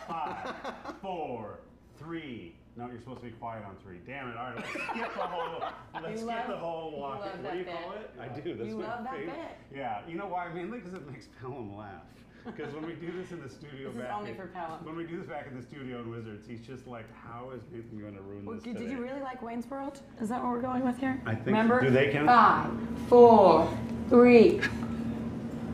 5, 4, 3. No, you're supposed to be quiet on 3. Damn it! All right, let's skip the whole. Let's skip the whole walk. What do you call it? I do. That's you my love that favorite. bit. Yeah, you know why? Mainly because it makes Pelham laugh. Because when we do this in the studio This is only for Pelham. When we do this back in the studio in Wizards, he's just like, how is Nathan going to ruin this today? Did you really like Wayne's World? Is that what we're going with here? I think Remember? So. Do they count? 5, 4, 3.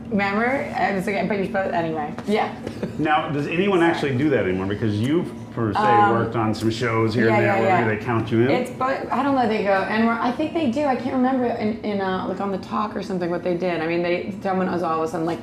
Remember? I was like, but you're supposed anyway. Yeah. Now, does anyone actually do that anymore? Because you've, per se, worked on some shows here and there. Where they count you in? It's, but I don't know. They go, and I think they do. I can't remember in like on the talk or something what they did. I mean, someone was all of a sudden like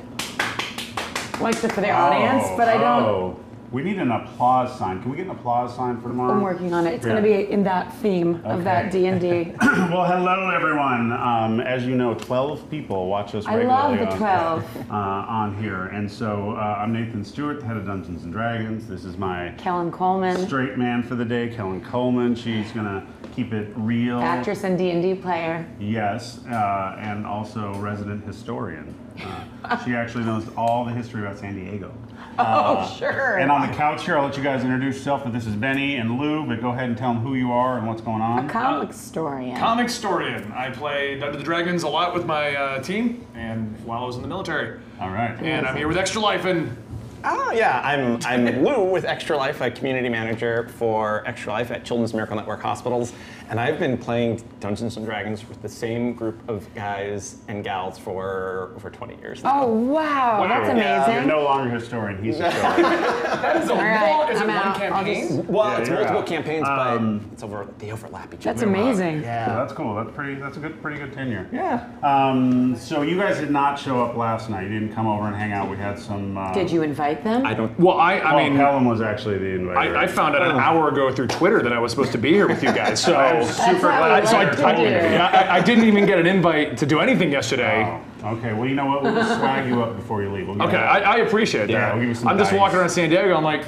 for the audience, but I don't. We need an applause sign. Can we get an applause sign for tomorrow? I'm working on it. It's going to be in that theme of that D&D. Well, hello everyone. As you know, 12 people watch us regularly. I love the 12 on here, and so I'm Nathan Stewart, the head of Dungeons and Dragons. This is my Kelen Coleman, straight man for the day, Kelen Coleman. She's gonna keep it real. Actress and D&D player. Yes, and also resident historian. She actually knows all the history about San Diego. Sure. And on the couch here, I'll let you guys introduce yourself, but this is Benny and Lou, but go ahead and tell them who you are and what's going on. A Comicstorian. Comicstorian. I play Dungeons and Dragons a lot with my team, and while I was in the military. All right. And I'm here with Extra Life, and Oh yeah, I'm Lou with Extra Life, a community manager for Extra Life at Children's Miracle Network Hospitals, and I've been playing Dungeons and Dragons with the same group of guys and gals for over 20 years now. Oh wow, that's amazing. You're no longer a historian, he's a historian. that is a right, is it I'm one out. campaign? Well, it's multiple out. campaigns, but they overlap each other. That's amazing. Yeah, that's cool. That's a pretty good tenure. Yeah. So you guys did not show up last night. You didn't come over and hang out. We had some. Did you invite them? I don't. Well, I mean, Helen was actually the inviter. I found out an hour ago through Twitter that I was supposed to be here with you guys, so I'm super glad. so you're talking to me. I didn't even get an invite to do anything yesterday. Oh, okay, well, you know what? We'll just swag you up before you leave. Okay, I appreciate Yeah, that. we'll give you some I'm just dice. walking around San Diego. I'm like,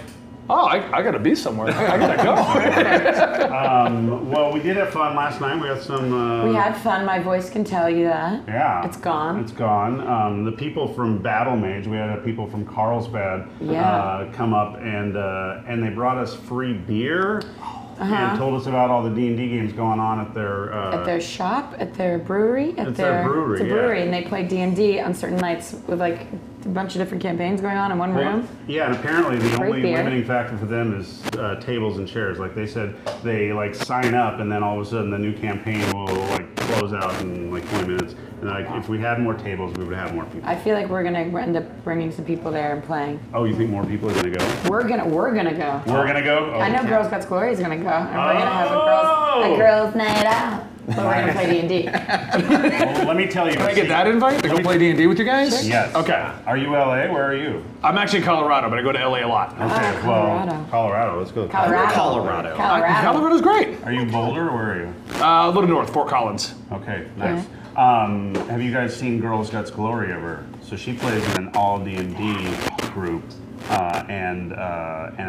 oh, I gotta be somewhere. I gotta go. Well, we did have fun last night. We had some. We had fun. My voice can tell you that. Yeah. It's gone. It's gone. The people from Battle Mage, we had people from Carlsbad come up and they brought us free beer. And told us about all the D&D games going on at their shop, at their brewery, It's their brewery, It's a brewery, and they play D&D on certain nights with like a bunch of different campaigns going on in one room. Yeah, and apparently the Great only beer. limiting factor for them is tables and chairs. Like they said, they like sign up, and then all of a sudden the new campaign will like close out in like 20 minutes. And like if we had more tables, we would have more people. I feel like we're gonna end up bringing some people there and playing. Oh, you think more people are gonna go? We're gonna go. We're gonna go. Oh, I know Girls Got Glory is gonna go, and we're gonna have a girls' night out. But we're gonna play D&D. Well, let me tell you. Can I get that invite to go play D&D with you guys? Yes. Okay. Are you LA? Where are you? I'm actually in Colorado, but I go to LA a lot. Okay. Colorado. Colorado. Let's go. Colorado. Colorado's great. Are you Boulder or where are you? A little north, Fort Collins. Okay, nice. Have you guys seen Girls Guts Glory ever? So she plays in an all D&D group, and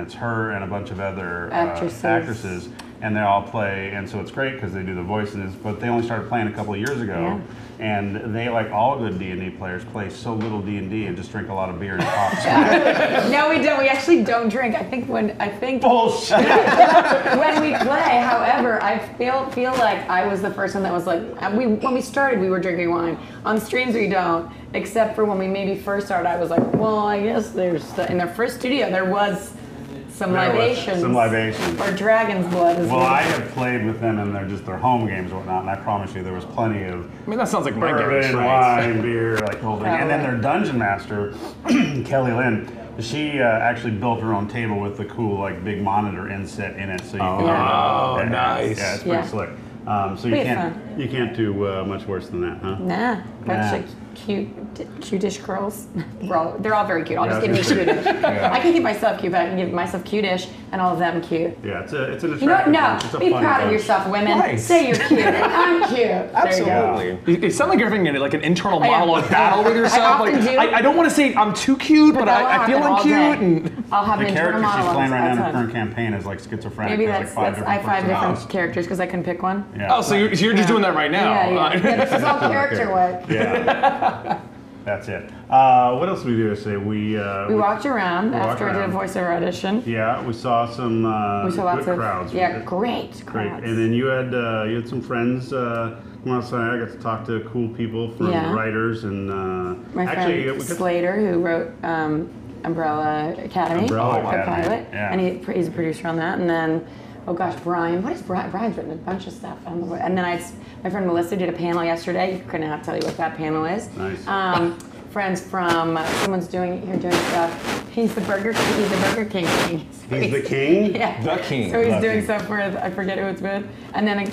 it's her and a bunch of other actresses, and they all play, and so it's great because they do the voices. But they only started playing a couple of years ago, and they, like all good D&D players, play so little D&D and just drink a lot of beer and talk. No, we don't. We actually don't drink. I think Bullshit. when we play, however, I feel like I was the first one that was like, when we started, we were drinking wine. On streams, we don't, except for when we maybe first started, I was like, well, I guess in their first studio, there was some libations. Or dragon's blood. Well, I have played with them in their home games and whatnot, and I promise you there was plenty of That sounds like my bourbon, games, right? wine, beer, like the whole thing. And then their dungeon master, Kelly Lynn, she actually built her own table with the cool like big monitor inset in it, so you can. Nice. Yeah, it's pretty slick. So you can't do much worse than that, huh? Nah, bunch of cute-ish girls. They're all very cute. I'll just give me cute-ish. I can keep myself cute, but I can give myself cute-ish and all of them cute. Yeah, it's an attractive. You know what? No, bunch. It's a be fun proud of bunch. yourself, women. Nice. Say you're cute. I'm cute. Absolutely. It sounds like you're having like an internal monologue battle with yourself. often do. I don't want to say I'm too cute, but I feel I'm cute. And I'll have The an internal character she's monologue. playing right now in the current campaign is like schizophrenic. Maybe There's that's like I have 5 personalities. different characters because I can pick one. Yeah. so you're just doing that right now. Yeah, this is all character work. Yeah. That's it. What else did we do yesterday? We walked around after I did a voiceover audition. Yeah, we saw some good crowds. Yeah, great crowds. And then you had some friends come outside. I got to talk to cool people from the writers and my friend Slater, who wrote Umbrella Academy, pilot, and he's a producer on that. And then, oh gosh, Brian. What is Brian? Brian's written a bunch of stuff. I don't know. And then my friend Melissa did a panel yesterday. You couldn't have to tell you what that panel is. Nice. Friends from someone's doing stuff. He's the Burger King king. He's the king? Yeah. The king. So he's doing stuff for, I forget who it's with. And then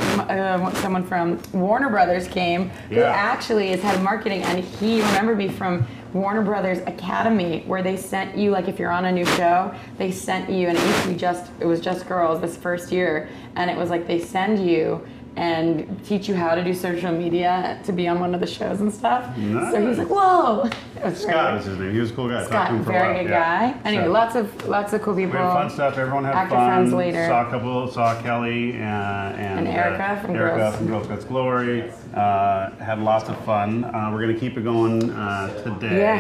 someone from Warner Brothers came, who actually is head of marketing, and he remembered me from Warner Brothers Academy, where they sent you, like if you're on a new show, they sent you, and it was just girls this first year, and it was like they send you and teach you how to do social media to be on one of the shows and stuff. Nice. So he's like, whoa. Scott was his name. He was a cool guy. Scott, very good guy. Anyway, lots of cool people. We had fun stuff. Everyone had Actor fun. friends later. Saw Kelly and Erica from Girls Guts Glory. Had lots of fun. We're gonna keep it going today.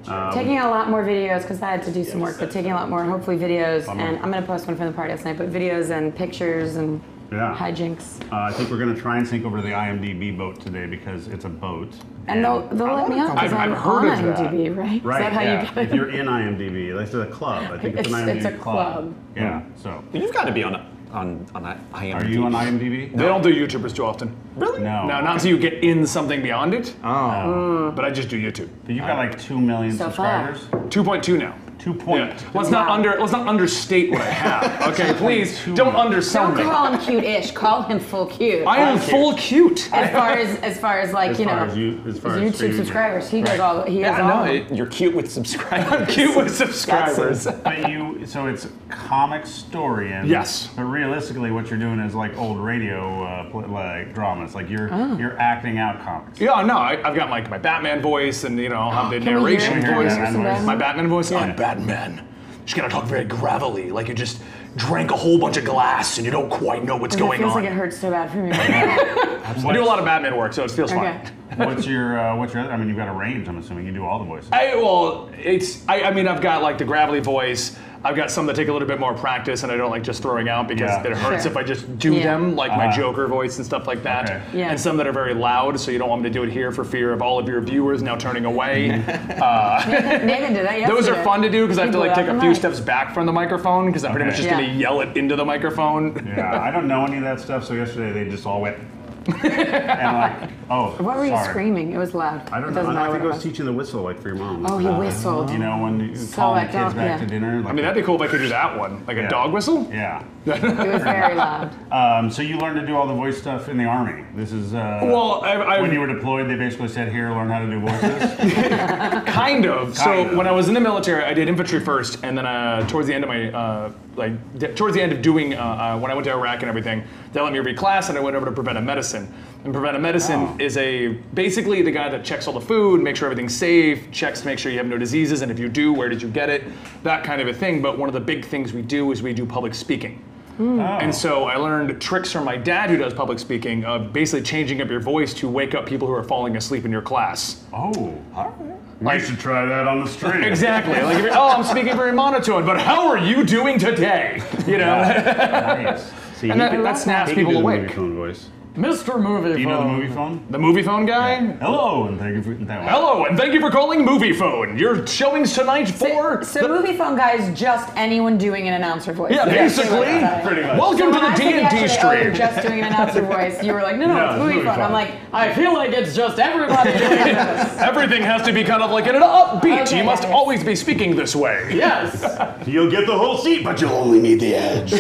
Yeah. Taking a lot more videos because I had to do some work, but taking a lot more, hopefully videos, and I'm gonna post one from the party last night, but videos and pictures and hijinks. I think we're going to try and sync over to the IMDb boat today because it's a boat. And they'll let me on because I'm on IMDb, right? Right, Is that how you get it? If you're in IMDb, like it's a club. I think it's an IMDb It's a club. Yeah, so. You've got to be on IMDb. Are you on IMDb? They don't do YouTubers too often. Really? No. No, not until you get in something beyond it. Oh. But I just do YouTube. But you've got like 2 million So far. subscribers. 2.2 now. 2 point. Let's not understate what I have. Okay, please don't undersell Don't me. call him cute-ish. Call him full cute. I am full cute. As far as like YouTube subscribers, he does all. He has all. You're cute with subscribers. I'm cute with subscribers. But so it's Comicstorian. Yes. But realistically, what you're doing is like old radio like dramas. Like you're acting out comics. Yeah, no, I've got like my Batman voice, and I'll have the narration voice. My Batman voice. I'm Batman. Just gonna talk very gravelly, like you just drank a whole bunch of glass and you don't quite know what's going on. It feels like it hurts so bad for me. I do a lot of Batman work, so it feels fine. What's your other? I mean, you've got a range. I'm assuming you do all the voices. I've got like the gravelly voice. I've got some that take a little bit more practice, and I don't like just throwing out because it hurts if I just do them, like my Joker voice and stuff like that. Okay. Yeah. And some that are very loud, so you don't want me to do it here for fear of all of your viewers now turning away. Nathan did that yesterday. Those are fun to do because I have to like take a few steps back from the microphone because I'm pretty much just going to yell it into the microphone. Yeah, I don't know any of that stuff, so yesterday they just all went. And like, what were you screaming? It was loud. I don't know. I think I was teaching the whistle, like for your mom. Oh, you whistled. You know, when you call the kids back to dinner. Like I mean, that'd be cool if I could do that one, like a dog whistle. Yeah. It was very loud. So you learned to do all the voice stuff in the Army. This is when you were deployed. They basically said, "Here, learn how to do voices." Kind of. So when I was in the military, I did infantry first, and then towards the end of my towards the end of doing when I went to Iraq and everything, they let me reclass, and I went over to preventive medicine. And preventive medicine is basically the guy that checks all the food, makes sure everything's safe, checks to make sure you have no diseases, and if you do, where did you get it, that kind of a thing. But one of the big things we do is we do public speaking. And so I learned tricks from my dad who does public speaking of basically changing up your voice to wake up people who are falling asleep in your class. Oh, I should try that on the street. Exactly. Like, I'm speaking very monotone, but how are you doing today? Nice. See, and that snaps people awake. Voice. Mr. Movie Phone. Do you know the movie phone? The movie phone guy? Yeah. Hello, and thank you for that. Hello, and thank you for calling Movie Phone. Your showings tonight for... So movie phone guy is just anyone doing an announcer voice. Yeah, basically. Pretty much. Welcome to the D&D stream. You're just doing an announcer voice. You were like, no, it's movie phone. I'm like, I feel like it's just everybody doing this. Everything has to be kind of like in an upbeat. You must always be speaking this way. Yes. You'll get the whole seat, but you'll only need the edge.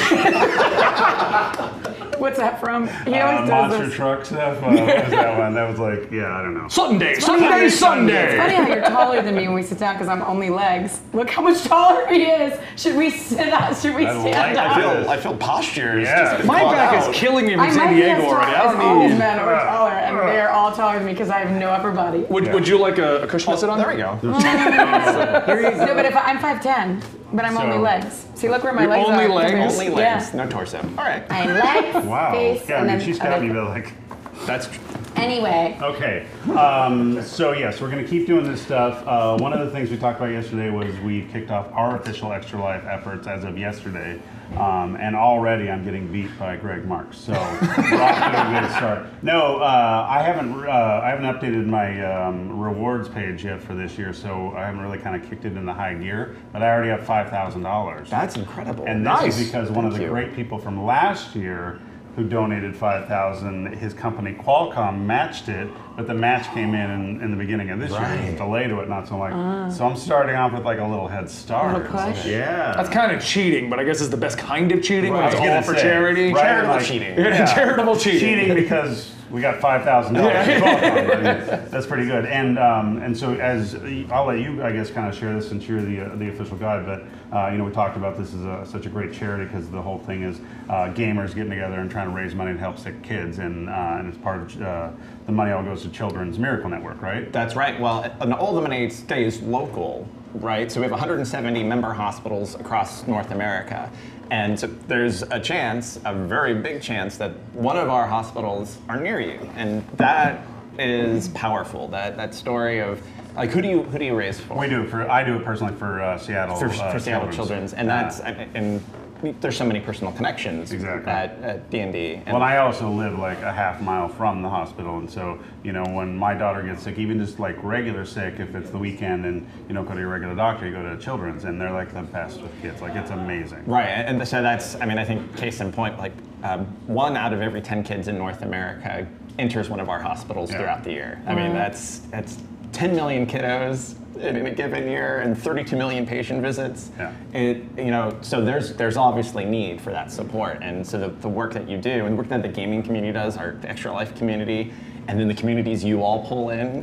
What's that from? He always does Monster this. Truck stuff. What was that one? That was like, I don't know. Sunday. It's funny how you're taller than me when we sit down because I'm only legs. Look how much taller he is. Should we sit up? Should we stand up? I feel posture is Yeah. just My back is killing me from San Diego already. I don't all need... men are taller, and they're all taller than me because I have no upper body. Would you like a cushion to sit on? There we go. No, but if I'm 5'10", but I'm only legs. See, look where my legs only are. legs? Only legs, no torso. All right. I'm legs, Wow. face, Yeah, and I mean, then she's got me like. That's Anyway. Okay. So yes, we're going to keep doing this stuff. One of the things we talked about yesterday was we kicked off our official Extra Life efforts as of yesterday. And already I'm getting beat by Greg Marks. So we're off to a good start. No, I haven't updated my rewards page yet for this year, so I haven't really kind of kicked it into high gear. But I already have $5,000. That's incredible. And this is because one of the great people from last year who donated $5,000, his company Qualcomm matched it, but the match came in the beginning of this year. There's a delay to it, not so like. So I'm starting off with like a little head start. A little push? Yeah. That's kind of cheating, but I guess it's the best kind of cheating when Right. it's I was all gonna for say, charity. right, Charitable like- cheating. Yeah, charitable cheating. Cheating because we got $5,000. That's pretty good. And so as I'll let you, I guess, kind of share this since you're the official guide. But we talked about this as such a great charity because the whole thing is gamers getting together and trying to raise money to help sick kids, and it's part of the money all goes to Children's Miracle Network, right? That's right. Well, and all the money stays local, right? So we have 170 member hospitals across North America. And so there's a chance, a very big chance, that one of our hospitals are near you. And that is powerful. That story of, like, who do you raise for? I do it personally for Seattle. For Seattle Children's. And that's, and there's so many personal connections at D&D. Well, I also live like a half mile from the hospital, and so when my daughter gets sick, even just like regular sick, if it's the weekend and you don't go to your regular doctor, you go to Children's, and they're like the best with kids. Like it's amazing. Right, and so that's, I think case in point, like 1 out of every 10 kids in North America enters one of our hospitals throughout the year. I mean, that's 10 million kiddos in a given year and 32 million patient visits. Yeah. So there's obviously need for that support, and so the work that you do and the work that the gaming community does, the Extra Life community, and then the communities you all pull in,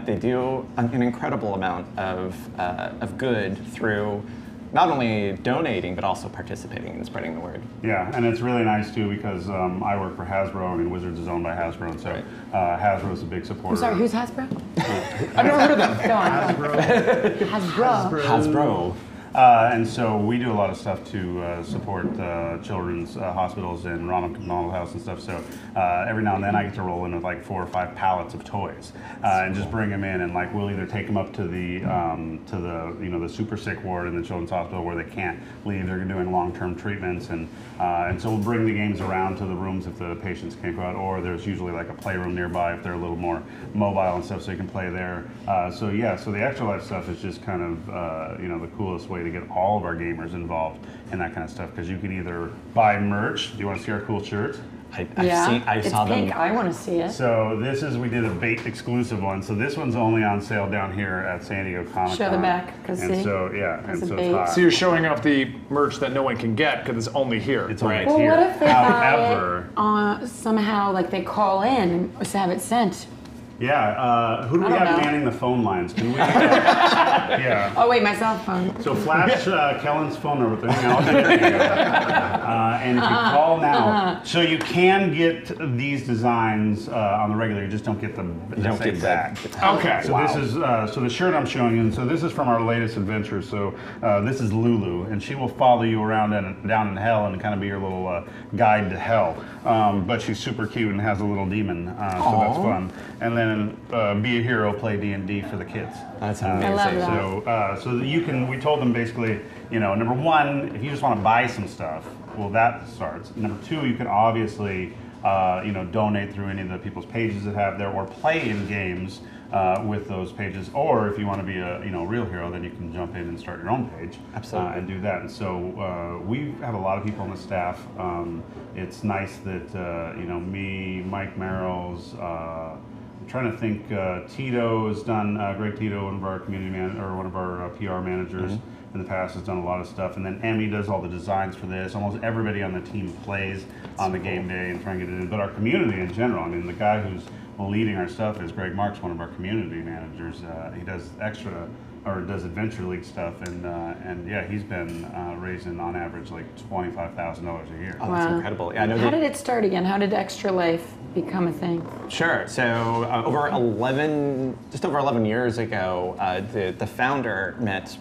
they do an incredible amount of good through not only donating but also participating and spreading the word. Yeah, and it's really nice too because I work for Hasbro. I mean, Wizards is owned by Hasbro, and so Hasbro is a big supporter. I'm sorry, who's Hasbro? I've never heard of them. Go on. Hasbro. Hasbro. And so we do a lot of stuff to support children's hospitals and Ronald McDonald House and stuff. So every now and then I get to roll in with like 4 or 5 pallets of toys and just bring them in, and like we'll either take them up to the the super sick ward in the children's hospital where they can't leave. They're doing long-term treatments, and so we'll bring the games around to the rooms if the patients can't go out, or there's usually like a playroom nearby if they're a little more mobile and stuff, so you can play there. So the Extra Life stuff is just kind of the coolest way to get all of our gamers involved in that kind of stuff, because you can either buy merch. Do you want to see our cool shirts? I saw them. Pink. I want to see it. So we did a BAIT exclusive one. So this one's only on sale down here at San Diego Comic Con. Show the back, because and see? so That's a it's BAIT. hot. So you're showing off the merch that no one can get because it's only here. It's only Well, here. what if they However, buy it somehow, like they call in and have it sent? yeah, who do we I don't have know. manning the phone lines? Can we? Yeah. Oh wait, my cell phone. So flash Kellen's phone number thing. I'll do it. And if you call now, so you can get these designs on the regular. You just don't get them. You don't get back. Okay. So this is so the shirt I'm showing you. And so this is from our latest adventure. So this is Lulu, and she will follow you around down in hell and kind of be your little guide to hell. But she's super cute and has a little demon, so that's fun. And then be a hero, play D&D for the kids. That's amazing. I love that. So you can. We told them basically, number one, if you just want to buy some stuff, well, that starts. Number two, you can obviously, donate through any of the people's pages that have there, or play in games with those pages. Or if you want to be a real hero, then you can jump in and start your own page. Absolutely. And do that. And so we have a lot of people on the staff. It's nice that me, Mike Merrills. I'm trying to think. Tito has done. Greg Tito, one of our one of our PR managers in the past, has done a lot of stuff. And then Emmy does all the designs for this. Almost everybody on the team plays on the game day and trying to get it in. But our community in general. I mean, the guy who's leading our stuff is Greg Marks, one of our community managers. He does does Adventure League stuff, and yeah, he's been raising on average like $25,000 a year. Oh, that's incredible. Yeah, I know How did it start again? How did Extra Life become a thing? Sure. So just over 11 years ago, the founder met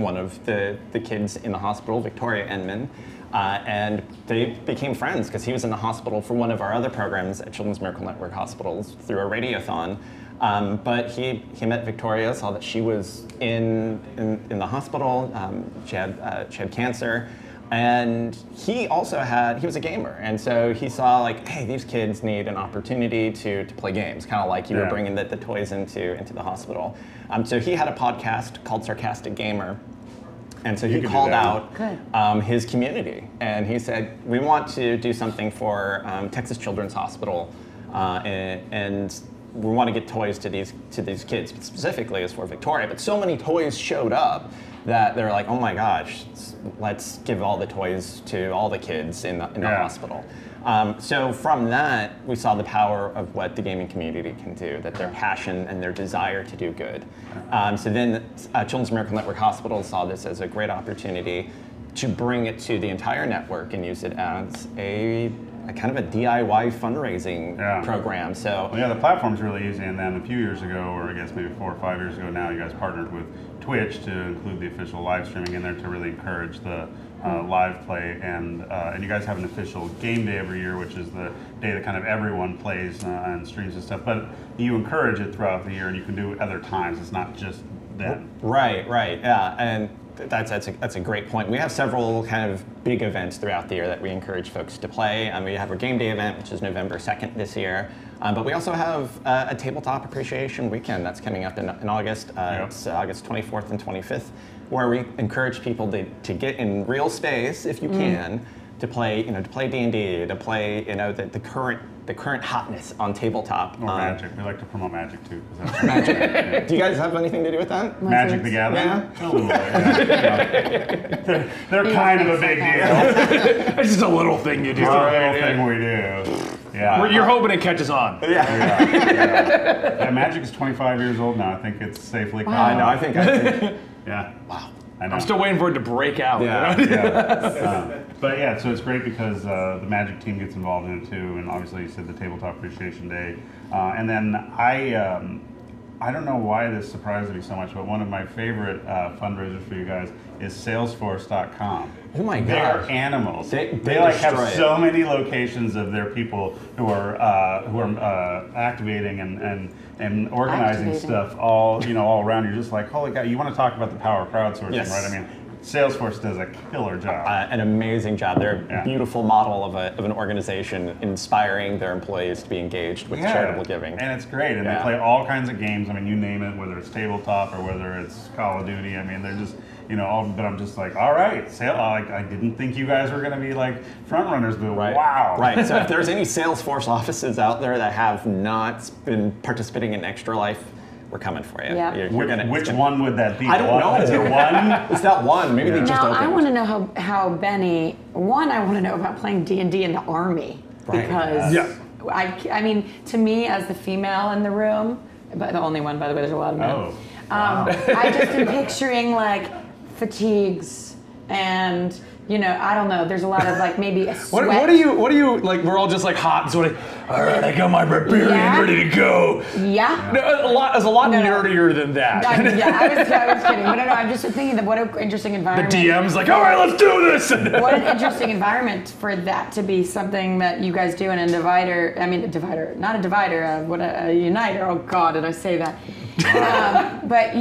one of the kids in the hospital, Victoria Enman, and they became friends because he was in the hospital for one of our other programs at Children's Miracle Network Hospitals through a radiothon. But he met Victoria, saw that she was in the hospital. She had cancer, and he was a gamer, and so he saw like, hey, these kids need an opportunity to play games, kind of like you were bringing the toys into the hospital. So he had a podcast called Sarcastic Gamer. And so he called out his community, and he said, we want to do something for Texas Children's Hospital, and we want to get toys to these kids, but specifically as for Victoria. But so many toys showed up that they're like, oh my gosh, let's give all the toys to all the kids in the hospital. So from that, we saw the power of what the gaming community can do, that their passion and their desire to do good. So then Children's Miracle Network Hospitals saw this as a great opportunity to bring it to the entire network and use it as a kind of a DIY fundraising program. So the platform's really easy, and then a few years ago, or I guess maybe 4 or 5 years ago now, you guys partnered with Twitch to include the official live streaming in there to really encourage the live play, and you guys have an official game day every year, which is the day that kind of everyone plays and streams and stuff, but you encourage it throughout the year, and you can do it other times. It's not just then. Right, yeah, and that's a great point. We have several kind of big events throughout the year that we encourage folks to play. We have our game day event, which is November 2nd this year. But we also have a tabletop appreciation weekend that's coming up in August. It's August 24th and 25th, where we encourage people to get in real space, if you can, to play D&D, to play the current hotness on tabletop. Or Magic. We like to promote Magic too. Magic. Yeah. Do you guys have anything to do with that? Magic the Gathering? Yeah. Totally. They're kind of a big deal. It's just a little thing you do. It's a little thing we do. Yeah. You're hoping it catches on. Yeah, Magic is 25 years old now. I think it's safely called. I know. I think. Yeah. Wow. I know. I'm still waiting for it to break out. Yeah. But yeah, so it's great because the Magic team gets involved in it too, and obviously you said the Tabletop Appreciation Day, and then I don't know why this surprised me so much, but one of my favorite fundraisers for you guys is Salesforce.com. Oh my They gosh. are animals. They like have destroy it. so many locations of their people who are activating and organizing stuff all around. You're just like, holy cow! You want to talk about the power of crowdsourcing, right? I mean, Salesforce does a killer job. An amazing job. They're a beautiful model of an organization inspiring their employees to be engaged with charitable giving. And it's great. And they play all kinds of games. I mean, you name it, whether it's tabletop or whether it's Call of Duty. I mean, they're just, but I'm just like, all right, I didn't think you guys were going to be like front runners, but wow. Right. So if there's any Salesforce offices out there that have not been participating in Extra Life, we're coming for you. Yeah. Which one would that be? I don't know. Is there one? It's that one. Maybe they just opened. I want to know how Benny. One, I want to know about playing D&D in the Army because I mean, to me as the female in the room, but the only one, by the way, there's a lot of men. Oh. Wow. I just am picturing like fatigues and. I don't know. There's a lot of like maybe a sweat. What do you like? We're all just like hot and sweaty. All right, I got my barbarian ready to go. Yeah. No, it's a lot nerdier than that. I was kidding. But no, I'm just thinking that what an interesting environment. The DM's like, all right, let's do this. What an interesting environment for that to be something that you guys do in a divider. I mean, a divider, not a divider. A uniter. Oh God, did I say that? But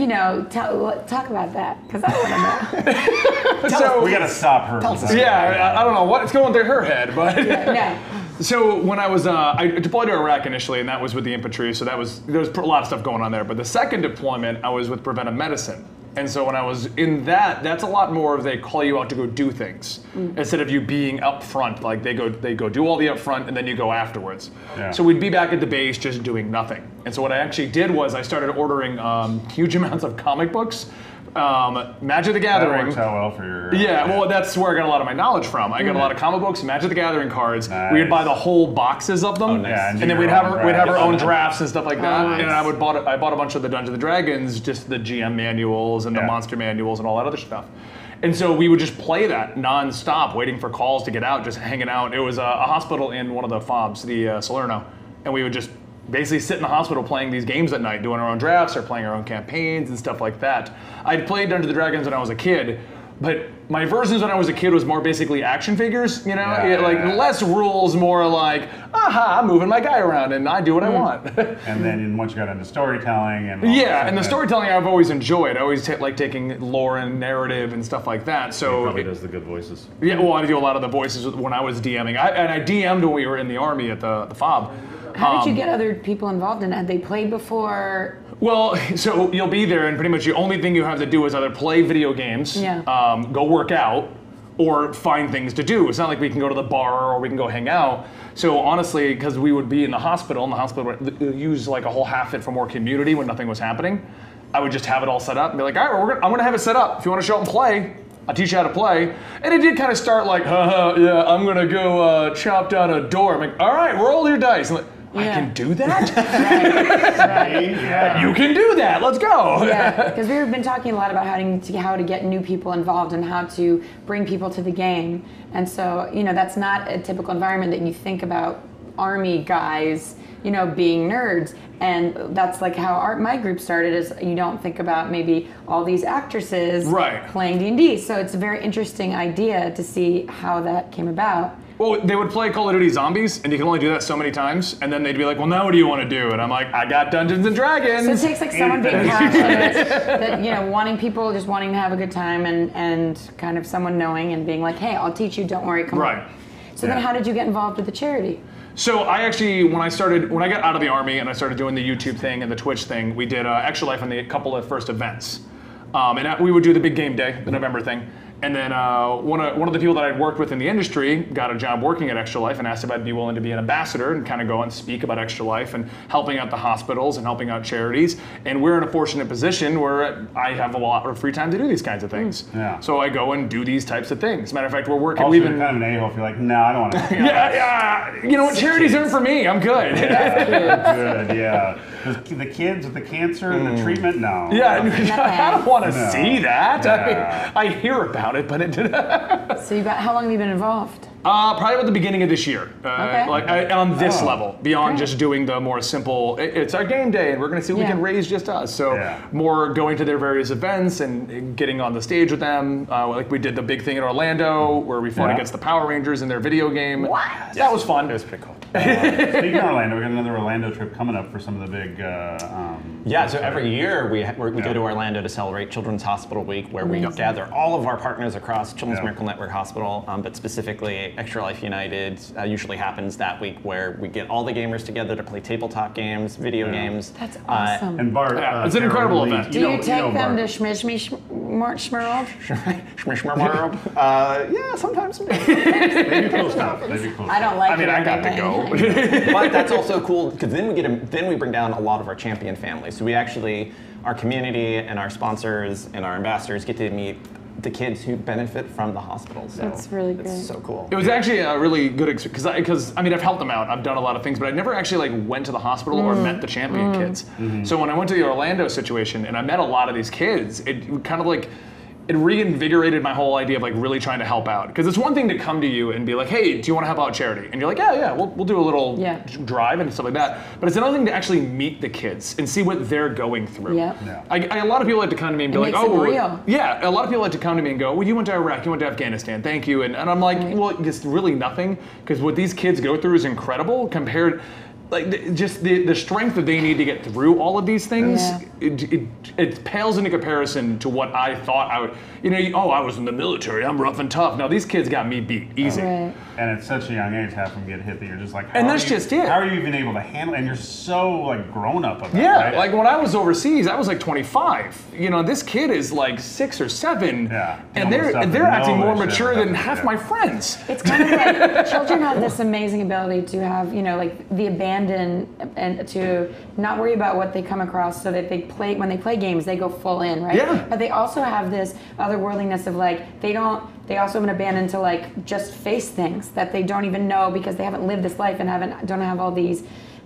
talk about that because I want to know. So we got to stop her. Yeah, I don't know what's going through her head, but No. So when I was, I deployed to Iraq initially, and that was with the infantry. So there was a lot of stuff going on there. But the second deployment, I was with preventive medicine. And so when I was in that's a lot more of they call you out to go do things instead of you being up front. Like they go do all the up front and then you go afterwards. Yeah. So we'd be back at the base just doing nothing. And so what I actually did was I started ordering huge amounts of comic books. Magic the Gathering. That works out well for your... well, that's where I got a lot of my knowledge from. I got a lot of comic books, Magic the Gathering cards. Nice. We would buy the whole boxes of them, and then we'd have our own drafts and stuff like that. Nice. And I bought a bunch of the Dungeons and Dragons, just the GM manuals and the monster manuals and all that other stuff. And so we would just play that nonstop, waiting for calls to get out, just hanging out. It was a hospital in one of the FOBs, the Salerno, and we would just basically sit in the hospital playing these games at night, doing our own drafts or playing our own campaigns and stuff like that. I'd played Dungeons & Dragons when I was a kid, but my versions when I was a kid was more basically action figures, you know? Less rules, more like, aha, I'm moving my guy around and I do what I want. And then once you got into storytelling and and the storytelling I've always enjoyed. I always like taking lore and narrative and stuff like that. So he probably does the good voices. Yeah, well, I do a lot of the voices when I was DMing. I DM'd when we were in the Army at the FOB. How did you get other people involved in it? Had they played before? Well, so you'll be there, and pretty much the only thing you have to do is either play video games, go work out, or find things to do. It's not like we can go to the bar or we can go hang out. So honestly, because we would be in the hospital, and the hospital would use like a whole half it for more community when nothing was happening, I would just have it all set up and be like, all right, I'm gonna have it set up. If you want to show up and play, I'll teach you how to play. And it did kind of start like, yeah, I'm gonna go chop down a door. I'm like, all right, roll your dice. I'm like, I can do that? Yeah. You can do that, let's go. Yeah, because we've been talking a lot about how to get new people involved and how to bring people to the game. And so, that's not a typical environment that you think about Army guys, being nerds. And that's like how my group started, is you don't think about maybe all these actresses playing D&D. So it's a very interesting idea to see how that came about. Well, they would play Call of Duty Zombies, and you can only do that so many times, and then they'd be like, well, now what do you want to do? And I'm like, I got Dungeons & Dragons. So it takes like someone being passionate, that, wanting people, just wanting to have a good time, and kind of someone knowing and being like, hey, I'll teach you, don't worry, come on. So then how did you get involved with the charity? So I actually, when I got out of the Army and I started doing the YouTube thing and the Twitch thing, we did Extra Life on the couple of first events. And we would do the big game day, the November thing. And then one of the people that I'd worked with in the industry got a job working at Extra Life and asked if I'd be willing to be an ambassador and kind of go and speak about Extra Life and helping out the hospitals and helping out charities. And we're in a fortunate position where I have a lot of free time to do these kinds of things. Yeah. So I go and do these types of things. Matter of fact, we're working. Also, you're kind of an a-hole if you're like, no, I don't want to. Yeah. You know what? Charities aren't for me. I'm good. Good, yeah. The kids with the cancer and the treatment, no. Yeah, I don't want to see that. Yeah. I hear about it, but it didn't. So how long have you been involved? Probably at the beginning of this year. On this level, beyond just doing the more simple, it's our game day and we're going to see what we can raise just us. So more going to their various events and getting on the stage with them. Like we did the big thing in Orlando where we fought against the Power Rangers in their video game. What? That was fun. It was pretty cool. Speaking of Orlando, we got another Orlando trip coming up for some of the big. So every year we go to Orlando to celebrate Children's Hospital Week, where we gather all of our partners across Children's Miracle Network Hospital, but specifically Extra Life United usually happens that week, where we get all the gamers together to play tabletop games, video games. That's awesome. And Bart, it's an incredible event. Do you take them to Schmishmishmorld? Schmishmishmorld? Yeah, sometimes. They do cool stuff. I don't like it. I got to go. But that's also cool, because then we bring down a lot of our champion families. So we actually, our community and our sponsors and our ambassadors get to meet the kids who benefit from the hospital. So that's really good. It's so cool. It was actually a really good experience, because I've helped them out. I've done a lot of things, but I never actually went to the hospital or met the champion kids. So when I went to the Orlando situation and I met a lot of these kids, it kind of it reinvigorated my whole idea of really trying to help out. Because it's one thing to come to you and be like, hey, do you want to help out charity? And you're like, yeah, we'll do a little drive and stuff like that. But it's another thing to actually meet the kids and see what they're going through. A lot of people like to come to me and be like, oh, real. Yeah, a lot of people like to come to me and go, well, you went to Iraq, you went to Afghanistan, thank you. And I'm like, well, it's really nothing, because what these kids go through is incredible compared. Just the strength that they need to get through all of these things, it pales into comparison to what I thought I would. I was in the military, I'm rough and tough. No, these kids got me beat easy. Right. And at such a young age, half of them get hit that you're just like, just it. How are you even able to handle it? And you're so grown up about it. Yeah, right? like when I was overseas, I was 25. This kid is 6 or 7. Yeah. And they're acting more mature than half my friends. It's kind of like children have this amazing ability to have, the abandon and to not worry about what they come across, so that when they play games, they go full in, right? Yeah. But they also have this otherworldliness of they also have an abandon to just face things that they don't even know, because they haven't lived this life and don't have all these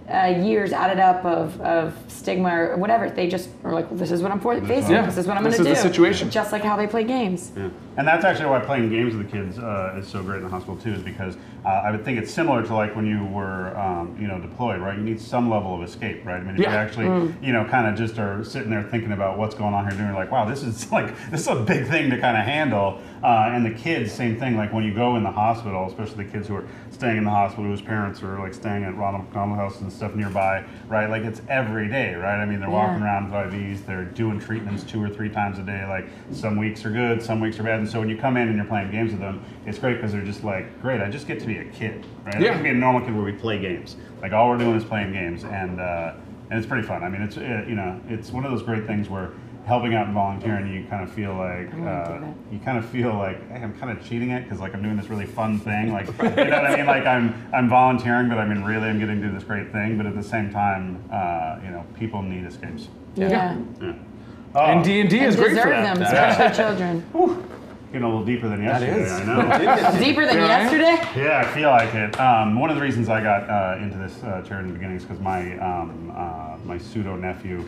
years added up of stigma or whatever. They just are like, well, this is what I'm facing. Yeah. This is what I'm going to do. This is the situation. Just like how they play games. Yeah. And that's actually why playing games with the kids is so great in the hospital too, is because I would think it's similar to like when you were, deployed, right? You need some level of escape, right? I mean, if you actually, kind of just are sitting there thinking about what's going on here, doing like, wow, this is a big thing to kind of handle. And the kids, same thing. Like when you go in the hospital, especially the kids who are staying in the hospital, whose parents are like staying at Ronald McDonald House and stuff nearby, right? Like it's every day, right? I mean, they're walking around with IVs, they're doing treatments 2 or 3 times a day. Like some weeks are good, some weeks are bad. And so when you come in and you're playing games with them, it's great because they're just like, great, I just get to be a kid, right? I get to be a normal kid where we play games. Like all we're doing is playing games, and it's pretty fun. I mean, it's one of those great things where helping out and volunteering, you kind of feel like hey, I'm kind of cheating it because like I'm doing this really fun thing, like you know what I mean? Like I'm volunteering, but I mean really I'm getting to do this great thing. But at the same time, people need escapes. Yeah. And D&D is great for deserve that. them, especially children. Getting a little deeper than yesterday, is. I know. Deeper than yesterday? Yeah, I feel like it. One of the reasons I got into this charity in the beginning is because my pseudo nephew,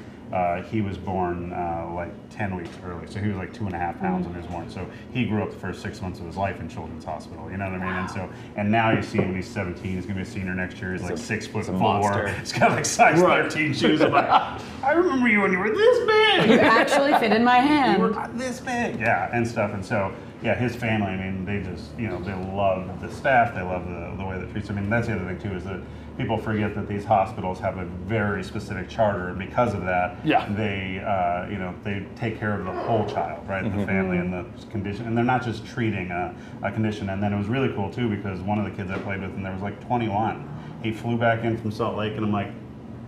he was born like 10 weeks early, so he was like 2.5 pounds when he was born. So he grew up the first 6 months of his life in Children's Hospital. You know what I mean? And now you see him when he's 17. He's gonna be a senior next year. He's like 6'4". He's got like size 13 shoes. I'm like, I remember you when you were this big. You actually fit in my You hand. were this big. Yeah, and stuff. And so his family. I mean, they just they love the staff. They love the way they treat. I mean, that's the other thing too, is that people forget that these hospitals have a very specific charter, and because of that, they take care of the whole child, right? The family and the condition, and they're not just treating a condition. And then it was really cool too, because one of the kids I played with, and there was like 21. He flew back in from Salt Lake, and I'm like,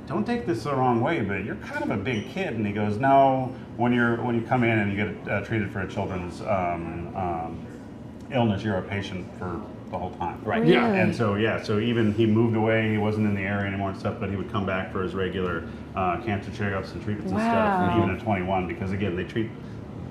don't take this the wrong way, but you're kind of a big kid. And he goes, no, when you come in and you get treated for a children's illness, you're a patient for the whole time. Right. Really? Yeah. And so so even he moved away, he wasn't in the area anymore and stuff, but he would come back for his regular cancer checkups and treatments and stuff, and even at 21, because again, they treat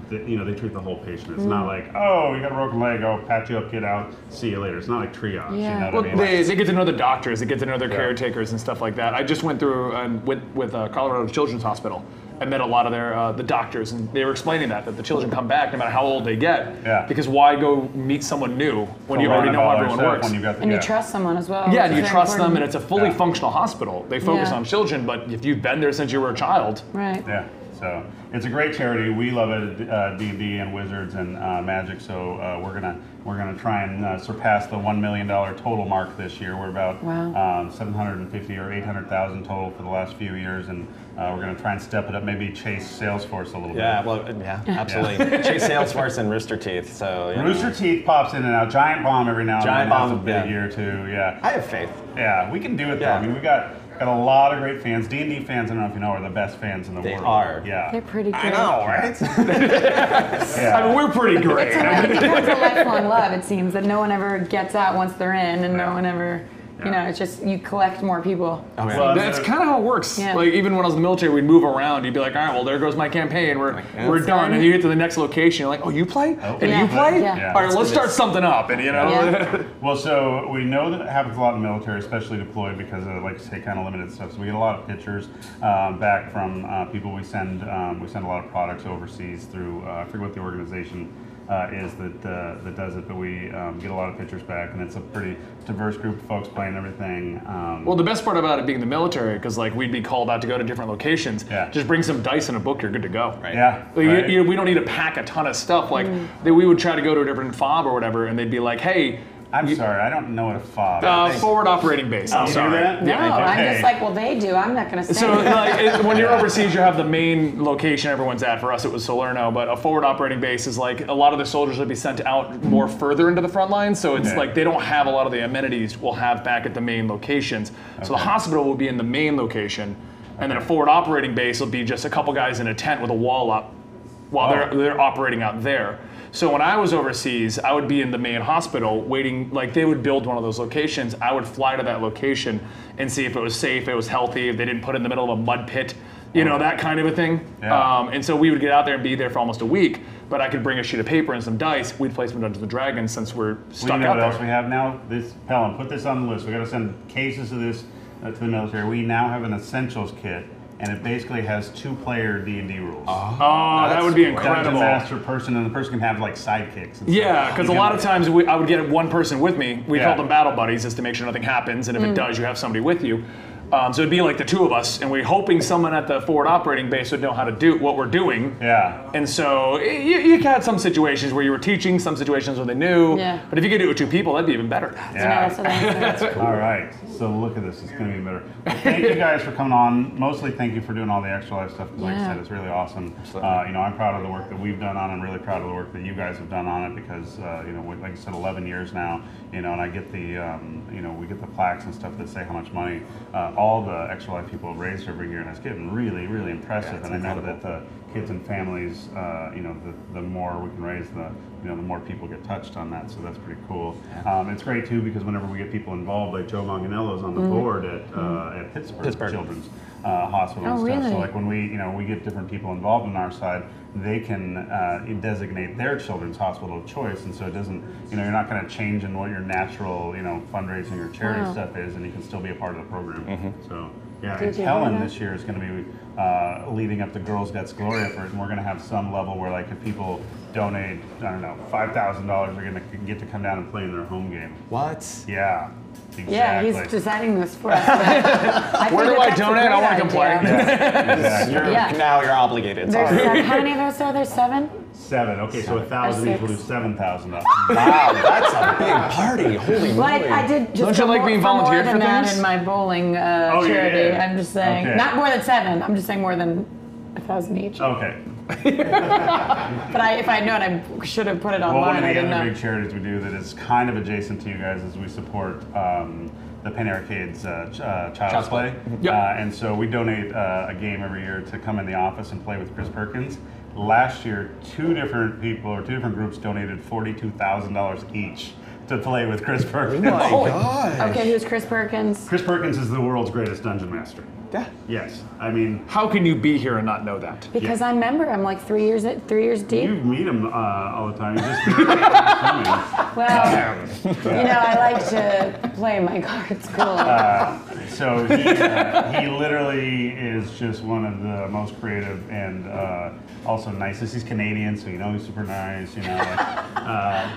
the whole patient. It's not like, oh, you got a broken leg, oh, patch you up, get out, see you later. It's not like triage. Yeah. You know Well, what I mean? they get to know the doctors, they get to know their caretakers and stuff like that. I just went through with Colorado Children's Hospital. I met a lot of the doctors, and they were explaining that the children come back no matter how old they get. Yeah. Because why go meet someone new when you already know how everyone works? And you trust someone as well. Yeah, and which you is trust very them, and it's a fully Yeah. functional hospital. They focus on children, but if you've been there since you were a child, right. Yeah, so it's a great charity. We love it at D&D and Wizards and Magic. So we're gonna try and surpass the $1 million total mark this year. We're about 750 or 800,000 total for the last few years, and we're gonna try and step it up. Maybe chase Salesforce a little bit. Yeah, absolutely. Chase Salesforce and Rooster Teeth. So Rooster Teeth pops in and out. Giant Bomb every now and then. Giant That's Bomb, a big year too. Yeah. I have faith. Yeah, we can do it though. Yeah. I mean, we got a lot of great fans. D&D fans, I don't know if you know, are the best fans in the They world. are. Yeah. They're pretty good. I know, right? Yeah. I mean, we're pretty great. It becomes a lifelong love, it seems, that no one ever gets out once they're in, and no one ever, it's just, you collect more people. Oh, yeah. Well, That's kind of how it works. Yeah. Like even when I was in the military, we'd move around. You'd be like, all right, well, there goes my campaign. We're done. done. And you get to the next location. You're like, oh, you play? Oh, And yeah. you play? Yeah. All right, let's start something up. And Yeah. Well, so we know that it happens a lot in the military, especially deployed, because of, like, say, kind of limited stuff. So we get a lot of pictures back from people we send. We send a lot of products overseas through, I forget what the organization is that does it, but we get a lot of pictures back, and it's a pretty diverse group of folks playing everything. Well, the best part about it being the military, because like we'd be called out to go to different locations. Yeah. Just bring some dice and a book, you're good to go. Right. Yeah. Like, right. we don't need to pack a ton of stuff. Like we would try to go to a different fob or whatever, and they'd be like, hey. I'm sorry, I don't know what a fob is. Forward operating base. I'm You do sorry. that? No, Yeah, I'm okay. just like, well, they do. I'm not going to say So it. when you're overseas, you have the main location everyone's at. For us, it was Salerno, but a forward operating base is like a lot of the soldiers would be sent out more further into the front lines, so it's like they don't have a lot of the amenities we'll have back at the main locations. So the hospital will be in the main location, and then a forward operating base will be just a couple guys in a tent with a wall up while they're operating out there. So when I was overseas, I would be in the main hospital waiting, like they would build one of those locations. I would fly to that location and see if it was safe, it was healthy, if they didn't put it in the middle of a mud pit, that kind of a thing. Yeah. And so we would get out there and be there for almost a week, but I could bring a sheet of paper and some dice. We'd play some Dungeons and Dragons since we're stuck Well, you know out what there. else we have now? This, Kelen, put this on the list. We got to send cases of this to the military, we now have an essentials kit, and it basically has 2-player D&D rules. Oh, that would be incredible. Dungeon master person, and the person can have like sidekicks. And Yeah, because a lot of times I would get one person with me. We Yeah. call them battle buddies, just to make sure nothing happens, and if it does, you have somebody with you. So it'd be like the two of us, and we're hoping someone at the forward operating base would know how to do what we're doing. Yeah. And so you had some situations where you were teaching, some situations where they knew. Yeah. But if you could do it with 2 people, that'd be even better. Yeah. That's cool. All right, so look at this. It's going to be better. Well, thank you guys for coming on. Mostly thank you for doing all the Extra Life stuff. 'Cause like I Yeah. said, it's really awesome. Absolutely. You know, I'm proud of the work that we've done on it. I'm really proud of the work that you guys have done on it because, you know, like I said, 11 years now, you know, and I get the, you know, we get the plaques and stuff that say how much money all the Extra Life people have raised every year, and it's getting really, really impressive. Yeah, and I know incredible. that the kids and families, you know, the more we can raise, you know, the more people get touched on that. So that's pretty cool. It's great too because whenever we get people involved, like Joe Manganello's on the board at Pittsburgh Children's Hospital and Oh, stuff. So really? like when we get different people involved on our side, they can designate their children's hospital of choice, and so it doesn't, you know, you're not going to change in what your natural, you know, fundraising or charity Wow. stuff is, and you can still be a part of the program. So. Yeah, Did and you hear Kelen that? this year is going to be leading up the Girls Guts Glory effort, and we're going to have some level where, like, if people donate, I don't know, $5,000, they're going to get to come down and play in their home game. What? Yeah, exactly. Yeah, he's deciding this for us. Where do I donate? I want to complain. Exactly. Now you're obligated. There's Sorry. how many of those are there? 7? 7. Okay, so 1,000 each will do 7,000 up. Wow, that's a big party. Holy Well, moly. I did just Don't you for like more, being for more volunteered than for that things? in my bowling yeah, charity. yeah. I'm just saying, Okay. not more than 7. I'm just saying more than 1,000 each. Okay. But if I had known, I should have put it Well, one online. of I the didn't other know. big charities we do that is kind of adjacent to you guys is we support the Penny Arcade's Child's Play. Yep. And so we donate a game every year to come in the office and play with Chris Perkins. Last year, 2 different people or 2 different groups donated $42,000 each to play with Chris Perkins. Oh my God. Okay, who's Chris Perkins? Chris Perkins is the world's greatest dungeon master. Yeah. Yes, I mean, How can you be here and not know that? Because I'm a member. I'm like 3 years deep. you meet him all the time. You just filming. Well, you know, I like to play my cards cool. So he literally is just one of the most creative and also nicest. He's Canadian, so you know he's super nice. You know,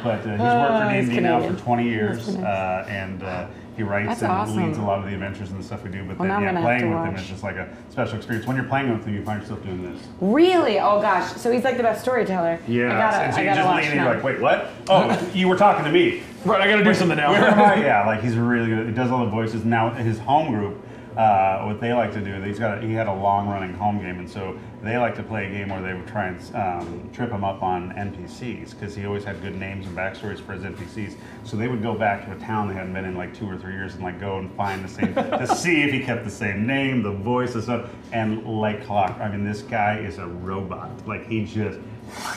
but he's worked for he's D&D now for Canadian. 20 years, That's nice. and he writes That's and awesome. leads a lot of the adventures and the stuff we do. But Well, then now I'm gonna have playing to with him watch. is just like a special experience. When you're playing with him, you find yourself doing this. Really? Oh gosh. So he's like the best storyteller. Yeah, and so I you gotta just watch lean in, you're now. like, wait, what? Oh, you were talking to me. Right, I gotta do something now. Where am I? Yeah, like he's really good. He does all the voices. Now his home group, what they like to do, he had a long running home game, and so they like to play a game where they would try and trip him up on NPCs because he always had good names and backstories for his NPCs. So they would go back to a town they hadn't been in like 2 or 3 years and like go and find the same to see if he kept the same name, the voice, and stuff. And like clock, I mean, this guy is a robot. Like he just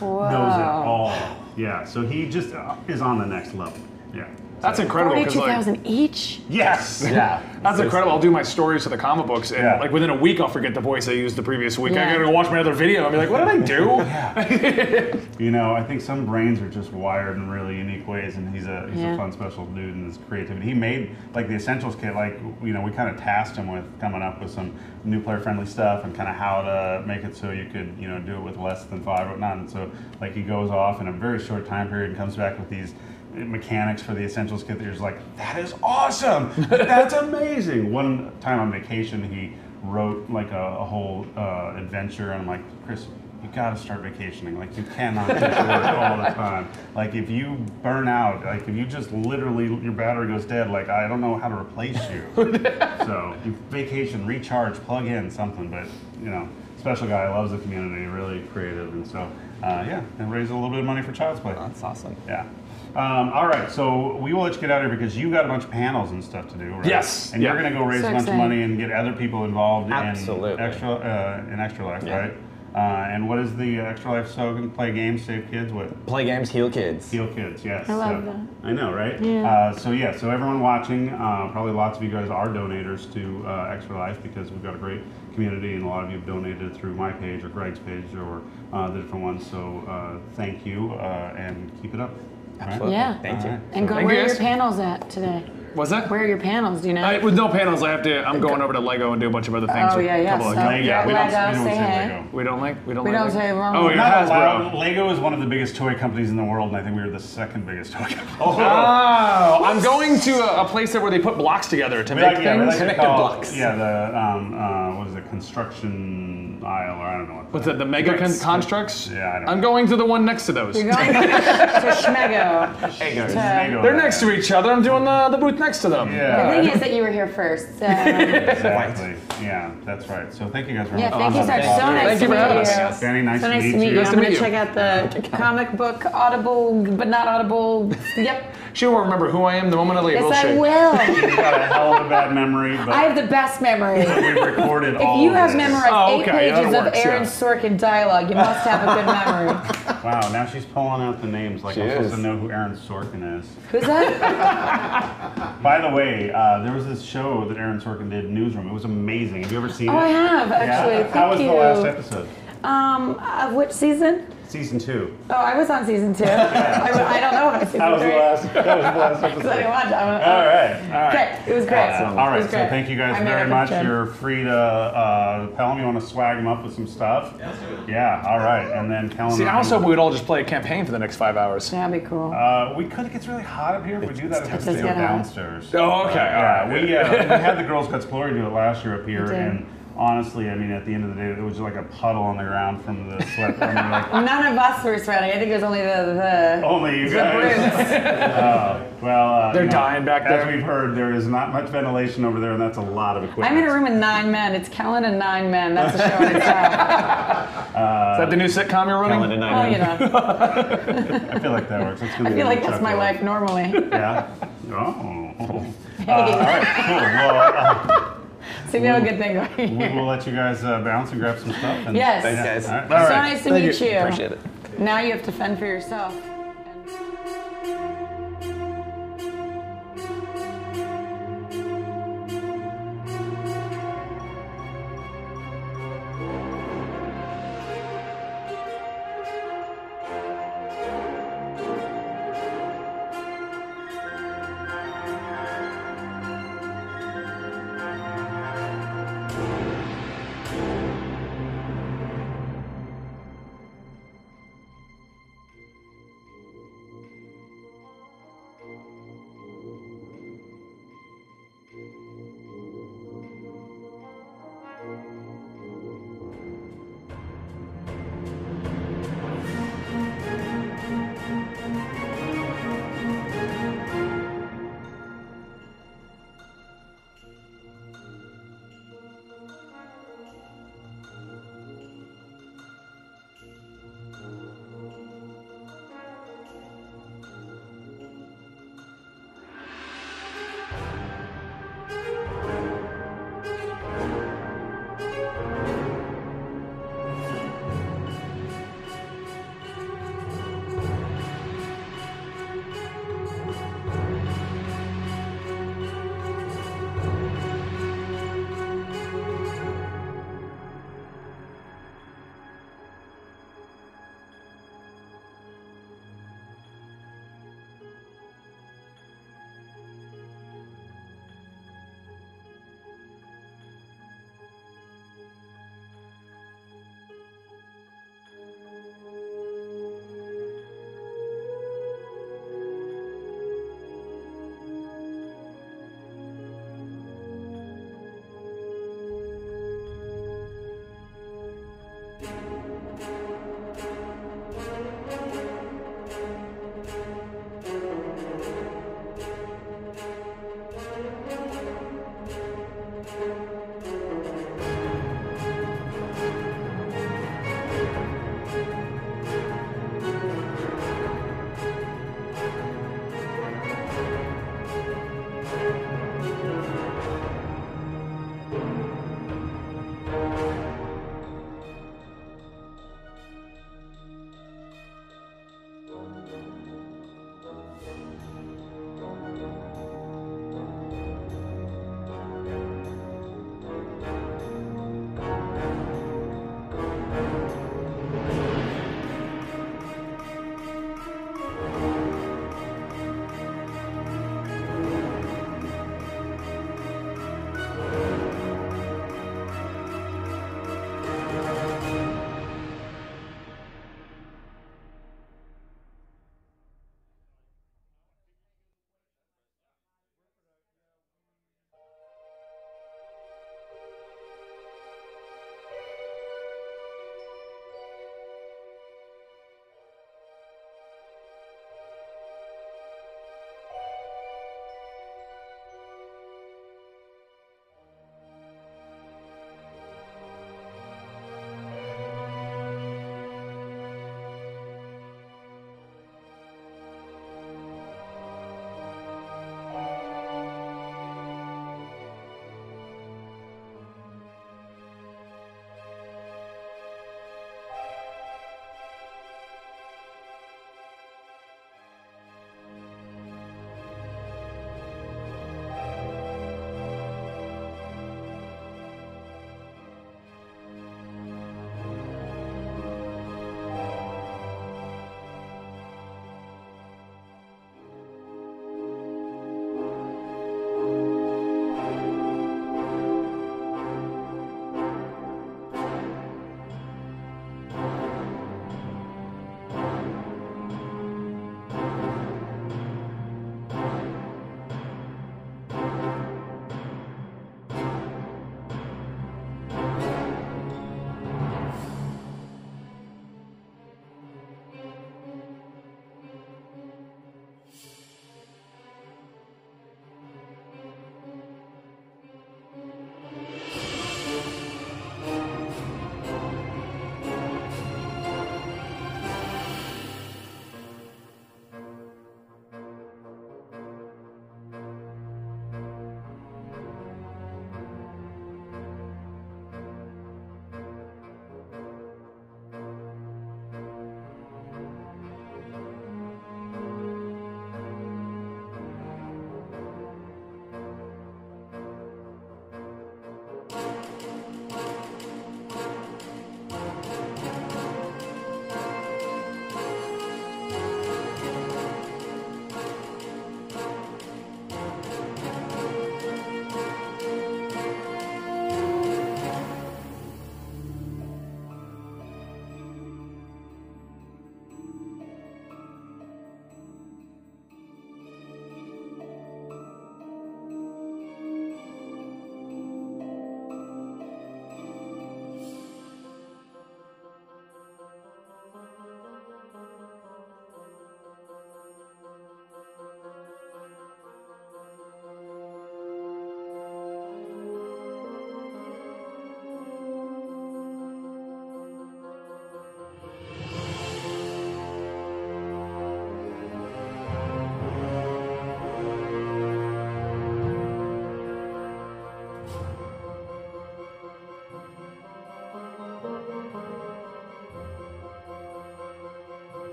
knows it all. Yeah, so he just is on the next level. Yeah. That's incredible. 'Cause, like, 42,000 each? Yes. Yeah. that's incredible. I'll do my stories for the comic books, and Yeah. like within a week, I'll forget the voice I used the previous week. I Yeah. gotta go watch my other video and be like, what did I do? You know, I think some brains are just wired in really unique ways, and he's a Yeah. fun, special dude in his creativity. He made like the Essentials kit. Like, you know, we kind of tasked him with coming up with some new player-friendly stuff and kind of how to make it so you could, you know, do it with less than 5 or whatnot. And so, like, he goes off in a very short time period and comes back with these mechanics for the Essentials kit that you're just like, that is awesome, that's amazing. One time on vacation, he wrote like a whole adventure, and I'm like, Chris, you gotta start vacationing. Like, you cannot just work all the time. Like, if you burn out, like if you just literally, your battery goes dead, like I don't know how to replace you. So you vacation, recharge, plug in something, but you know, special guy, loves the community, really creative, and so yeah, and raise a little bit of money for Child's Play. That's awesome. Yeah. All right, so we will let you get out of here because you got a bunch of panels and stuff to do, right? Yes. And Yeah. you're going to go raise So a bunch exciting. of money and get other people involved Absolutely. in Extra Life, Yeah. right? And what is the Extra Life slogan? Play games, save kids, what? Play games, heal kids. Heal kids, yes. I love So- that. I know, right? Yeah. So everyone watching, probably lots of you guys are donators to Extra Life because we've got a great community, and a lot of you have donated through my page or Greg's page or the different ones. So thank you, and keep it up. All right? Absolutely. Yeah. Thank you. All right. And go Thank where you, are your guys. panels at today? What's that? Where are your panels? Do you know? With no panels, I'm going over to Lego and do a bunch of other things. Oh, yeah. Couple of- So Yeah, we Lego, don't say say hey. Lego. We don't like We don't say wrong. Oh, you're Not Hasbro. allowed. Lego is one of the biggest toy companies in the world, and I think we were the second biggest toy company. Oh, I'm going to a place there where they put blocks together to make we things. like to Connected call- blocks. Yeah, the what is it? Construction aisle, or I don't know what. What's that? The mega constructs? Yeah, I don't I'm know. going to the one next to those. You're going to Schmego. Lego They're there. next to each other. I'm doing the booth next to them. The Yeah. thing is that you were here first. So. Exactly. Yeah, that's right. So thank you guys very Yeah, much. thank you, sir. So nice Thank you to for having meet us. you. Danny, nice So to nice meet to meet you. you. I'm to going meet to you. check out the comic book, Audible, but not Audible. Yep. She won't remember who I am the moment I leave. Yes, will I she? will. You've got a hell of a bad memory, but I have the best memory. we recorded If all you of have this. memorized Oh, 8 okay, yeah, pages that of works, Aaron yeah. Sorkin dialogue, you must have a good memory. Wow, now she's pulling out the names like She I'm supposed is. to know who Aaron Sorkin is. Who's that? By the way, there was this show that Aaron Sorkin did, Newsroom. It was amazing. Have you ever seen it? Oh, I have, actually. Yeah. Thank How was you. the last episode? Which season? Season 2. Oh, I was on season 2. I don't know about season 3. That was the last. That was the last Because I episode. didn't watch it. All right. Okay, it was great. Awesome. All It right, was so great. thank you guys I made very a much. picture. You're free to tell them you want to swag them up with some stuff. Yeah, all right. And then Kelen. See, I was hoping we'd all just play a campaign for the next 5 hours. That'd be cool. we could. It gets really hot up here if we do that. It has to Just go get hot. downstairs. Oh, okay. Yeah, all right. we had the Girls Cuts Glory do it last year up here, did. and honestly, I mean, at the end of the day, it was just like a puddle on the ground from the sweat. I mean, like, None of us were sweating. I think it was only the only you the guys. brutes. Well, They're you know, dying back As there. we've heard, there is not much ventilation over there, and that's a lot of equipment. I'm in a room with 9 men. It's Kellen and 9 men. That's a show in itself. Is that the new sitcom you're running? Kelen and Oh, I you know. I feel like that works. That's gonna I be feel like really that's my tough. life normally. Yeah. Oh. Hey. All right. Cool. Well, So we have a good thing going we here. will let you guys bounce and grab some stuff. And, Yes. Thanks, guys. All right. All So right. nice to Thank meet you. appreciate it. Now you have to fend for yourself.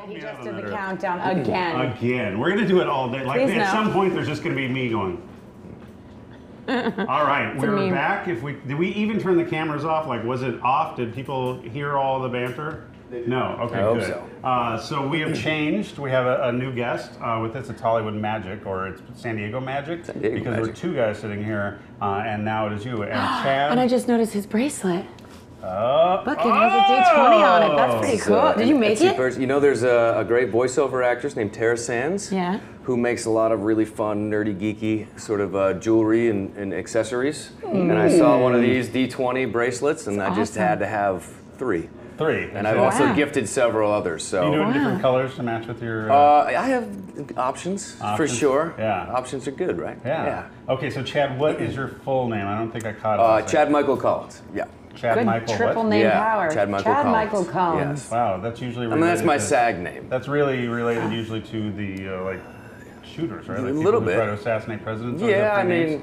He just did the countdown again. Again. We're going to do it all day. Like, Please at no. some point, there's just going to be me going. All right, we're back. Did we even turn the cameras off? Like, was it off? Did people hear all the banter? No. Okay, good. So we have changed. We have a new guest with us. It's Hollywood Magic, or it's San Diego Magic, because there were two guys sitting here, and now it is you and Chad. And I just noticed his bracelet. Look, it has a D20 on it. That's pretty cool. Did you make it? You know, there's a great voiceover actress named Tara Sands, who makes a lot of really fun, nerdy, geeky sort of jewelry and accessories. And I saw one of these D20 bracelets, and I just had to have three. And I've also gifted several others. So you doing different colors to match with your? I have options for sure. Yeah, options are good, right? Yeah. Okay, so Chad, what is your full name? I don't think I caught it. Chad Michael Colllins. Yeah. Chad Good Michael triple what? name power. Chad Michael Colllins. Yes. Wow, that's usually related. I mean, that's my SAG name. That's really related usually to the like shooters, right? Like a little bit. Try to assassinate presidents. Yeah, I mean,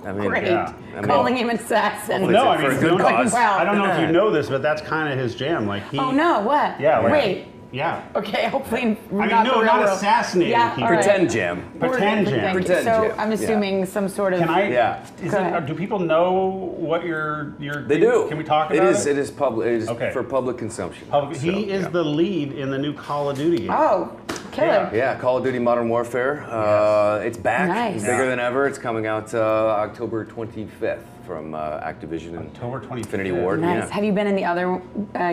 great. Yeah. Calling him assassin. Well, no, I mean, for a good cause. I don't know if you know this, but that's kind of his jam. Like he. Oh no! What? Yeah. Like, wait. Yeah. Okay, hopefully not assassinating people. Pretend jam. Pretend jam. Pretend so jam. I'm assuming some sort of. Can I? Yeah. Do people know what your? They do. Can we talk about it? It is public. It is for public consumption. He is the lead in the new Call of Duty game. Oh, killer. Yeah, Call of Duty Modern Warfare. It's back. Nice. It's bigger than ever. It's coming out October 25th. From Activision and October 25th. Infinity Ward. Nice. Yeah. Have you been in the other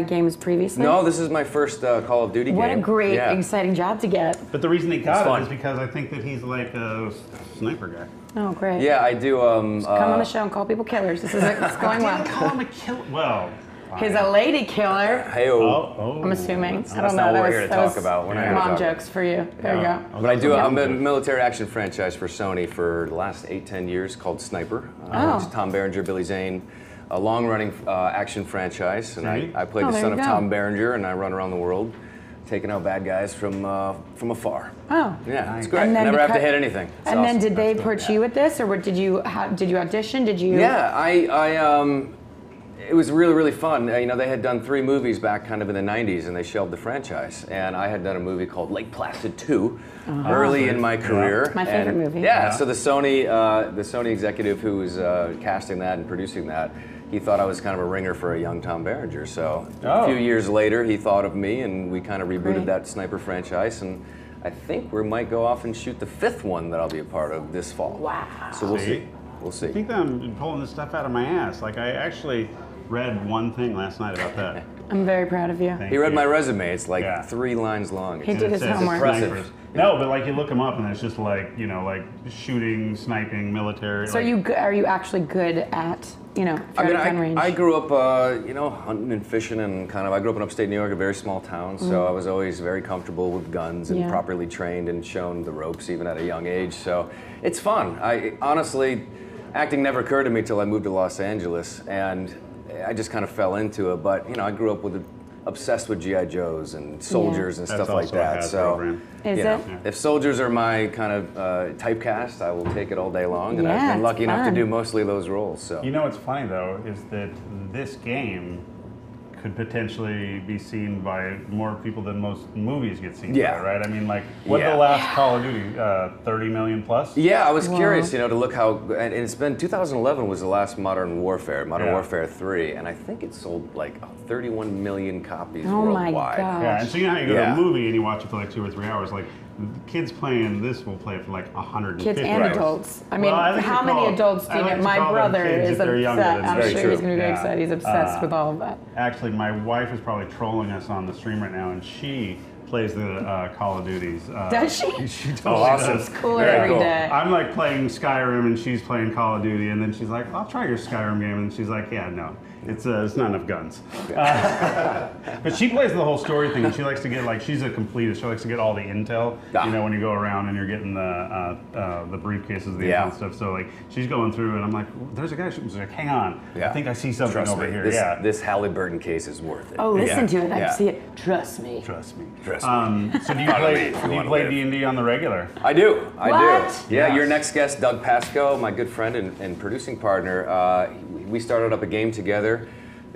games previously? No, this is my first Call of Duty game. What a great, exciting job to get. But the reason he got it is because I think that he's like a sniper guy. Oh, great. Yeah, I do. Come on the show and call people killers. It's going well. Call him a killer. Well. He's a lady killer. Hey-oh. I'm assuming. That's not what we're here to talk about. We're not here to mom talk jokes for you. There you go. But I'm a military action franchise for Sony for the last 8-10 years called Sniper. Which is Tom Berenger, Billy Zane, a long-running action franchise. And I play the son of Tom Berenger, and I run around the world taking out bad guys from afar. Oh. Yeah, it's great. Never have to hit anything. It's and awesome. then did they approach you with this, or did you audition? Did you? Yeah, it was really, really fun. You know, they had done 3 movies back kind of in the 90s, and they shelved the franchise. And I had done a movie called Lake Placid 2 early in my career. My favorite movie. Yeah, so the Sony executive who was casting that and producing that, he thought I was kind of a ringer for a young Tom Berenger. So a few years later, he thought of me, and we kind of rebooted that Sniper franchise. And I think we might go off and shoot the 5th one that I'll be a part of this fall. Wow. So we'll see. We'll see. I think that I'm pulling this stuff out of my ass. Like, I actually read one thing last night about that. I'm very proud of you. He read my resume. It's like 3 lines long. He did his homework. Impressive. No, but like you look them up and it's just like, you know, like shooting, sniping, military. So are you actually good at, gun range? I grew up, hunting and fishing and I grew up in upstate New York, a very small town, so I was always very comfortable with guns and properly trained and shown the ropes even at a young age. So it's fun. Honestly, acting never occurred to me till I moved to Los Angeles, and I just kind of fell into it. But I grew up obsessed with GI Joes and soldiers and stuff like that. So if soldiers are my kind of typecast, I will take it all day long. And I've been lucky enough to do mostly those roles. So you know what's funny though is that this game could potentially be seen by more people than most movies get seen by, right? I mean, like, what's the last Call of Duty? 30 million plus? Yeah, I was curious, to look how, and it's been, 2011 was the last Modern Warfare 3, and I think it sold like 31 million copies worldwide. Oh my gosh. Yeah, and so you know how you go to a movie and you watch it for like 2 or 3 hours, like, kids playing this will play for like 150 kids and adults. I mean, how many adults do you know? My brother is obsessed. I'm sure he's going to be very excited. He's obsessed with all of that. Actually, my wife is probably trolling us on the stream right now, and she plays the Call of Duties. Does she? She totally does. It's cooler every day. I'm like playing Skyrim, and she's playing Call of Duty, and then she's like, "I'll try your Skyrim game," and she's like, "Yeah, no, it's not enough guns." But she plays the whole story thing, and she likes to get she's a completist. She likes to get all the intel. You know, when you go around and you're getting the briefcases, the intel stuff. So like she's going through, and I'm like, "There's a guy shooting." She's like, "Hang on, I think I see something over here." This Halliburton case is worth it. Oh, listen to it. I see it. Trust me. Trust me. Trust me. So do you play D&D on the regular? I do. I do. Yeah, Yes. your next guest, Doug Pascoe, my good friend and producing partner, we started up a game together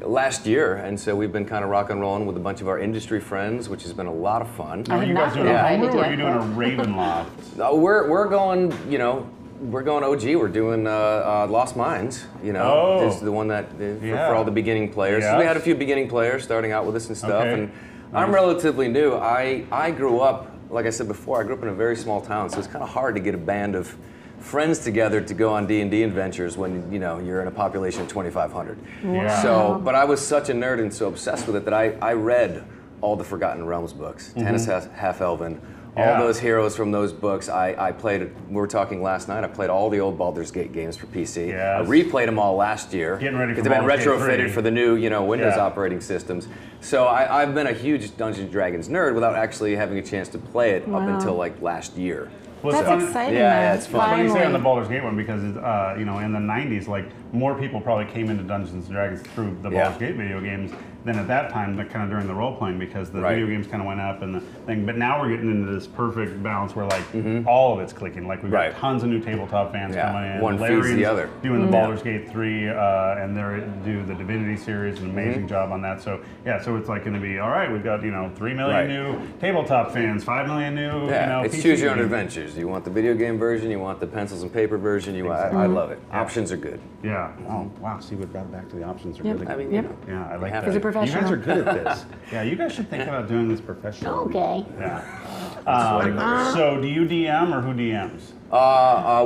last year, and so we've been kind of rock and rolling with a bunch of our industry friends, which has been a lot of fun. I Are have you not guys doing been a invited homebrew or are yet, you doing a but- Ravenloft? We're going, we're going OG. We're doing Lost Minds. This is the one that for all the beginning players. Yes. So we had a few beginning players starting out with us and stuff, Okay. and I'm relatively new. I grew up, like I said before, I grew up in a very small town, so it's kind of hard to get a band of friends together to go on D&D adventures when you're in a population of 2,500. Yeah. So, but I was such a nerd and so obsessed with it that I read all the Forgotten Realms books, Tannis Half-Elven, all those heroes from those books. I played, we were talking last night, I played all the old Baldur's Gate games for PC. Yes. I replayed them all last year. Getting ready for because they've been Baldur's Gate retrofitted 3. for the new Windows operating systems. So I've been a huge Dungeons & Dragons nerd without actually having a chance to play it up until like last year. Well, That's exciting. Yeah, though. it's fun. Funny you say on the Finally. Baldur's Gate one because in the 90s, like more people probably came into Dungeons and Dragons through the Baldur's Gate video games than at that time, kind of during the role playing because the video games kind of went up and the thing. But now we're getting into this perfect balance where like all of it's clicking. Like we've got tons of new tabletop fans coming in. One feeds the other. Doing the Baldur's Gate 3 and they do the Divinity series, an amazing job on that. So so it's like going to be all right. We've got 3 million new tabletop fans, 5 million new. It's PC choose your own games. adventures. You want the video game version, you want the pencils and paper version. I love it. Options are good. Yeah. Oh wow. See, we've got back to the options are really good. I mean, Yeah, I like have that. to. He's a professional. You guys are good at this. Yeah, you guys should think about doing this professionally. Okay. Yeah. So, do you DM or who DMs?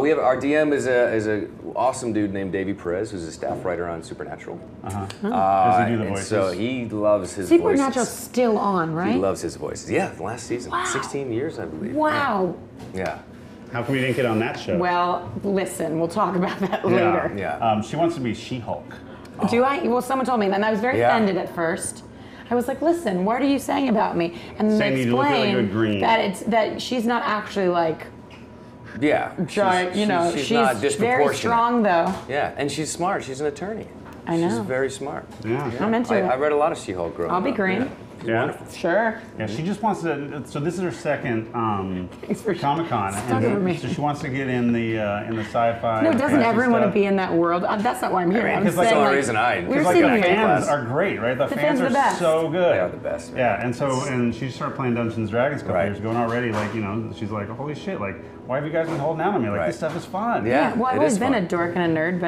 We have our DM is a awesome dude named Davey Perez, who's a staff writer on Supernatural. Does he do the And voices? so he loves his Supernatural's voices. still on, right? He loves his voices. Yeah, last season, 16 years, I believe. Wow. Yeah. How come you didn't get on that show? Well, listen, we'll talk about that later. Yeah. She wants to be She-Hulk. Do I? Well, someone told me, and I was very Yeah. offended at first. I was like, "Listen, what are you saying about me?" And then Saying they you look like a explained green. that she's not actually like Yeah. giant. She's not She's disproportionate. very strong though. Yeah, and she's smart. She's an attorney. I know. She's very smart. Yeah. I'm into I it. read a lot of She-Hulk growing I'll be up. green. Yeah. Sure. Yeah, she just wants to. So this is her second Thanks for Comic-Con, stuck over me. so she wants to get in the sci-fi. No, doesn't fantasy everyone want to stuff. be in that world? That's not why I'm here. I'm because, like, saying, the only like, reason I- we're Because like sitting the here. fans are great, right? The fans fans are are the best. so good. They are the best, man. Yeah, and she started playing Dungeons Dragons a couple Right. years ago, and already like she's like, holy shit, like why have you guys been holding out on me? Like Right. this stuff is fun. Yeah. Well, I've it always is been fun. a dork and a nerd,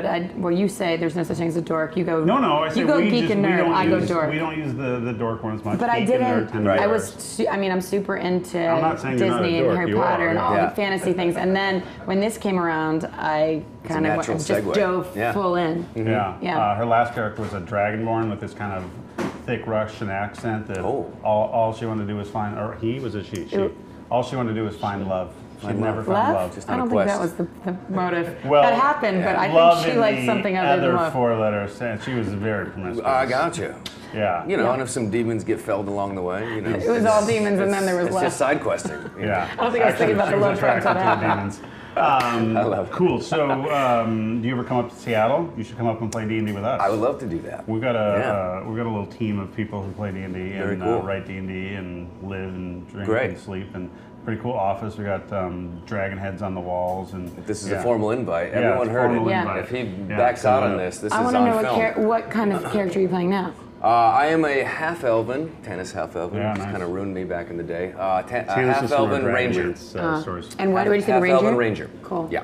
but you say there's no such thing as a dork. You go. No, I say you go we geek just and we nerd. don't I go use, dork. We don't use the dork one as much. But I Geek and nerd didn't. tend to Right. be I worse. was. I'm super into I'm not saying you're not a Disney dork, and Harry you Potter are, and all yeah. the fantasy things. And then when this came around, I kind of natural just segue. dove Yeah. full in. Yeah. Yeah. Her last character was a dragonborn with this kind of thick Russian accent that all she wanted to do was find, or he was a she. All she wanted to do was find love. She'd never found love. Just I on a don't think that was quest. the motive. Well, that happened, but I love think she in liked the something other than love. four letters. She was very promiscuous. I got you. Yeah. And if some demons get felled along the way, It was all demons, and then there was it's love. just side questing. Yeah. I don't think I was thinking about the love triangle. demons. I love it. Cool. So, do you ever come up to Seattle? You should come up and play D&D with us. I would love to do that. We've got a little team of people who play D&D Very and cool. write D&D and live and drink Great. and sleep and pretty cool office. We got dragon heads on the walls and This is a formal invite. Everyone it's heard formal it. Yeah. invite. If he Yeah, backs so, out on this I is want to on know film. what kind of character you're playing now. I am a half-elven, Tannis half-elven, Yeah, which nice. kind of ruined me back in the day. Tannis is from our Half-elven ranger. Dragonlance, stories. And what do you say, the ranger? Half-elven ranger. Cool. Yeah.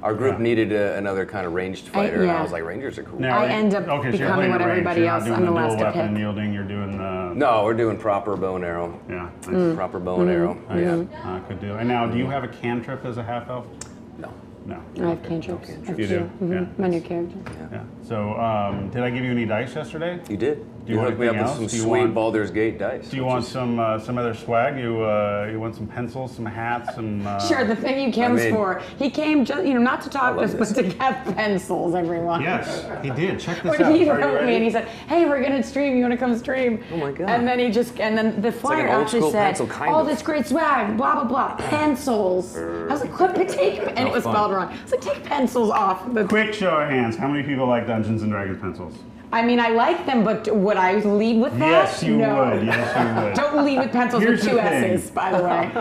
Our group needed another kind of ranged fighter, and yeah. I was like, rangers are cool. Now, I end up so you're becoming playing what a range. everybody You're not else- doing I'm the dual last to weapon pick. wielding. You're doing No, we're doing proper bow and arrow. yeah. Nice. Proper bow and arrow. Nice. Yeah. Good deal. And now, do you have a cantrip as a half elf? No. No. I have cantrips. You do? Yeah. My new character. Yeah. So, did I give you any dice yesterday? You did. Do you You want hooked me up anything with else? some Do you sweet want- Baldur's Gate dice. Do you want some other swag? You want some pencils, some hats, some? Sure, the thing he comes for. He came just, not to talk to us, but love to have pencils, everyone. Yes, he did. Check this When out. he Are you wrote me ready? and he said, "Hey, we're gonna stream. You wanna come stream?" Oh my God. And then then the flyer an old actually school said, pencil, kind "All of. this great swag, blah blah blah, pencils." I was like, "What? Take," and it was fun. spelled wrong. I was like, "Take pencils off." The Quick show of hands. How many people like Dungeons and Dragons pencils? I mean, I like them, but would I lead with that? Yes, you no. would. Yes, you would. Don't lead with pencils Here's with two the thing. S's, by the way.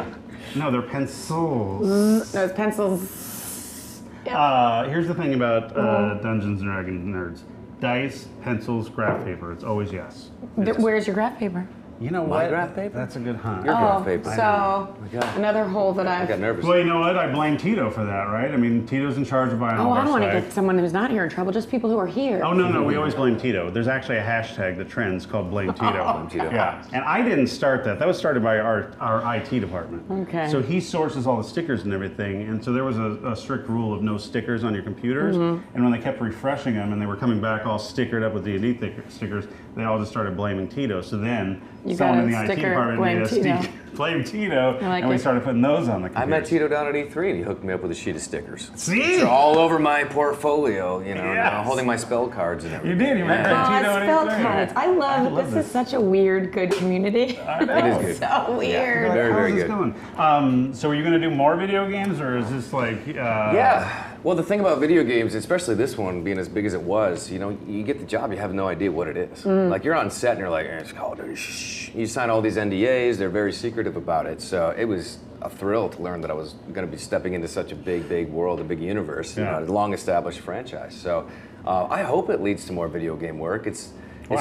No, they're pencils. Those pencils. Here's the thing about Dungeons and Dragons nerds. dice, pencils, graph paper. It's always yes. Where's your graph paper? You know My what? graph paper? That's a good hunt. Your graph paper. So another hole that I I've. got nervous. Well, you know what? I blame Tito for that, right? I mean, Tito's in charge of buying all Oh, of I our don't want to swag. get someone who's not here in trouble. Just people who are here. Oh, no, we always blame Tito. There's actually a hashtag that trends called Blame Tito. Blame Tito. Yeah, and I didn't start that. That was started by our IT department. Okay. So he sources all the stickers and everything, and so there was a strict rule of no stickers on your computers. And when they kept refreshing them and they were coming back all stickered up with D&D stickers, they all just started blaming Tito. So then someone in the IT department made us blame Tito, and we started putting those on the computers. I met Tito down at E3 and he hooked me up with a sheet of stickers. See? They're all over my portfolio, you know, Yes. now holding my spell cards and everything. You did. You met Tito at spell E3. cards. I love this. Is such a weird, good community. I know. It is good. So weird. Very, very How's this good. going? So are you going to do more video games, or is this like... Yeah. Well, the thing about video games, especially this one being as big as it was, you know, you get the job, you have no idea what it is. Like you're on set and you're like, it's Call of Duty, shh. You sign all these NDAs, they're very secretive about it. So it was a thrill to learn that I was going to be stepping into such a big world, a big universe, you know, a long-established franchise. So I hope it leads to more video game work. It's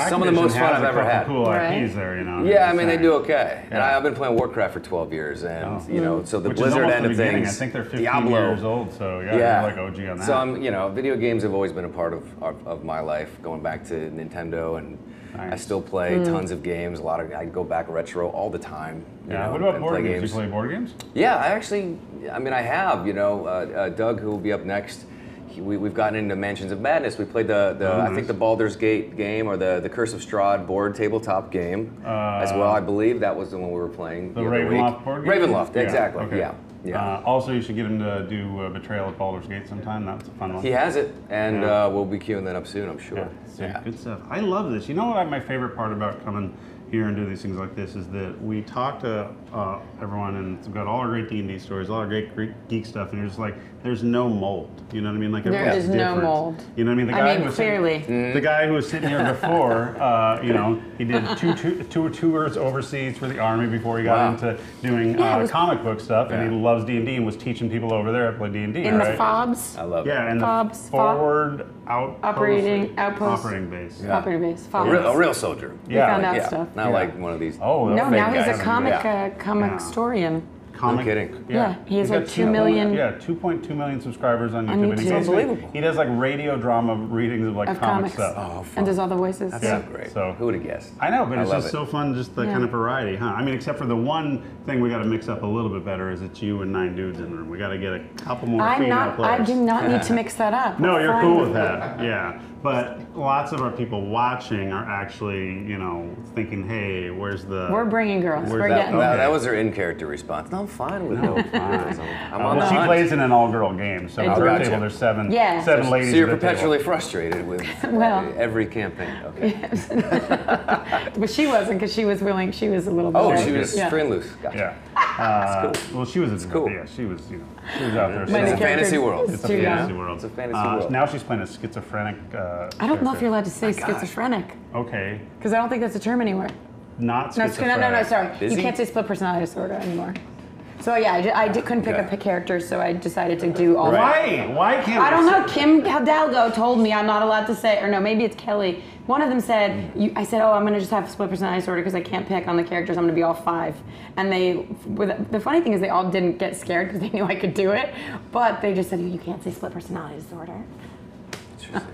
some of the most fun I've ever had. Cool IPs there, you know. Yeah, I mean, they do okay. And I've been playing Warcraft for 12 years, and, you know, so the Which is Blizzard almost end the of beginning. things. I think they're 15 Diablo. years old, so yeah, you're like OG on that. So I'm, you know, video games have always been a part of my life, going back to Nintendo, and I still play tons of games. I go back retro all the time. You know, what about and board play games? You play board games? Yeah, I have, you know, Doug, who will be up next. We've gotten into Mansions of Madness. We played I think the Baldur's Gate game, or the Curse of Strahd board tabletop game as well. I believe that was the one we were playing The other Ravenloft week. board game? Ravenloft, exactly. Okay. Yeah. Also, you should get him to do Betrayal at Baldur's Gate sometime. That's a fun one. He has it, and we'll be queuing that up soon, I'm sure. Yeah, good stuff. I love this. You know what my favorite part about coming here and do these things like this is that we talk to everyone, and we've got all our great D&D stories, all our great geek stuff, and you're just like, there's no mold. You know what I mean? Like There everyone's is no different. mold. You know what I mean? The guy who was clearly. the guy who was sitting here before, you know, he did two tours overseas for the Army before he got into doing comic book stuff, and he loves D&D and was teaching people over there how to play D&D. In right? the FOBs. I love it. Yeah, and FOBs, the forward outpost. Operating base. Yeah. Operating base. A real soldier. We found out Yeah, stuff. not like one of these. Oh, No, fake now he's guys. a Comicstorian. Comic. No kidding. Yeah, he has He's like got 2 million. 2.2 million subscribers on YouTube. And YouTube. he basically- Unbelievable. He does like radio drama readings of like Of comic comics. stuff. Oh, fun. And does all the voices. That's Yeah. so great. So- Who would have guessed? I know, but I it's love just it. so fun, just the Yeah. kind of variety, huh? I mean, except for the one thing we got to mix up a little bit better is it's you and 9 dudes in the room. We got to get a couple more female players. I do not need to mix that up. No, I'm you're fine cool with that. Yeah. But lots of our people watching are actually, you know, thinking, hey, where's the... We're bringing girls. Where's We're that- getting. okay. That was her in-character response. No, I'm fine with it. I'm on the she hunt. plays in an all-girl game, so at her gotcha. table there's seven Yeah. ladies So you're at the table. perpetually frustrated with Well. every campaign. Okay. But she wasn't, because she was willing. She was a little bit. Oh, right? she was Yeah. free and loose. Gotcha. Yeah. Well, she was cool. Yeah, she was, you know, she was out there. Many It's a So fantasy characters. world. it's a too fantasy young. world. It's a fantasy world. Now she's playing a schizophrenic. I don't know if you're allowed to say gosh. schizophrenic, Okay, because I don't think that's a term anymore. not No, schizophrenic. sorry. Busy? You can't say split personality disorder anymore. So yeah, couldn't pick up a character, so I decided to do all. Why? Why can't I don't know. Kim Hidalgo told me I'm not allowed to say, or no, maybe it's Kelly. One of them said, I said, oh, I'm going to just have split personality disorder because I can't pick on the characters. I'm going to be all 5. And the funny thing is they all didn't get scared because they knew I could do it. But they just said, you can't say split personality disorder.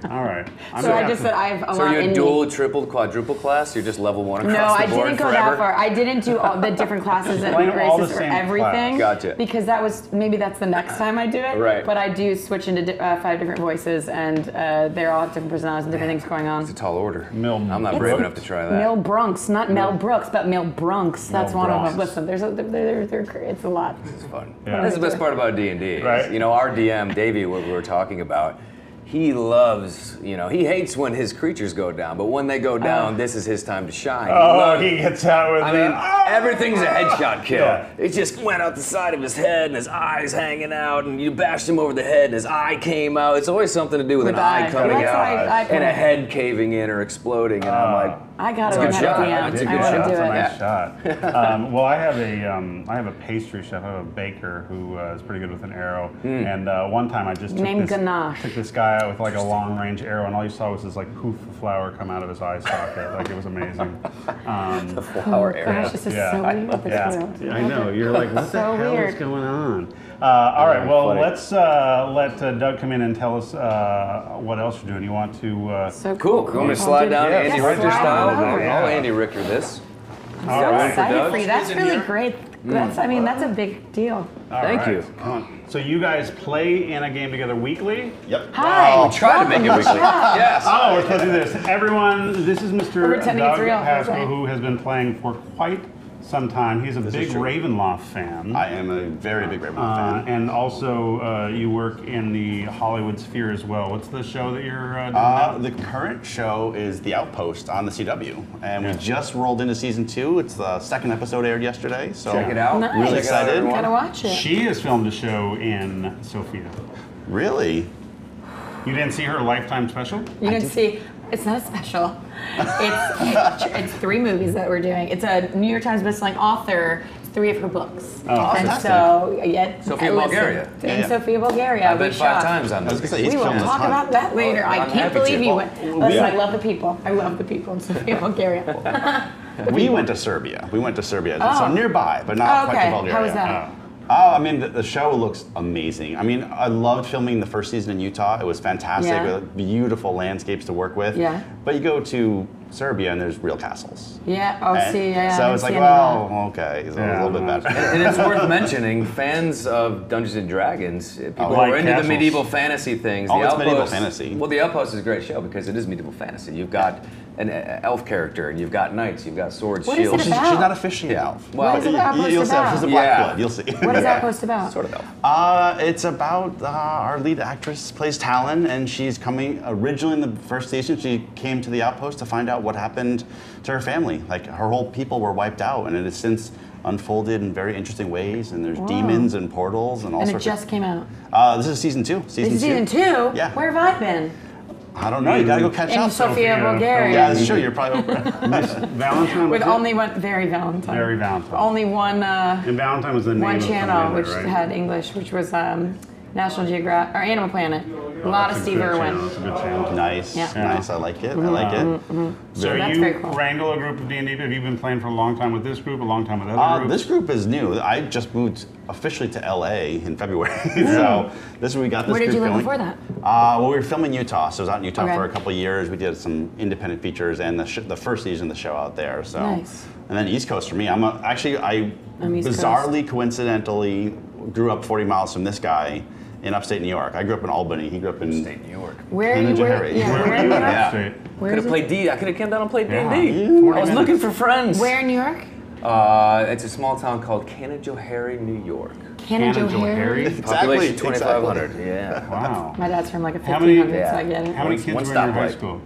All right. So I just said I have a So lot you're in dual, me. triple, quadruple class? You're just level 1 No, across I the board didn't go forever? that far. I didn't do all the different classes and Explain all the races or same everything. class. Gotcha. Because maybe that's the next time I do it. Right. But I do switch into 5 different voices, and they all have different personalities and different things going on. It's a tall order. Mil- I'm not brave enough to try that. Mel Brunks, not Mel Brooks, but Mel Brunks. That's Mel one of Brunks. them. Listen, it's a lot. It's fun. Yeah. That's the best part about D&D. Right. You know, our DM, Davey, what we were talking about, he loves, you know, he hates when his creatures go down, but when they go down, this is his time to shine. He gets out with I it. mean, everything's a headshot kill. Yeah. It just went out the side of his head and his eyes hanging out, and you bashed him over the head and his eye came out. It's always something to do with an With eye eye. coming That's out why I and a head caving in or exploding, and I'm like, I gotta That's a learn good how to shot. DM. That's a I good want shot. to do That's a it. nice shot. Well, I have a pastry chef. I have a baker who is pretty good with an arrow. And one time I just Named Ganache. took this guy out with like a long range arrow, and all you saw was this like poof of flour come out of his eye socket. Like it was amazing. The flower Oh, area. gosh, this is Yeah. so weird. This Yeah, is- I know. You're like, what So the hell weird. is going on? All right. Well, funny. let's let Doug come in and tell us what else you're doing. You want to? So Cool. You want me to slide down Yeah, Andy slide Richter on style? over. I'll Andy Richter this. All so right. excited Doug. for you. That's really great. That's, I mean, that's a big deal. All Thank right. you. Come on. So you guys play in a game together weekly? Yep. Hi. We try to make it weekly. Yes. Oh, we're supposed to do this. Everyone, this is We're Mr. pretending Doug it's real. Pascoe, Right. who has been playing for quite some time. He's a big true. Ravenloft fan. I am a very big Ravenloft fan. And also, you work in the Hollywood sphere as well. What's the show that you're doing now? The current show is The Outpost on the CW, and Yeah. we just rolled into season 2. It's the second episode aired yesterday, so Check it out. Nice. Really Check it out, excited. everyone. Gotta watch it. She has filmed a show in Sofia. Really? You didn't see her Lifetime special? You didn't see. It's not a special. It's 3 movies that we're doing. It's a New York Times bestselling author. It's 3 of her books. Oh, and fantastic. so yet Sofia, listen, Bulgaria. In Yeah. Sofia, Bulgaria. I've we been 5 shot. times on I was this. gonna say, he's We will filmed a talk ton. about that later. I I'm can't happy believe to. you went. Listen, I love the people. I love the people in Sofia, Bulgaria. We went to Serbia. We went to Serbia, Oh. so nearby, but not Oh, quite okay. to Bulgaria. How was that? I mean, the show looks amazing. I mean, I loved filming the first season in Utah. It was fantastic. Yeah. With beautiful landscapes to work with. Yeah. But you go to Serbia and there's real castles. Yeah. Oh, And see. Yeah. so it's like, well, okay, so Yeah, a little bit better. And it's worth mentioning, fans of Dungeons and Dragons, people who Like are into castles. the medieval fantasy things. Oh, the it's medieval Outpost- fantasy. Well, the Outpost is a great show because it is medieval fantasy. You've got an elf character, and you've got knights, you've got swords, What is it shields. She's about? not officially elf. Well, What is it Outpost you'll see. about? She's a black Yeah. blood. You'll see. What is that post about? Sort of elf. It's about our lead actress plays Talon, and she's coming. Originally in the first season, she came to the Outpost to find out what happened to her family. Like her whole people were wiped out, and it has since unfolded in very interesting ways. And there's demons and portals and all And it sorts. just came out. This is season 2. This is season 2? Yeah. Where have I been? I don't know. You gotta go catch In up. Sofia, Bulgaria. Yeah, that's true. You're probably over. Valentine With was it? only one, very Valentine. Very Valentine. Only one And Valentine was the name one of the channel company, which right? had English, which was National Geographic or Animal Planet. A lot of That's a Steve good channel. Irwin. That's a good channel. Nice, Yeah. nice. I like it. I like it. So that's you very cool. wrangle a group of D&D. Have you been playing for a long time with this group, a long time with other groups? This group is new. I just moved officially to LA in February, so this is where we got this Where did you group live going. before that? Well, we were filming Utah, so I was out in Utah Okay. for a couple of years. We did some independent features and the first season of the show out there. So, Nice. and then East Coast for me. I I'm East bizarrely, coincidentally grew up 40 miles from this guy in upstate New York. I grew up in Albany. He grew up in State New York. Where are you? Where, Harry. yeah, Where where were in you New at? York? Straight. Where Could is have it? played D. I could have come down and played Yeah. D&D. 40 I was minutes. looking for friends. Where in New York? It's a small town called Canajoharie, New York. Canajoharie. Exactly, Population exactly. 2,500. Yeah. Wow. My dad's from like a How many- 1500s, so I get it. How many One- kids one were in your high stoplight. school?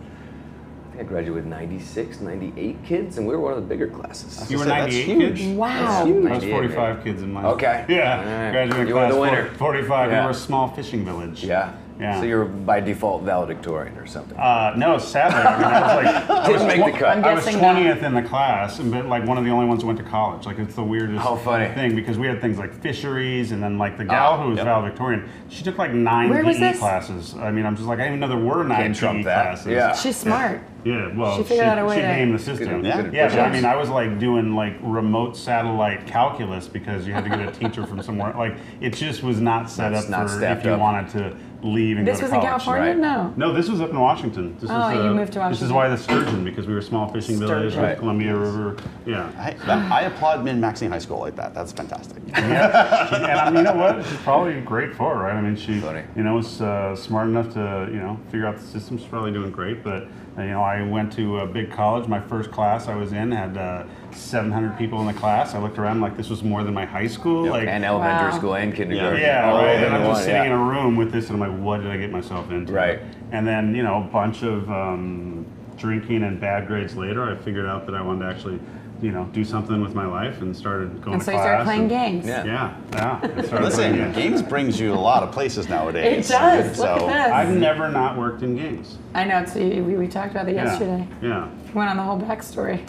I think I graduated 96, 98 kids, and we were one of the bigger classes. You were That's 98 huge. kids? Wow. I was 98, 45 kids in my Okay. Yeah. All right. Graduating You were class the winner. 45. Yeah. We were a small fishing village. Yeah. Yeah. So you're by default valedictorian or something. No, sadly, I mean, I was like, Didn't make the cut. I'm I was guessing 20th in the class, but like one of the only ones who went to college. Like it's the weirdest How funny. thing because we had things like fisheries, and then like the gal who was yep. valedictorian, she took like 9 Where was PE this? classes. I mean, I'm just like, I didn't even know there were 9 Can't PE trump that. classes. Yeah. She's smart. Yeah, well, She figured out a way she to- gamed the system. Good- Yeah. good Yeah, but I push-ups. mean, I was like doing like remote satellite calculus because you had to get a teacher from somewhere. Like, it just was not set That's up not for staffed if you up. wanted to leave and This go was to in college. California? right. No. No, this was up in Washington. This Oh, is, you moved to This is Washington. why the sturgeon, because we were a small fishing village with Right. Columbia River. Yeah. I applaud min-maxing high school like that. That's fantastic. And I mean, you know what? She's probably great for it, right? I mean, she, Funny. you know, was smart enough to, you know, figure out the system. She's probably doing great. But, you know, I went to a big college. My first class I was in had 700 people in the class. I looked around like this was more than my high school. Like, And elementary Wow. school and kindergarten. yeah, all right. in And I'm one, just sitting yeah. in a room with this, and I'm like, what did I get myself into? Right. And then, you know, a bunch of drinking and bad grades later, I figured out that I wanted to actually, do something with my life and started going and to so class. you started playing games. Yeah. I started Listen, playing games brings you a lot of places nowadays. It does. So Look at this. I've never not worked in games. I know. It's, we talked about it yesterday. Yeah. Went on the whole backstory.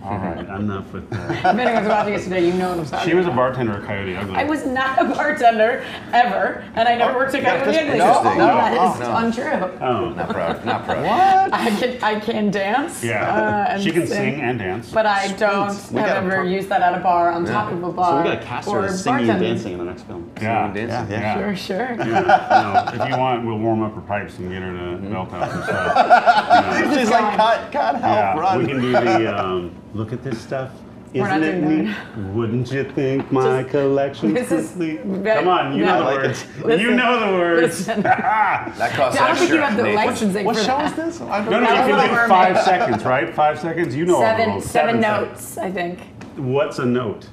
All right, enough with that. If anyone's watching it today, you know what I'm talking She was a about. bartender at Coyote Ugly. I was not a bartender ever, and I never worked at Coyote Ugly. no, So no, that is no. untrue. Oh, Not proud. Not proud. what? I can dance. yeah. And She can sing and dance. But I don't We got a have ever pro- used that at a bar on top of a bar. So we got to cast her or as singing and bartending. dancing in the next film. Yeah. Singing, dancing. Yeah. Sure. Yeah, if you want, we'll warm up her pipes and get her to belt out some stuff. She's like, cut, help, Yeah, run. we can do the look at this stuff. We're not Isn't it doing neat? Wouldn't you think my collection's This is complete? very- Come on, you no. know the I like words. it. Listen, You know the words. listen. That costs I don't think you extra. have the Nathan. licensing What for show that. is this? No, That you was can Little do Mermaid. 5 seconds, right? 5 seconds. You know all the Seven rules. seven seconds. notes, I think. What's a note?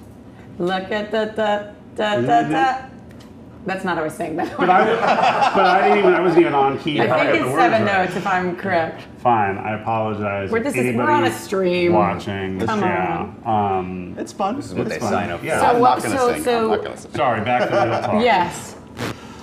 Look at the. That's not how I sing. But But I wasn't even on key. I to think get it's the 7 words right. notes if I'm correct. Fine, I apologize. We're on a stream. Watching. Come yeah. It's fun. This is what It's they fun. sign up for. Yeah. So I'm what- not gonna so- sing. so- I'm not gonna sing. Sorry, back to the real talk. Yes.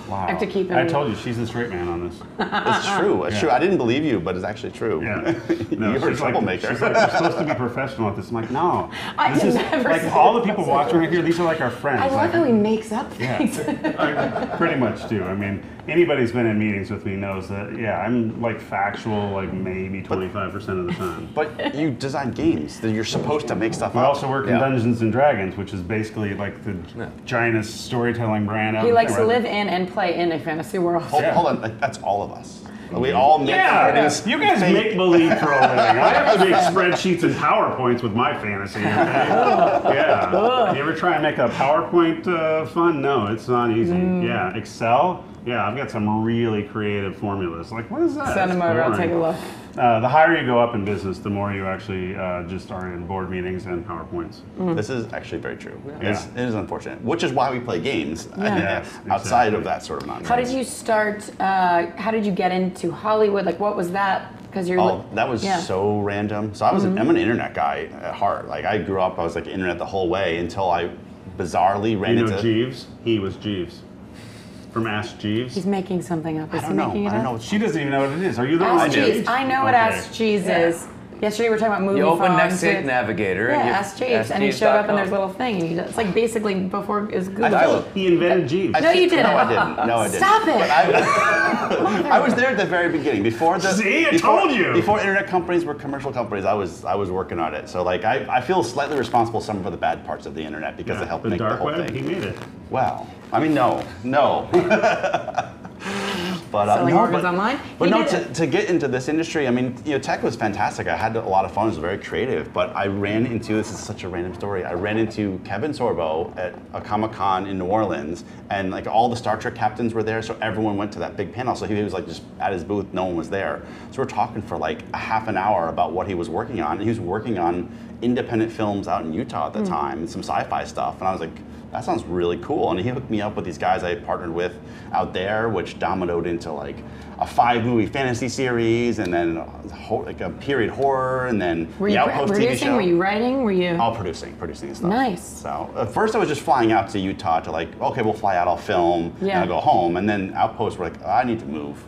Wow. I have to keep it I in. told you, she's the straight man on this. It's true. It's Yeah. true. I didn't believe you, but it's actually true. Yeah. No, You're a she's troublemaker. She's like, you're supposed to be professional at this. I'm like, no. I This can is never like say all the that. people watching right here, these are like our friends. I love Like, how he makes up yeah, things. I pretty much do. I mean, anybody who's been in meetings with me knows that, yeah, I'm like factual like maybe 25% of the time. But you design games. That you're supposed to make stuff I up. also work in Yeah. Dungeons and Dragons, which is basically like the giantest storytelling brand out He likes there. to live in and play in a fantasy world. Hold on. Like, that's all of us. We all make Yeah, produce you guys fake- make believe for a living. I have to make spreadsheets and PowerPoints with my fantasy. Okay? Yeah. You ever try and make a PowerPoint fun? No, it's not easy. Yeah, Excel. Yeah, I've got some really creative formulas. Like, what is that? Send them That's over, I'll boring. take a look. The higher you go up in business, the more you actually just are in board meetings and PowerPoints. This is actually very true. Yeah. It is unfortunate, which is why we play games Yes, outside exactly. of that sort of nonsense. How did you start? How did you get into Hollywood? Like, what was that? Because you're. Oh, that was yeah. so random. So I'm an internet guy at heart. Like I grew up, I was like internet the whole way until I bizarrely ran You know into. Jeeves? He was Jeeves. From Ask Jeeves. He's making something up. Is I he don't know. making it I don't up? know. She doesn't even know what it is. Are you the one? Ask Jeeves. I know what Okay. Ask Jeeves is. Yesterday we were talking about movie You open phones Netscape with- Navigator. Yeah, and you, Ask Jeeves, and he showed up and there's a AskJeeves.com. little thing. And it's like basically before is Google. I- He invented Jeeves. No, you didn't. No, I didn't. No, I didn't. Stop it. But I was there at the very beginning before the. See, I before- told you. Before internet companies were commercial companies, I was working on it. So like I feel slightly responsible some for the bad parts of the internet because Yeah, it helped the make the dark whole web, he thing. made it. Well, I mean, no. But Selling no, organs online? But He no, did to get into this industry, I mean, tech was fantastic. I had a lot of fun. It was very creative. But I ran into, this is such a random story. I ran into Kevin Sorbo at a Comic-Con in New Orleans, and like all the Star Trek captains were there, so everyone went to that big panel. So he was like just at his booth, no one was there. So we're talking for like a half an hour about what he was working on. And he was working on independent films out in Utah at the time, and some sci-fi stuff. And I was like, that sounds really cool. And he hooked me up with these guys I partnered with out there, which dominoed into like a 5-movie fantasy series, and then like a period horror, and then Were the you Outpost TV producing? show. Were you writing? Were you? All producing and stuff. Nice. So at first I was just flying out to Utah to like, okay, we'll fly out, I'll film, Yeah. and I'll go home. And then Outpost were like, oh, I need to move.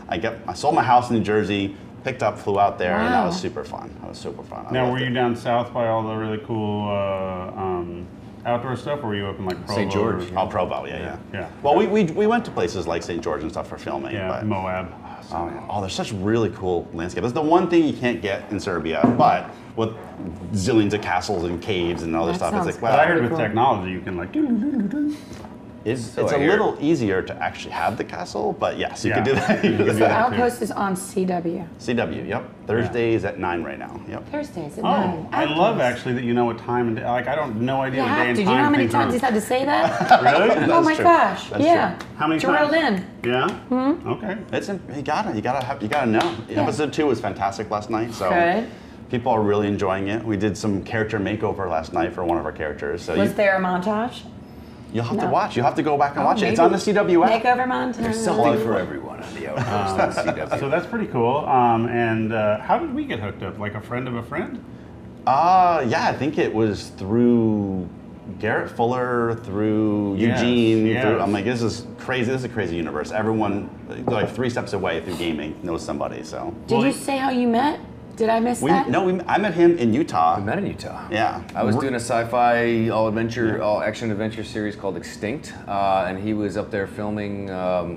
I sold my house in New Jersey, picked up, flew out there, and that was Wow. super fun. That was super fun. I Now, loved were it. you down south by all the really cool outdoor stuff, or were you up in like Provo? St. George. Oh, Provo, yeah. Yeah. Well, we went to places like St. George and stuff for filming. Yeah, but, Moab. there's such really cool landscape. That's the one thing you can't get in Serbia, but with zillions of castles and caves and other That stuff, it's sounds like, But I wow. heard with cool. technology, you can like. It's So a I hear. little easier to actually have the castle, but yes, you Yeah. can do that. You can do So that. Outpost is on CW. CW, yep. Thursdays at 9 right now. Yep. Thursdays at Oh, 9. I love actually that you know what time and day. Like I don't no idea You what day have and to. time. Do you know how many things are. times he's had to say that? Really? Oh That's my true. gosh. That's Yeah. true. How many Drilled times? in. Yeah. Okay. You gotta know. Episode 2 was fantastic last night, so Good. people are really enjoying it. We did some character makeover last night for one of our characters. So Was there a montage? You'll have to watch. You'll have to go back and watch it. maybe. It's on the CW app. Makeover Montana. There's something for everyone on the Outpost on CW. So that's pretty cool. And how did we get hooked up? Like a friend of a friend? Yeah, I think it was through Garrett Fuller, through Eugene. Yes. Through, I'm like, this is crazy. This is a crazy universe. Everyone, like 3 steps away through gaming, knows somebody. So. Did you say how you met? Did I miss that? I met him in Utah. We met in Utah. Yeah. I was doing a sci-fi all action adventure series called Extinct, and he was up there filming.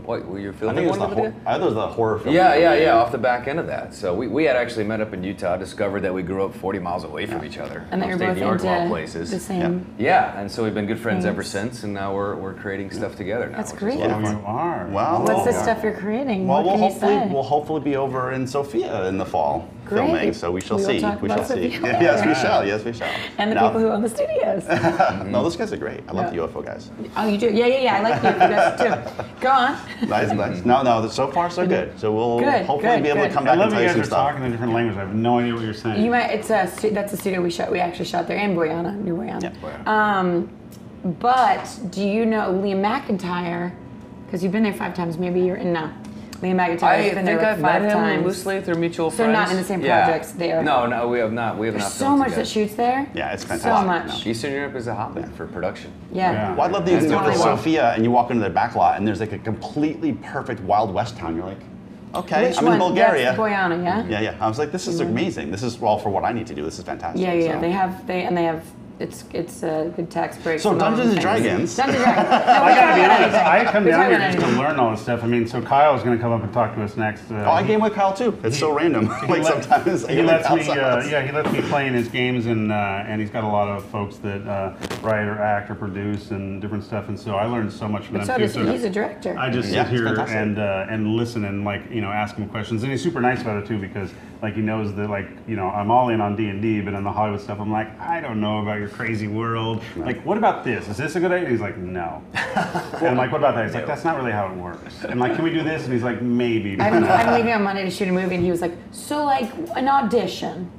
What were you I filming? think it was I thought it was the horror film. Yeah, off the back end of that. So we had actually met up in Utah, discovered that we grew up 40 miles away from each other. And that you're upstate both New York, of all into places. the same. Yeah, and so we've been good friends ever Thanks. since, and now we're creating stuff together now. That's which great. is a lot Oh, of fun. you are. Well, What's the stuff you're creating? Well, What can you say? we'll hopefully be over in Sofia in the fall Great. filming. So we shall We will see. talk We about shall see. Sofia. Yes, we shall. Yes, we shall. And the Now- people who own the studios. No, those guys are great. I love the UFO guys. Oh, you do? Yeah. I like you guys too. Go on. Nice. No, so far so good. So we'll Good, hopefully good, be able good. to come I back love and you tell you guys some are stuff. talking in different languages. I have no idea what you're saying. You might. That's a studio we actually shot there in Boyana, New Boyana. Yeah. But do you know Liam McIntyre? Because you've been there 5 times. Maybe you're in now. Liam McIntyre I has been there think like I've 5 met him times. loosely through mutual So friends. not in the same projects there? No, we have not. We have There's not. so filmed much together. that shoots there. Yeah, it's So fantastic. much. Eastern Europe is a hotbed for production. Yeah. Well, I love that you That's can go to totally Sofia and you walk into their back lot and there's like a completely perfect Wild West town. You're like, okay, Which I'm one? in Bulgaria. That's Boyana, yeah? Yeah. I was like, this is amazing. This is all for what I need to do. This is fantastic. Yeah. So. They have. It's a good tax break. So and all Dungeons those and things. Dragons. Dungeons and Dragons. I gotta be honest, I come We're down talking here just to about learn all this stuff. I mean, so Kyle's gonna come up and talk to us next. Oh, I game with Kyle too. It's so random. Like sometimes I he game with lets Kyle's me. house. He lets me play in his games, and he's got a lot of folks that write or act or produce and different stuff. And so I learned so much from But them so too. does he. He's a director. I just Yeah, sit it's here fantastic. and listen and ask him questions, and he's super nice about it too because he knows that I'm all in on D&D, but in the Hollywood stuff I'm like, I don't know about your crazy world. Like, what about this? Is this a good idea? And he's like, no. And I'm like, what about that? He's like, that's not really how it works. And like, can we do this? And he's like, maybe. I'm leaving on Monday to shoot a movie, and he was like, so like an audition.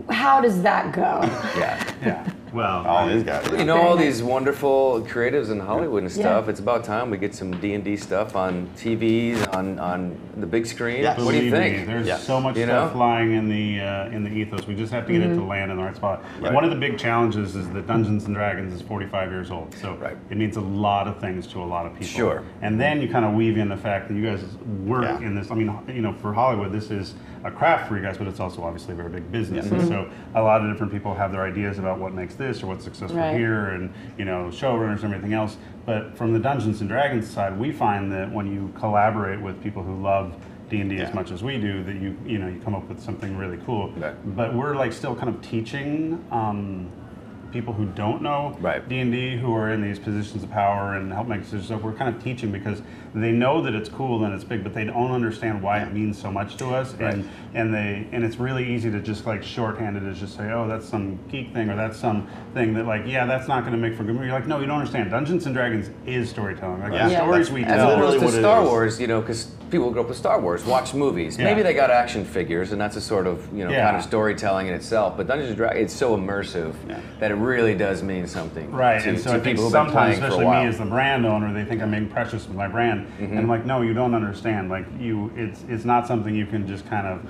How does that go? Yeah. Well, All these guys. You know, all these wonderful creatives in Hollywood and stuff. It's about time we get some D&D stuff on TVs, on the big screen. Yes. What do you Believe me, think? there's Yeah. so much You stuff know? flying in the ethos. We just have to get it to land in the right spot. Right. One of the big challenges is that Dungeons and Dragons is 45 years old, so Right. it means a lot of things to a lot of people. Sure. And then you kind of weave in the fact that you guys work Yeah. in this. I mean, for Hollywood, this is a craft for you guys, but it's also obviously a very big business. Mm-hmm. And so a lot of different people have their ideas about what makes this or what's successful Right. here, and showrunners and everything else. But from the Dungeons and Dragons side, we find that when you collaborate with people who love D&D as Yeah. much as we do, that you come up with something really cool. Right. But we're still kind of teaching people who don't know Right. D&D, who are in these positions of power and help make decisions. So we're kind of teaching because they know that it's cool and it's big, but they don't understand why it means so much to us. Right. And it's really easy to just shorthand it as just say, oh, that's some geek thing, or that's some thing that that's not going to make for a good movie. You're like, no, you don't understand. Dungeons and Dragons is storytelling. Yeah. The stories we As tell. literally opposed to what it Star is. Wars, because people grow up with Star Wars, watch movies. Yeah. Maybe they got action figures, and that's a sort of Yeah. kind of storytelling in itself. But Dungeons and Dragons, it's so immersive that it really does mean something. Right, to, and so to I think people who've been sometimes, playing for a especially while. me as the brand owner, they think I'm being precious with my brand, and I'm like, no, you don't understand. It's not something you can just kind of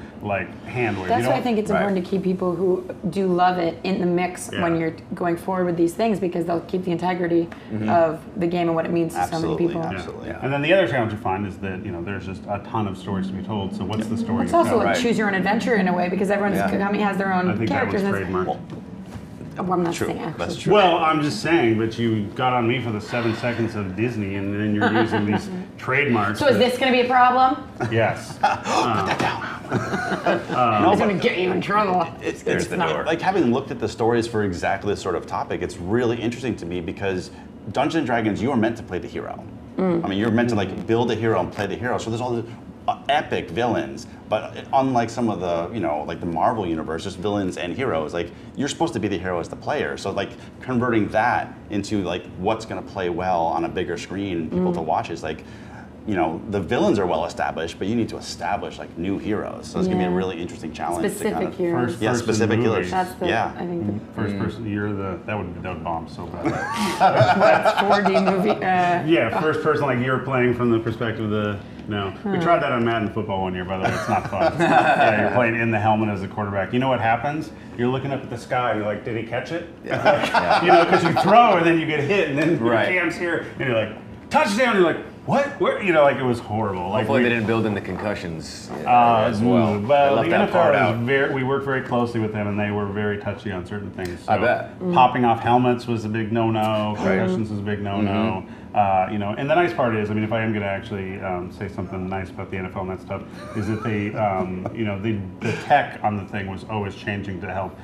hand wave. That's why I think it's Right. important to keep people who do love it in the mix Yeah. when you're going forward with these things, because they'll keep the integrity of the game and what it means to so many Absolutely, people. absolutely. And then the other challenge you find is that there's just a ton of stories to be told. So what's the story? It's you also tell? a Right. choose your own adventure in a way, because everyone's Yeah. company has their I own think that was characters. and it's- trademarked. well, I'm not True. saying actually. That's true. Well, I'm just saying, but you got on me for the 7 seconds of Disney, and then you're using these trademarks. So is this going to be a problem? Yes. No, It's but going to get you in trouble. it's the door. like having looked at the stories for exactly this sort of topic, it's really interesting to me because Dungeons and Dragons, you are meant to play the hero. I mean, you're meant to build a hero and play the hero. So there's all these epic villains, but unlike some of the the Marvel universe, just villains and heroes. You're supposed to be the hero as the player. So converting that into what's going to play well on a bigger screen, people to watch is you know, the villains are well established, but you need to establish like new heroes. So it's gonna be a really interesting challenge. Specific heroes. Specific heroes. That's the, I think the First person, that would bomb so bad. that's 4D movie. Yeah, first person, like you're playing from the perspective of the. No, we tried that on Madden football one year. By the way, it's not fun. Yeah, you're playing in the helmet as a quarterback. You know what happens? You're looking up at the sky and you're like, did he catch it? Yeah. You know, because you throw and then you get hit and then your cam's here and you're like, touchdown. You're like, what? Where? You know, like it was horrible. Like Hopefully they didn't build in the concussions as well. Well, They the left that part NFL out. we worked very closely with them, and they were very touchy on certain things. So I bet. Popping off helmets was a big no-no. Concussions was a big no-no. You know, and the nice part is, I mean, if I am going to actually say something nice about the NFL and that stuff, is that they, you know, the tech on the thing was always changing to help,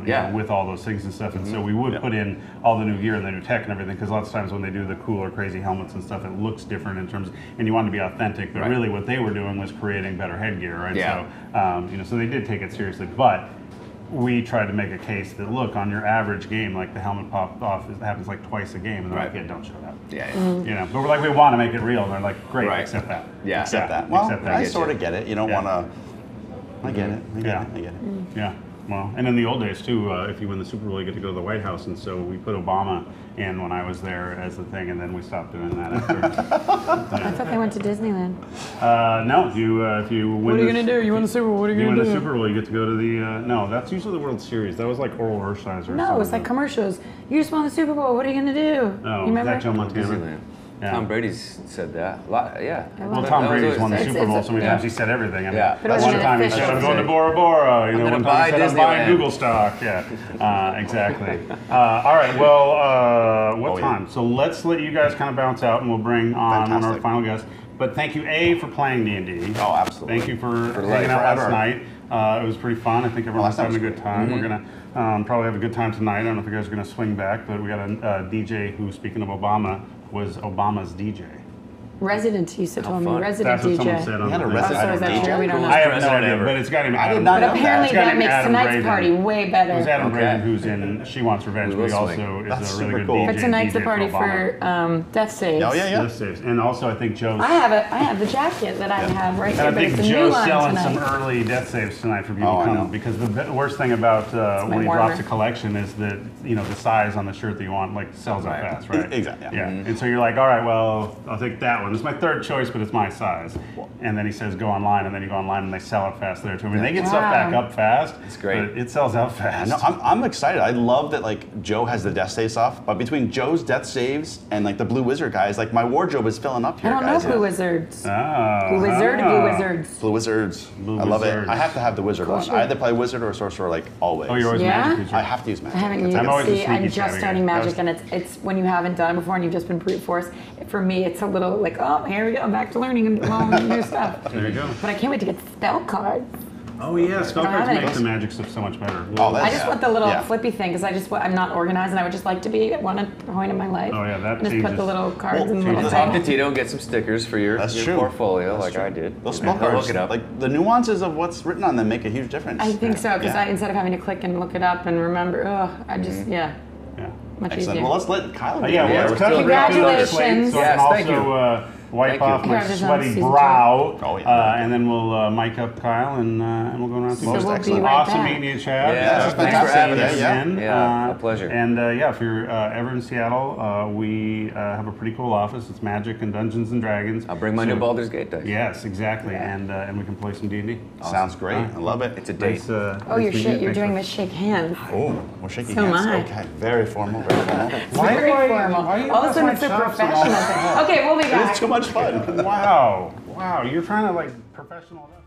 you know, with all those things and stuff. And so we would put in all the new gear and the new tech and everything, because lots of times when they do the cool or crazy helmets and stuff, it looks different in terms, and you want to be authentic, but really what they were doing was creating better headgear, right? So, you know, so they did take it seriously, but we tried to make a case that, look, on your average game, like the helmet popped off, it happens like twice a game, and they're like, yeah, don't show that. You know, but we're like, we want to make it real, and they're like, great, accept that. Accept that. Well, I sort of get it. You don't want to. I get it. I get it. Yeah. Well, and in the old days too, if you win the Super Bowl, you get to go to the White House, and so we put Obama in when I was there as the thing, and then we stopped doing that after. I thought they went to Disneyland. No, if you win. What are you gonna do? You win the Super Bowl. What are you gonna do? You win the Super Bowl, you get to go to the. No, that's usually the World Series. That was like Oral Hershiser. No, it was like commercials. You just won the Super Bowl. What are you gonna do? Oh, you remember? Is that Joe Montana? Disneyland. Yeah. Tom Brady's said that. Well, Tom Brady's won the Super Bowl so many times. He said everything. I mean, But one time he said, "I'm going to Bora Bora." You know, one time he said, "I'm buying Google stock." Yeah, exactly. All right. Well, what time? So let's let you guys kind of bounce out, and we'll bring on one of our final guests. But thank you, for playing D&D. Oh, absolutely. Thank you for hanging out last night. It was pretty fun. I think everyone was having a good time. We're gonna probably have a good time tonight. I don't know if you guys are gonna swing back, but we got a DJ who, speaking of Obama, was Obama's DJ. Resident, you said told me. Resident That's what DJ. someone said on He had a the resident So is that DJ? true? We don't know. I have no idea, but it's got him. I did not know But apparently that. that makes tonight's party way better. It was Adam Braden, who's in She Wants Revenge, but he also That's is a really super good cool. DJ. But tonight's the DJ party for Death Saves. Oh, yeah. Death Saves. And also I think Joe's... I have the jacket that I have right And here, I but it's think a new Joe's line selling tonight. some early Death Saves tonight for people Oh, to I come, know. because the worst thing about when he warmer. drops a collection is that, you know, the size on the shirt that you want like sells out fast, right? Exactly. Yeah. And so you're like, all right, well, I'll take that one. It's my third choice, but it's my size. And then he says, go online, and then you go online and they sell it fast there too. I mean, they get stuff back up fast. It's great. But it sells out fast. No, I'm excited. I love that like Joe has the death saves off, but between Joe's death saves and like the Blue Wizard guys, like my wardrobe is filling up here. I don't know guys. Blue Wizards. Oh. Blue Wizard, Blue Wizards. Blue Wizards. Blue I love Wizards. it. I have to have the wizard one. I either play wizard or sorcerer like always. Oh, you're always Yeah? magic user. I have to use magic. I haven't It's used like I'm always a See, I'm sneaky just savvy starting guy. magic, and it's when you haven't done it before and you've just been brute force. For me, it's a little like, oh, here we go, back to learning and new stuff. There you go. But I can't wait to get spell cards. Oh yeah, spell I cards haven't. make the magic stuff so much better. Oh, that's- I just want the little Yeah. flippy thing because I'm not organized and I would just like to be at one point in my life. Oh, yeah, that and just put changes. the little cards Well, in the little changes. Talk to thing. Tito and get some stickers for your That's true. portfolio, That's like true. I did. Those spell I'll cards, look it up. like the nuances of what's written on them make a huge difference. I think so because Yeah. instead of having to click and look it up and remember, I just Yeah. much Excellent. easier. well, let's let Kyle. Yeah, well, Yeah, let's we're cut still the slate Congratulations. so I Yes, can thank also wipe Thank you. off my Yeah, there's sweaty season brow, Oh, yeah. and then we'll mic up Kyle, and we'll go around. So we'll be excellent. right Awesome back. meeting you, Chad. Yeah, thanks Thanks for for having having us. us in. Yeah, my pleasure. And if you're ever in Seattle, we have a pretty cool office. It's Magic and Dungeons and Dragons. I'll bring my new Baldur's Gate dice. Yes, exactly, and we can play some D&D. Sounds great. I love it. It's a date. Nice, Oh, nice meeting you. you're Thanks doing for- this shake hands. Oh, we're shaking So hands. am I. Okay, very formal, very formal. Very formal. why you All of a bust sudden my it's a chops and all professional that? thing. Okay, we'll be back. It's too much fun. Wow, you're trying to like professional it up.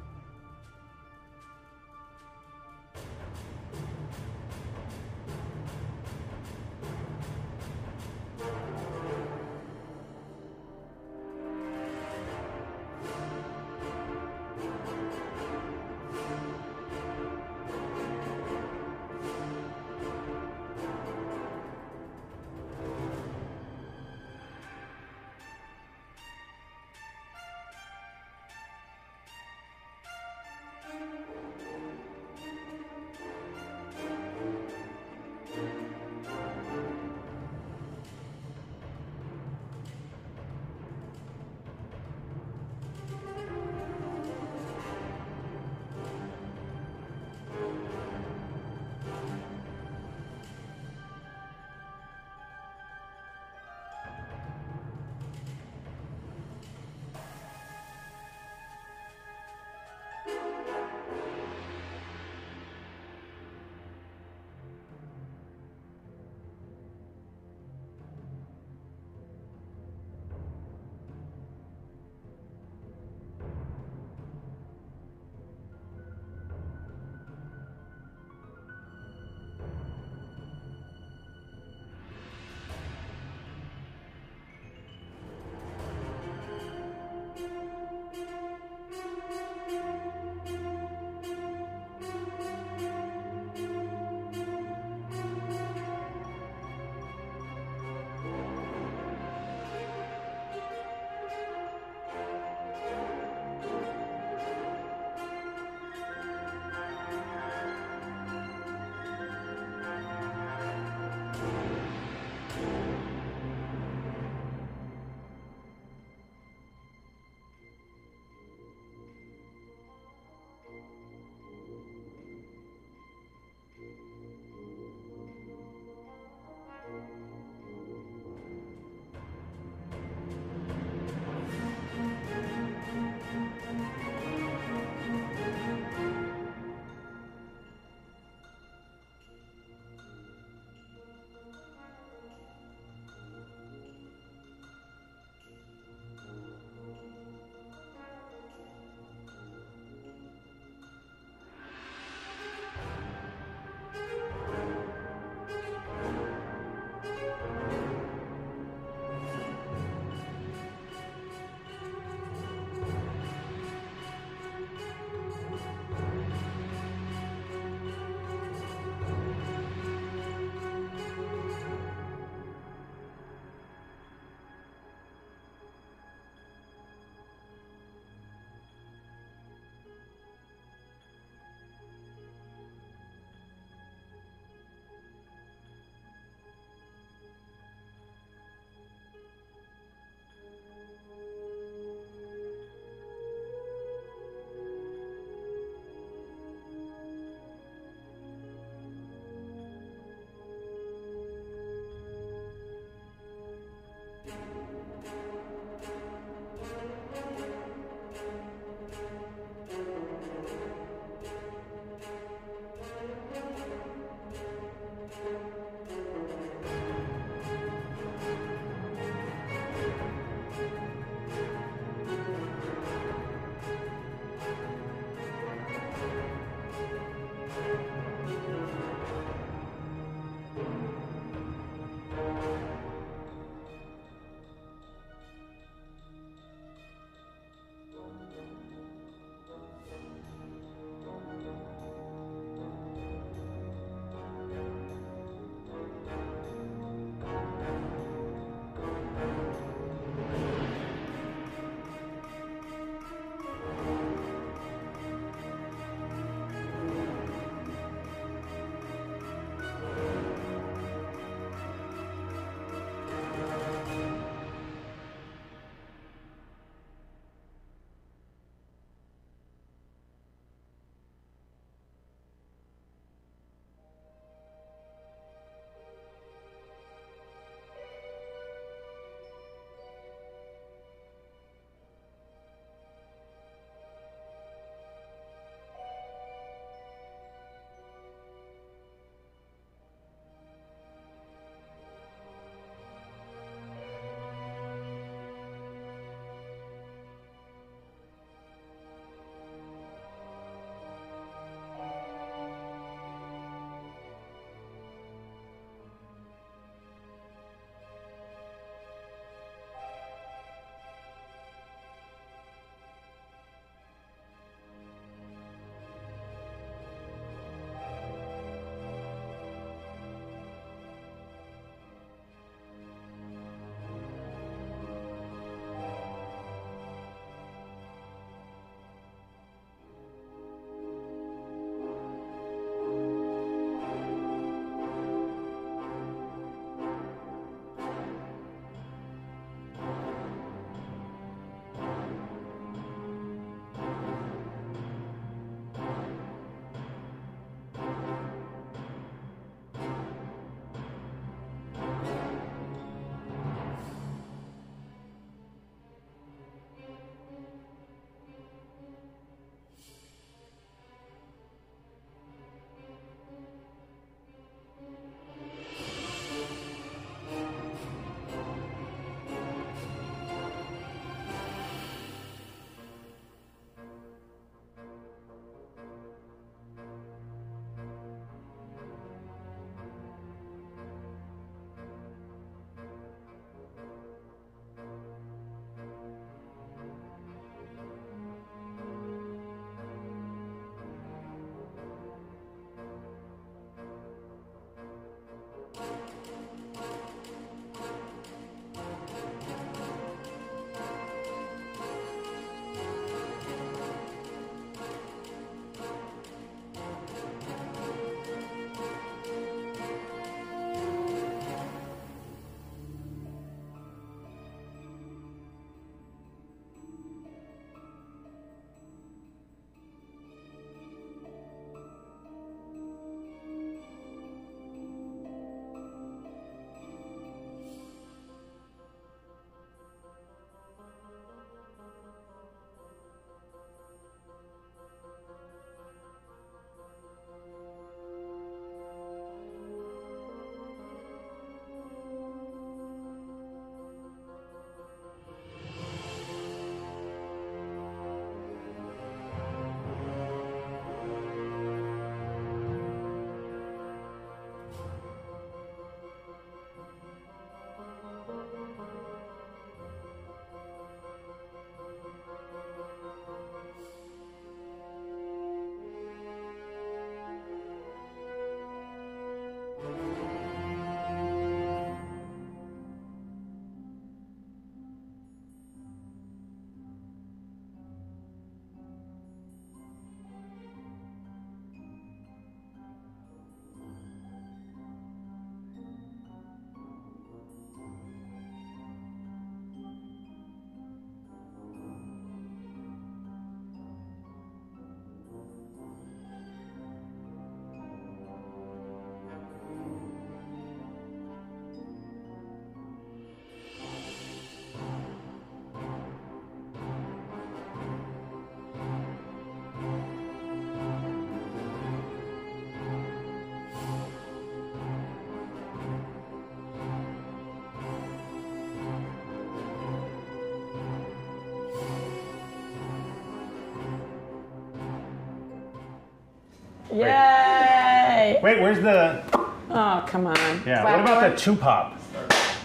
Yay! Wait, where's the? Oh, come on. Yeah. What about the two pop?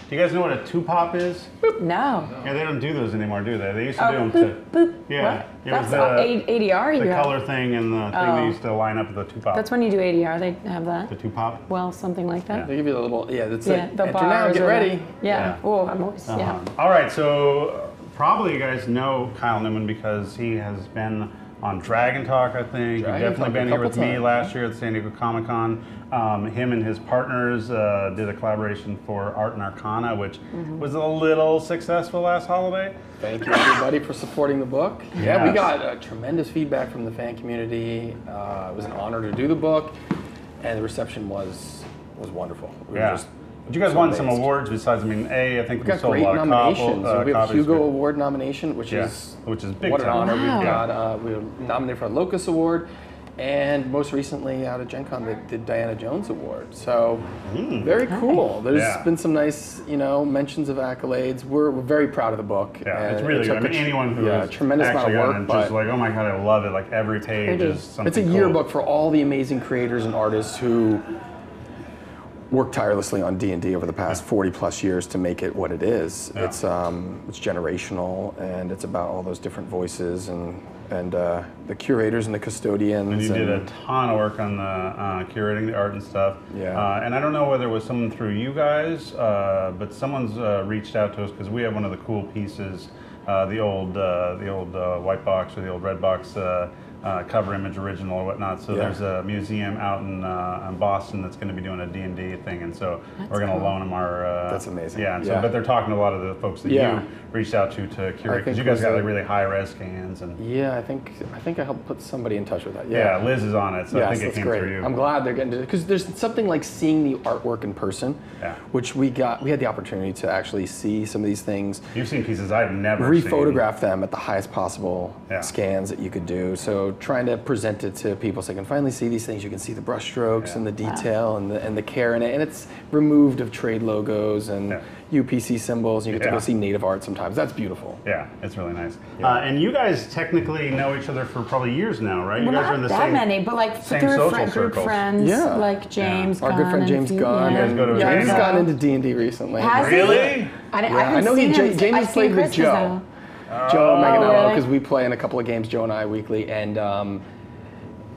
Do you guys know what a two pop is? No. Yeah, they don't do those anymore, do they? They used to Oh, do them boop, too. boop. Yeah. What? It That's was ADR you the have. color thing and the thing they used to line up with the two pop. That's when you do ADR, they have that. The two pop. Well, something like that. They give you the little, that's Yeah, it. the Enter now, bars get or ready. Yeah. Oh, I'm always, yeah. All right, so probably you guys know Kyle Newman because he has been on Dragon Talk, I think. You've Dragon definitely Talk been a here couple with me times. last year at the San Diego Comic-Con. Him and his partners did a collaboration for Art and Arcana, which was a little successful last holiday. Thank you, everybody, for supporting the book. Yeah, we Yes. got tremendous feedback from the fan community. It was an honor to do the book, and the reception was wonderful. We were Yeah. just But you guys so won some amazed. awards besides, I mean, I think We got sold great a lot of nominations. We have a copies. Hugo Award nomination, which is big what an time. honor. Wow. We've got we were nominated for a Locus Award, and most recently out of Gen Con, they did Diana Jones Award. So very cool. There's Yeah. been some nice, mentions of accolades. We're very proud of the book. Yeah, and it's really it good. I took mean, anyone who a has tremendous amount actually of gotten work, it but just like, oh my god, I love it. Like every page is something it's a cool. yearbook for all the amazing creators and artists who worked tirelessly on D&D over the past 40 plus years to make it what it is. Yeah. It's generational, and it's about all those different voices and the curators and the custodians. And you did a ton of work on the curating the art and stuff. Yeah. And I don't know whether it was someone through you guys, but someone's reached out to us because we have one of the cool pieces, the old white box or the old red box cover image original or whatnot. So Yeah. there's a museum out in Boston that's going to be doing a D&D thing, and so we're going to loan them our. That's amazing. Yeah, and so Yeah. but they're talking to a lot of the folks that Yeah. you reached out to curate because think you guys it got was like really high res scans and. Yeah, I think I helped put somebody in touch with that. Yeah, Liz is on it, so I Yes, think it that's came great. through you. I'm glad they're getting to it because there's something like seeing the artwork in person, Yeah. which we had the opportunity to actually see some of these things. You've seen pieces I've never seen. Rephotograph them at the highest possible Yeah. scans that you could do. So trying to present it to people so they can finally see these things. You can see the brush strokes and the detail and the care in it. And it's removed of trade logos and UPC symbols. You get to go see native art sometimes. That's beautiful. Yeah, it's really nice. And you guys technically know each other for probably years now, right? Well, you guys are not in the that same. many, but like same through social group circles. friends, Yeah. like James Our Gunn. good friend and a James few- Gunn. yeah. guys go to James James? gotten into D&D recently. Has he? Really? I haven't I know seen him. James I've has played seen with Chris's Joe. though. Joe and Megan really? because we play in a couple of games, Joe and I, weekly, and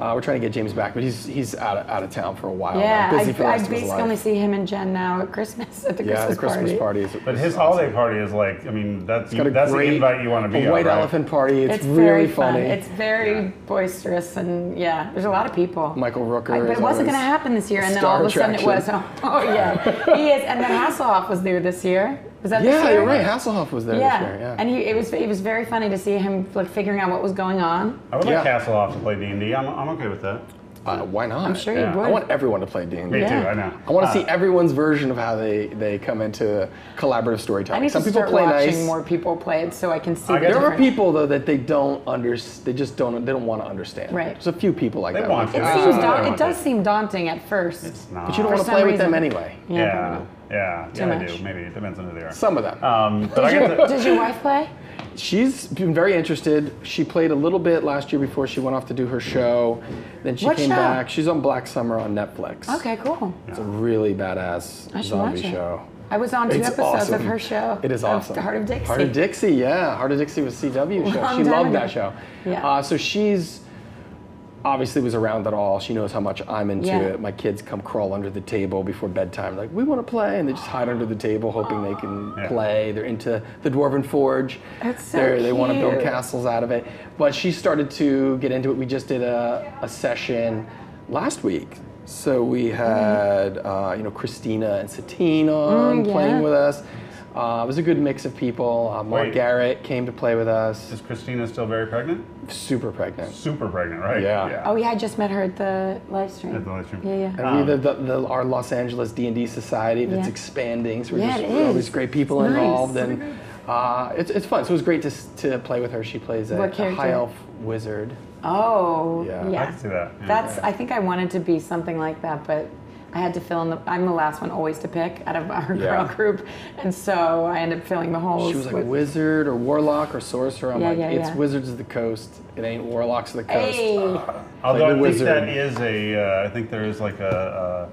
we're trying to get James back, but he's out of town for a while. Yeah, now, busy for the I rest of his basically only life. see him and Jen now at Christmas, at the Yeah, the Christmas Christmas party. party. But his holiday party is like, I mean, that's got a the great invite you want to be a on, white right? elephant party. It's It's very really fun. funny. It's very boisterous, and yeah, there's a lot of people. Michael Rooker But is it wasn't going to always happen this year, and then star all of a sudden it was. attraction. Oh yeah, he is. And then Hasselhoff was there this year. Was that this Yeah, year? you're right. Hasselhoff was there Yeah, this year. Yeah. and it was very funny to see him like figuring out what was going on. I would like Yeah. Hasselhoff to play D&D. I'm okay with that. Why not? I'm sure Yeah. you would. I want everyone to play D&D. Me too, Yeah. I know. I want to see everyone's version of how they come into collaborative I storytelling. need Some to people start play watching nice. more people play it so I can see. I the get There are different- people though that they don't they don't want to understand. Right. There's a few people like They that. want to. It I seems don't know. it does seem daunting at first. It's not. But you don't For want to some play with them reason. anyway. Yeah, yeah, Too I much. do. Maybe it depends on who they are. Some of them. But I get the, Does your wife play? She's been very interested. She played a little bit last year before she went off to do her show. Then she What came show? back. She's on Black Summer on Netflix. Okay, cool. It's a really badass I should zombie watch it. show. I was on 2 It's episodes of awesome. her show. It is of awesome. Heart of Dixie. Heart of Dixie, yeah. Heart of Dixie was CW show. Long She time loved ago. that show. Yeah. So she's obviously was around it all. She knows how much I'm into Yeah. it. My kids come crawl under the table before bedtime. Like, we want to play. And they just hide under the table hoping they can play. They're into the Dwarven Forge. That's so They want to build cute. castles out of it. But she started to get into it. We just did a session last week. So we had, Christina and Satine on playing yeah. with us. It was a good mix of people. Mark Wait. Garrett came to play with us. is Christina still very pregnant? Super pregnant. Super pregnant, right? Yeah. Oh yeah, I just met her at the live stream. At the live stream. Yeah, yeah. And we our Los Angeles D&D Society that's Yeah. expanding. So Yeah, we're it just all is. these great people It's nice. involved, and it's fun. So it was great to play with her. She plays a What character? high elf wizard. Oh, Yeah. yeah. I can see that. Yeah. That's. I think I wanted to be something like that, but I had to fill in I'm the last one always to pick out of our girl group, and so I ended up filling the holes. She was like wizard or warlock or sorcerer. I'm it's wizards of the coast. It ain't warlocks of the coast. Hey. Although I think that is I think there is like a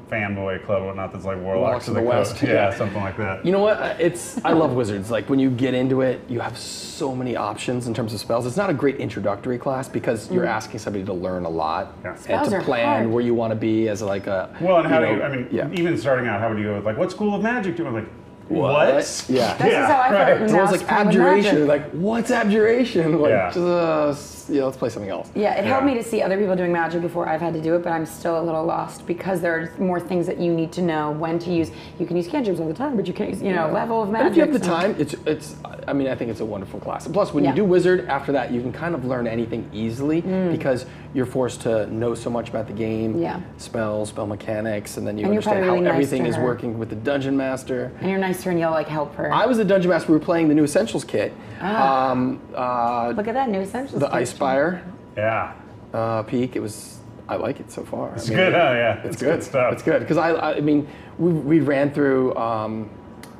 fanboy club or whatnot that's like Warlocks of the West. Yeah, something like that. You know what? I love wizards. Like when you get into it, you have so many options in terms of spells. It's not a great introductory class because you're asking somebody to learn a lot and to plan where you want to be as like a. Well, and how do you? I mean, even starting out, how would you go with like what school of magic do you like? What? Yeah. This is how I felt. So it was like abjuration. Like, what's abjuration? Like, let's play something else. Yeah, it helped me to see other people doing magic before I've had to do it, but I'm still a little lost because there are more things that you need to know when to use. You can use cantrips all the time, but you can't use, level of magic. But if you have the time, it's. I mean, I think it's a wonderful class. And plus, when you do wizard, after that, you can kind of learn anything easily because you're forced to know so much about the game, spells, spell mechanics, and then you understand how everything is working with the dungeon master. And you're nice to her and you'll like help her. I was the dungeon master. We were playing the new Essentials kit. Look at that new Essentials the kit. Ice Spire. Yeah. Peak. It was. I like it so far. It's good. Oh yeah. It's good stuff. It's good because I mean we ran through.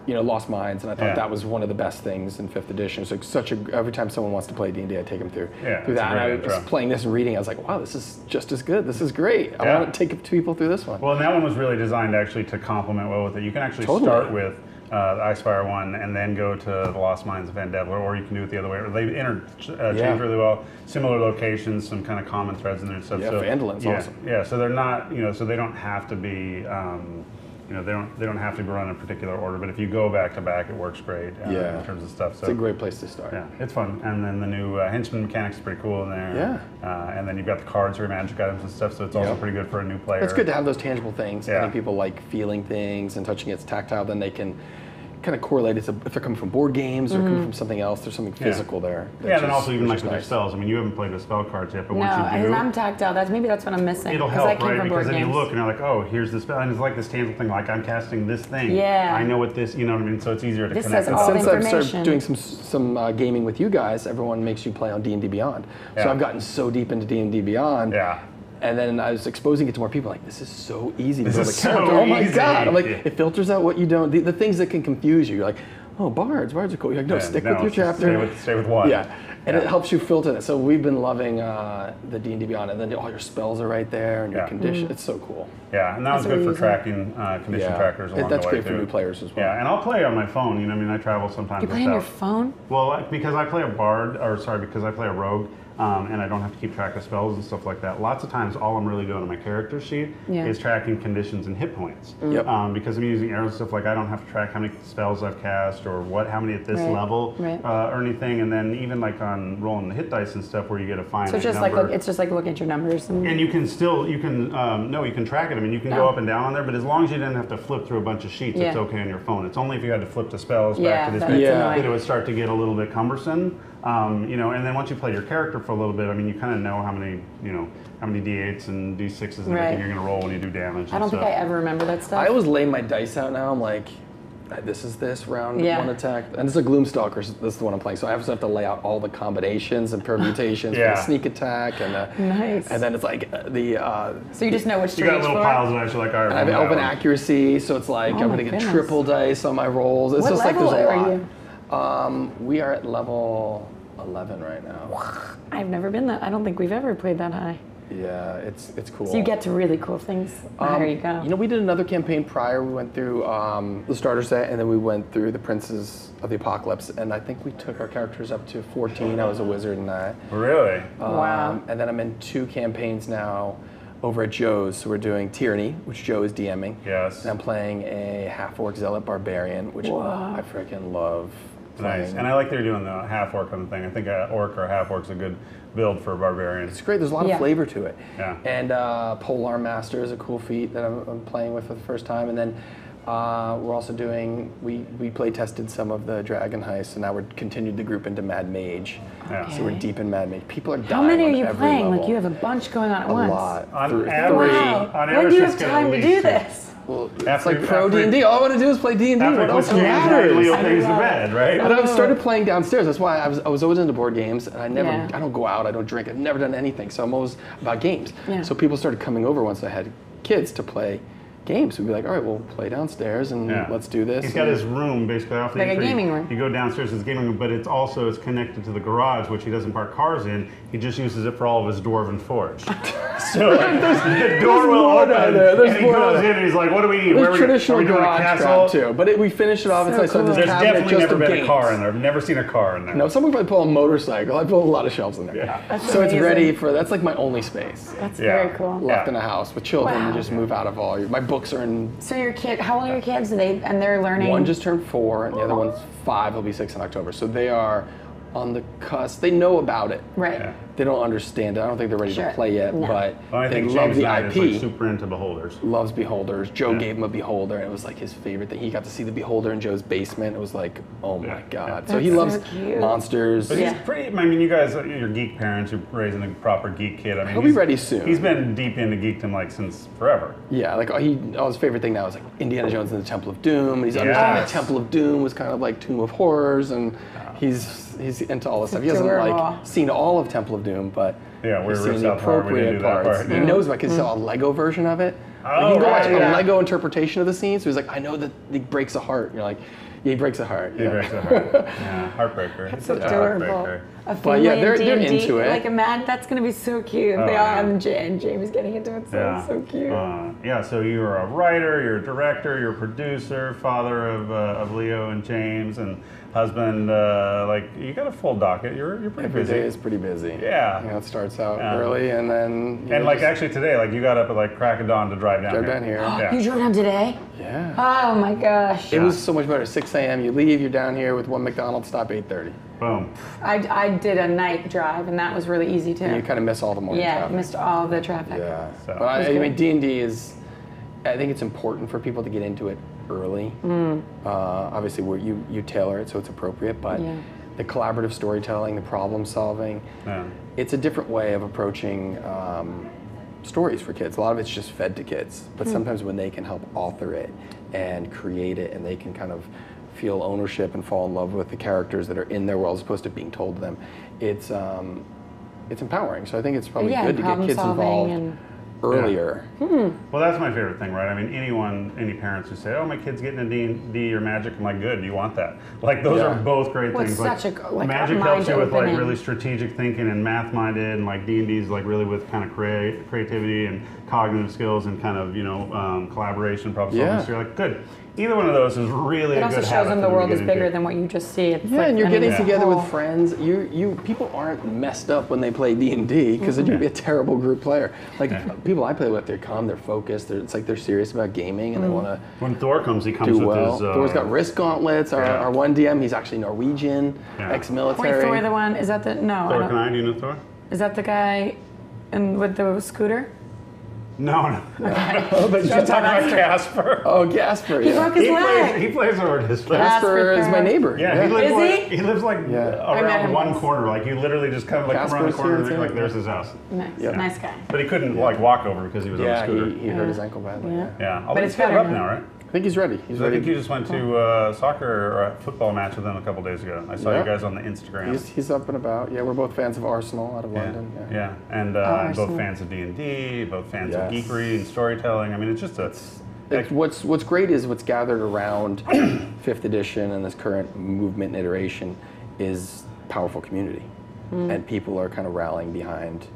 Lost Mines, and I thought that was one of the best things in 5th edition. So every time someone wants to play D&D, I take them through that. And I was playing this and reading, I was like, wow, this is just as good. This is great. I want to take people through this one. Well, and that one was really designed actually to complement well with it. You can actually start with the Icefire one and then go to the Lost Mines of Van Devler, or you can do it the other way. They interchange really well. Similar locations, some kind of common threads in there and stuff. Yeah, Vandelin's awesome. Yeah, so they're not, so they don't have to be. They don't have to be run in a particular order, but if you go back to back, it works great in terms of stuff. So it's a great place to start. Yeah, it's fun, and then the new henchman mechanics is pretty cool in there. Yeah, and then you've got the cards for your magic items and stuff, so it's also pretty good for a new player. It's good to have those tangible things. I think people like feeling things and touching it's tactile. Then they can kind of correlate it to if they're coming from board games or coming from something else. There's something physical there. Yeah, and then also even like with their spells. I mean, you haven't played with spell cards yet, but once you do, I'm tactile. Maybe that's what I'm missing. It'll help, right? Because then you look and you're like, oh, here's the spell, and it's like this tangible thing. Like I'm casting this thing. Yeah. I know what this. You know what I mean? So it's easier to connect. Says all Since I've started doing some gaming with you guys, everyone makes you play on D&D Beyond. So I've gotten so deep into D&D Beyond. Yeah. And then I was exposing it to more people. Like, this is so easy to build a character. So oh my easy. god! I'm like, it filters out what you don't. The things that can confuse you. You're like, oh, bards are cool. You're like, no, stick with your chapter. Stay with one. Yeah, and it helps you filter that. So we've been loving the D&D Beyond, and then all your spells are right there, and your condition. It's so cool. Yeah, and that was good for tracking condition trackers along the way. That's great for new players as well. Yeah, and I'll play on my phone. You know, I mean, I travel sometimes. You play on your phone? Well, because I play a because I play a rogue. And I don't have to keep track of spells and stuff like that. Lots of times, all I'm really doing on my character sheet is tracking conditions and hit points. Because I'm using arrows and stuff, like I don't have to track how many spells I've cast or how many at this level or anything. And then even like on rolling the hit dice and stuff, where you get a finite number. So it's just like looking at your numbers. And you can you can track it. I mean, you can go up and down on there, but as long as you didn't have to flip through a bunch of sheets, it's okay on your phone. It's only if you had to flip the spells back to this bit that it would start to get a little bit cumbersome. And then once you play your character for a little bit, I mean, you kind of know how many D8s and D6s and everything you're going to roll when you do damage. I don't think I ever remember that stuff. I always lay my dice out now. I'm like, this is this round one attack, and this is a Gloomstalker. So this is the one I'm playing. So I also have to lay out all the combinations and permutations for the sneak attack and and then it's like So you just know which to reach for. You got little piles of actually like all right. I have Elven accuracy, so it's like I'm going to get triple dice on my rolls. It's just like there's a lot. We are at level 11 right now. I've never been that. I don't think we've ever played that high. Yeah, it's cool. So you get to really cool things. There you go. We did another campaign prior. We went through the starter set, and then we went through the Princes of the Apocalypse, and I think we took our characters up to 14. I was a wizard in that. Really? Wow. And then I'm in 2 campaigns now over at Joe's. So we're doing Tyranny, which Joe is DMing. Yes. And I'm playing a half-orc zealot barbarian, which I freaking love. Nice, and I like they're doing the half-orc on the thing. I think an orc or a half-orc's a good build for a barbarian. It's great. There's a lot of flavor to it. Yeah. And Polar Master is a cool feat that I'm playing with for the first time. And then we're also doing, we play tested some of the Dragon Heist, and now we're continued the group into Mad Mage. Yeah. So we're deep in Mad Mage. People are dying. How many are you every playing? level. Like you have a bunch going on at once. A lot. On average, wow. When do you have time to do this? Well, it's like pro D&D. All I want to do is play D&D. What else matters? matters? Things to bed, right? And I've started playing downstairs. That's why I was always into board games, and I don't go out, I don't drink, I've never done anything. So I'm always about games. Yeah. So people started coming over once I had kids to play games. We'd be like, all right, we'll play downstairs and let's do this. He's got his room basically off the like entry. a gaming room. You go downstairs to his gaming room, but it's also connected to the garage, which he doesn't park cars in. He just uses it for all of his dwarven forge. So like, the door will open, and he goes in, and he's like, "What do we need? There's traditional are we doing a garage castle?" trap too, but we finished it off. It's like so There's definitely never been a car in there. I've never seen a car in there. No, someone might pull a motorcycle. I built a lot of shelves in there. Yeah. So it's ready for. That's like my only space That's very cool. left in a house with children. You just move out of all. My books are in. So your kid, how old are your kids? And they're learning. One just turned 4, and the other one's 5. He'll be 6 in October. So they are on the cusp. They know about it. Right. Yeah. They don't understand it. I don't think they're ready to play yet, but I they think love James the Knight IP. is like super into beholders. Loves beholders. Joe gave him a beholder, and it was like his favorite thing. He got to see the beholder in Joe's basement. It was like, oh my god. So he loves monsters. But he's pretty. I mean, you guys, you're geek parents. You're raising a proper geek kid. I mean, He'll be ready soon. He's been deep into geekdom like since forever. Yeah, like his favorite thing now is like Indiana Jones and the Temple of Doom, and he's understanding that Temple of Doom was kind of like Tomb of Horrors, and he's into all this stuff. He hasn't like seen all of Temple of Doom, but we're he's seen the appropriate parts. He knows about because he saw a Lego version of it. Oh, you can go watch a Lego interpretation of the scene. So he's like, I know that he breaks a heart. You're like, yeah, he breaks a heart. He breaks a heart. Yeah, heartbreaker. That's adorable. But yeah, they're into it. Like that's gonna be so cute. They all and James getting into it, so cute. So you're a writer, you're a director, you're a producer, father of Leo and James, and husband. Like you got a full docket. You're pretty busy. Every day is pretty busy. Yeah. You know, it starts out early, and then actually today, like you got up at like crack of dawn to drive down here. Yeah. You drove down today? Yeah. Oh my gosh. It was so much better. 6 a.m. You leave, you're down here with one McDonald's stop 8:30. Boom. I did a night drive, and that was really easy too. And you kind of miss all the morning traffic. Yeah, missed all the traffic. Yeah. But I mean, D&D is. I think it's important for people to get into it early. Obviously, you tailor it so it's appropriate, but the collaborative storytelling, the problem solving, it's a different way of approaching stories for kids. A lot of it's just fed to kids, but sometimes when they can help author it and create it, and they can kind of feel ownership and fall in love with the characters that are in their world as opposed to being told to them, it's empowering. So I think it's probably good to get kids involved earlier. Well, that's my favorite thing, right? I mean, any parents who say, "Oh, my kid's getting into D&D or Magic," I'm like, "Good, you want that?" Like those are both great things. Like Magic helps you with like really strategic thinking and math-minded, and like D&D is like really with kind of creativity and cognitive skills and kind of collaboration, problem solving. So you're like, good. Either one of those is really a good habit. It also shows them the world is bigger than what you just see. It's and you're getting together with friends. People aren't messed up when they play D&D because you'd be a terrible group player. Like people I play with, they're calm, they're focused. It's like they're serious about gaming and they want to. When Thor comes, he comes with his. Thor's got wrist gauntlets. Our one DM, he's actually Norwegian, ex-military. Wait, Thor the one? Is that the no? Thor, can I do you know Thor? Is that the guy, with the scooter? No. But you're talking about Casper. Oh, Casper. He broke his leg. He plays over his place. Casper is my neighbor. Yeah, he lives like around one corner. Like you literally just kind of like come around the corner and like there's his house. Nice guy. But he couldn't like walk over because he was on the scooter. He hurt his ankle badly. Yeah. But it's better up now, right? I think he's ready. I think you just went to a soccer or a football match with him a couple days ago. I saw you guys on the Instagram. He's up and about. Yeah, we're both fans of Arsenal out of London. Yeah, and both fans of D&D, both fans of geekery and storytelling. I mean, it's just what's great is what's gathered around 5th edition and this current movement and iteration is powerful community, and people are kind of rallying behind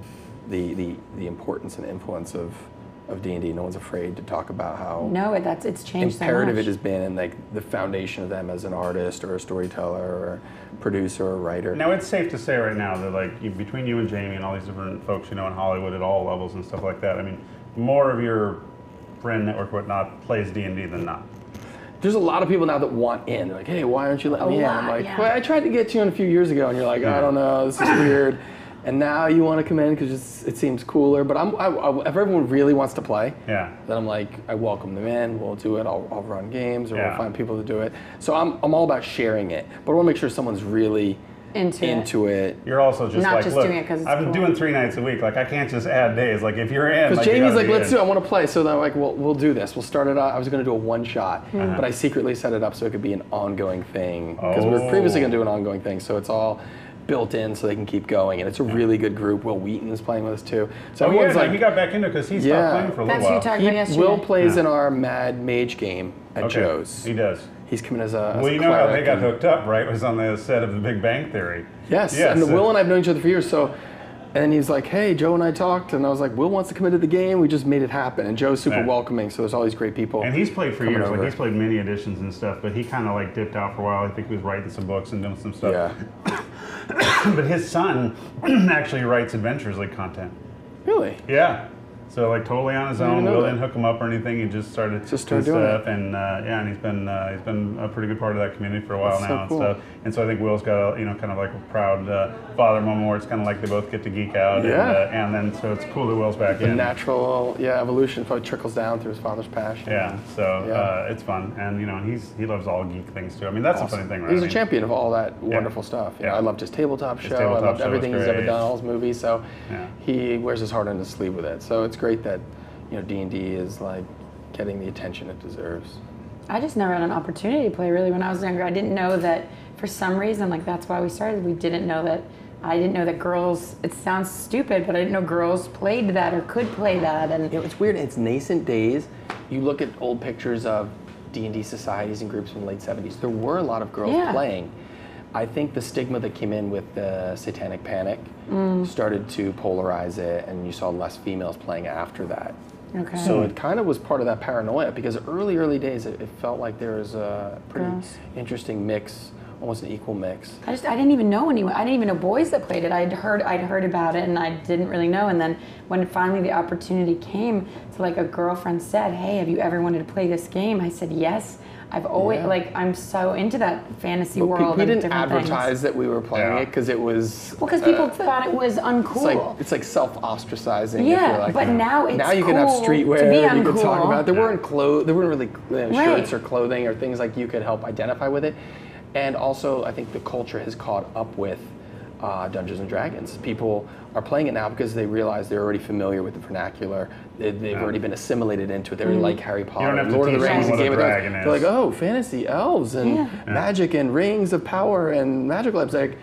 the importance and influence of D&D. No one's afraid to talk about how it's changed imperative so much. it has been, and like the foundation of them as an artist or a storyteller or producer or writer. Now it's safe to say right now that like between you and Jamie and all these different folks in Hollywood at all levels and stuff like that, I mean, more of your friend network whatnot plays D&D than not. There's a lot of people now that want in. They're like, hey, why aren't you letting me in? I'm like, well, I tried to get you in a few years ago, and you're like, I don't know, this is weird. And now you want to come in because it seems cooler. But if everyone really wants to play, then I'm like, I welcome them in. We'll do it. I'll run games, or we'll find people to do it. So I'm all about sharing it. But I want to make sure someone's really into it. You're also just not like, just look, doing it because I've been doing 3 nights a week. Like I can't just add days. Like if you're in, because Jamie's like, let's do it. I want to play. So then I'm like, well, we'll do this. We'll start it out. I was going to do a one shot, but I secretly set it up so it could be an ongoing thing because we were previously going to do an ongoing thing. So it's all built in so they can keep going, and it's a really good group. Will Wheaton is playing with us too. So everyone's he got back into it because he stopped playing for a little while. That's who you talked about yesterday. Will plays in our Mad Mage game at Joe's. He does. He's coming as a Well, you know how they got hooked up, right? It was on the set of The Big Bang Theory. Yes, and Will and I have known each other for years, so... And he's like, hey, Joe and I talked, and I was like, Will wants to come into the game. We just made it happen. And Joe's super welcoming, so there's all these great people. And he's played for years. Like, he's played many editions and stuff, but he kind of like dipped out for a while. I think he was writing some books and doing some stuff. Yeah. But his son actually writes Adventures League content. Really? Yeah. So like totally on his own. Will didn't hook him up or anything. He just started doing stuff, and and he's been a pretty good part of that community for a while now. So cool. And so I think Will's got a kind of like a proud father moment where it's kind of like they both get to geek out. And then so it's cool that Will's back in. The natural evolution probably trickles down through his father's passion. Yeah. So it's fun, and he loves all geek things too. I mean that's a funny thing, right? He's a champion of all that wonderful stuff. You know, I loved his tabletop show. I loved everything he's ever done, all his movies. So he wears his heart on his sleeve with it. So it's great that D&D is like getting the attention it deserves. I just never had an opportunity to play really when I was younger. I didn't know that for some reason, like that's why we started. I didn't know that girls, it sounds stupid, but I didn't know girls played that or could play that. And it's weird, it's nascent days. You look at old pictures of D&D societies and groups from the late 70s, there were a lot of girls playing. I think the stigma that came in with the Satanic Panic started to polarize it, and you saw less females playing after that. Okay. So it kind of was part of that paranoia, because early days it felt like there was a pretty interesting mix, almost an equal mix. I didn't even know anyone. I didn't even know boys that played it. I'd heard about it, and I didn't really know. And then when finally the opportunity came, to like a girlfriend said, "Hey, have you ever wanted to play this game?" I said, "Yes." I've always I'm so into that fantasy world. We didn't advertise that we were playing it because it was. Well, because people thought it was uncool. It's like self-ostracizing. Yeah, like, but now it's now you can have streetwear. To be you can talk about. There weren't really shirts right. or clothing or things like you could help identify with it, and also I think the culture has caught up with Dungeons and Dragons. People are playing it now because they realize they're already familiar with the vernacular. They've already been assimilated into it. They're like Harry Potter, Lord of the Rings, and Game of Thrones. They're like, oh, fantasy, elves, and magic, and rings of power, and magic labs. Like,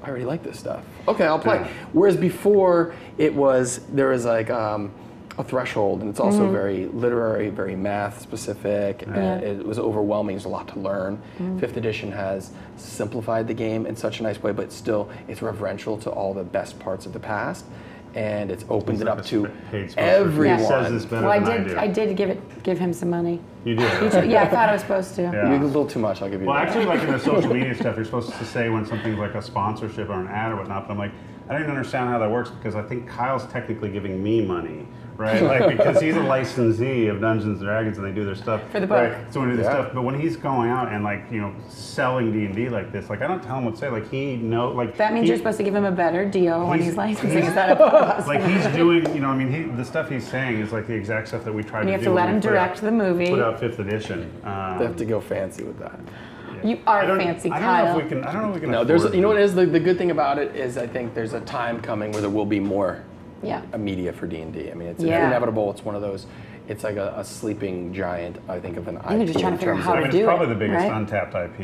I already like this stuff. Okay, I'll play. Whereas before, there was like a threshold, and it's also very literary, very math specific, and it was overwhelming. There's a lot to learn. 5th edition has simplified the game in such a nice way, but still it's reverential to all the best parts of the past, and it's opened it up to everyone. He says this better than I do. I did give him some money. You did? Yeah, I thought I was supposed to. Yeah. You a little too much, I'll give you that. Well, actually, like in the social media stuff, you're supposed to say when something's like a sponsorship or an ad or whatnot, but I'm like, I don't even understand how that works, because I think Kyle's technically giving me money, right? Like, because he's a licensee of Dungeons and Dragons, and they do their stuff for the book. Right? So when they do the stuff, but when he's going out and like selling D&D like this, like I don't tell him what to say. Like that means you're supposed to give him a better deal when he's licensing. Is that a like he's doing? The stuff he's saying is like the exact stuff that we tried to do. You have to let him direct the movie. Put out 5th edition. They have to go fancy with that. You are fancy, Kyle. I don't know if we can. No, there's. You know what is the good thing about it is I think there's a time coming where there will be more. Media for D&D. I mean, it's inevitable. It's one of those. It's like a sleeping giant. I think of an IP. You're just trying to figure out how to do it. It's probably the biggest untapped IP.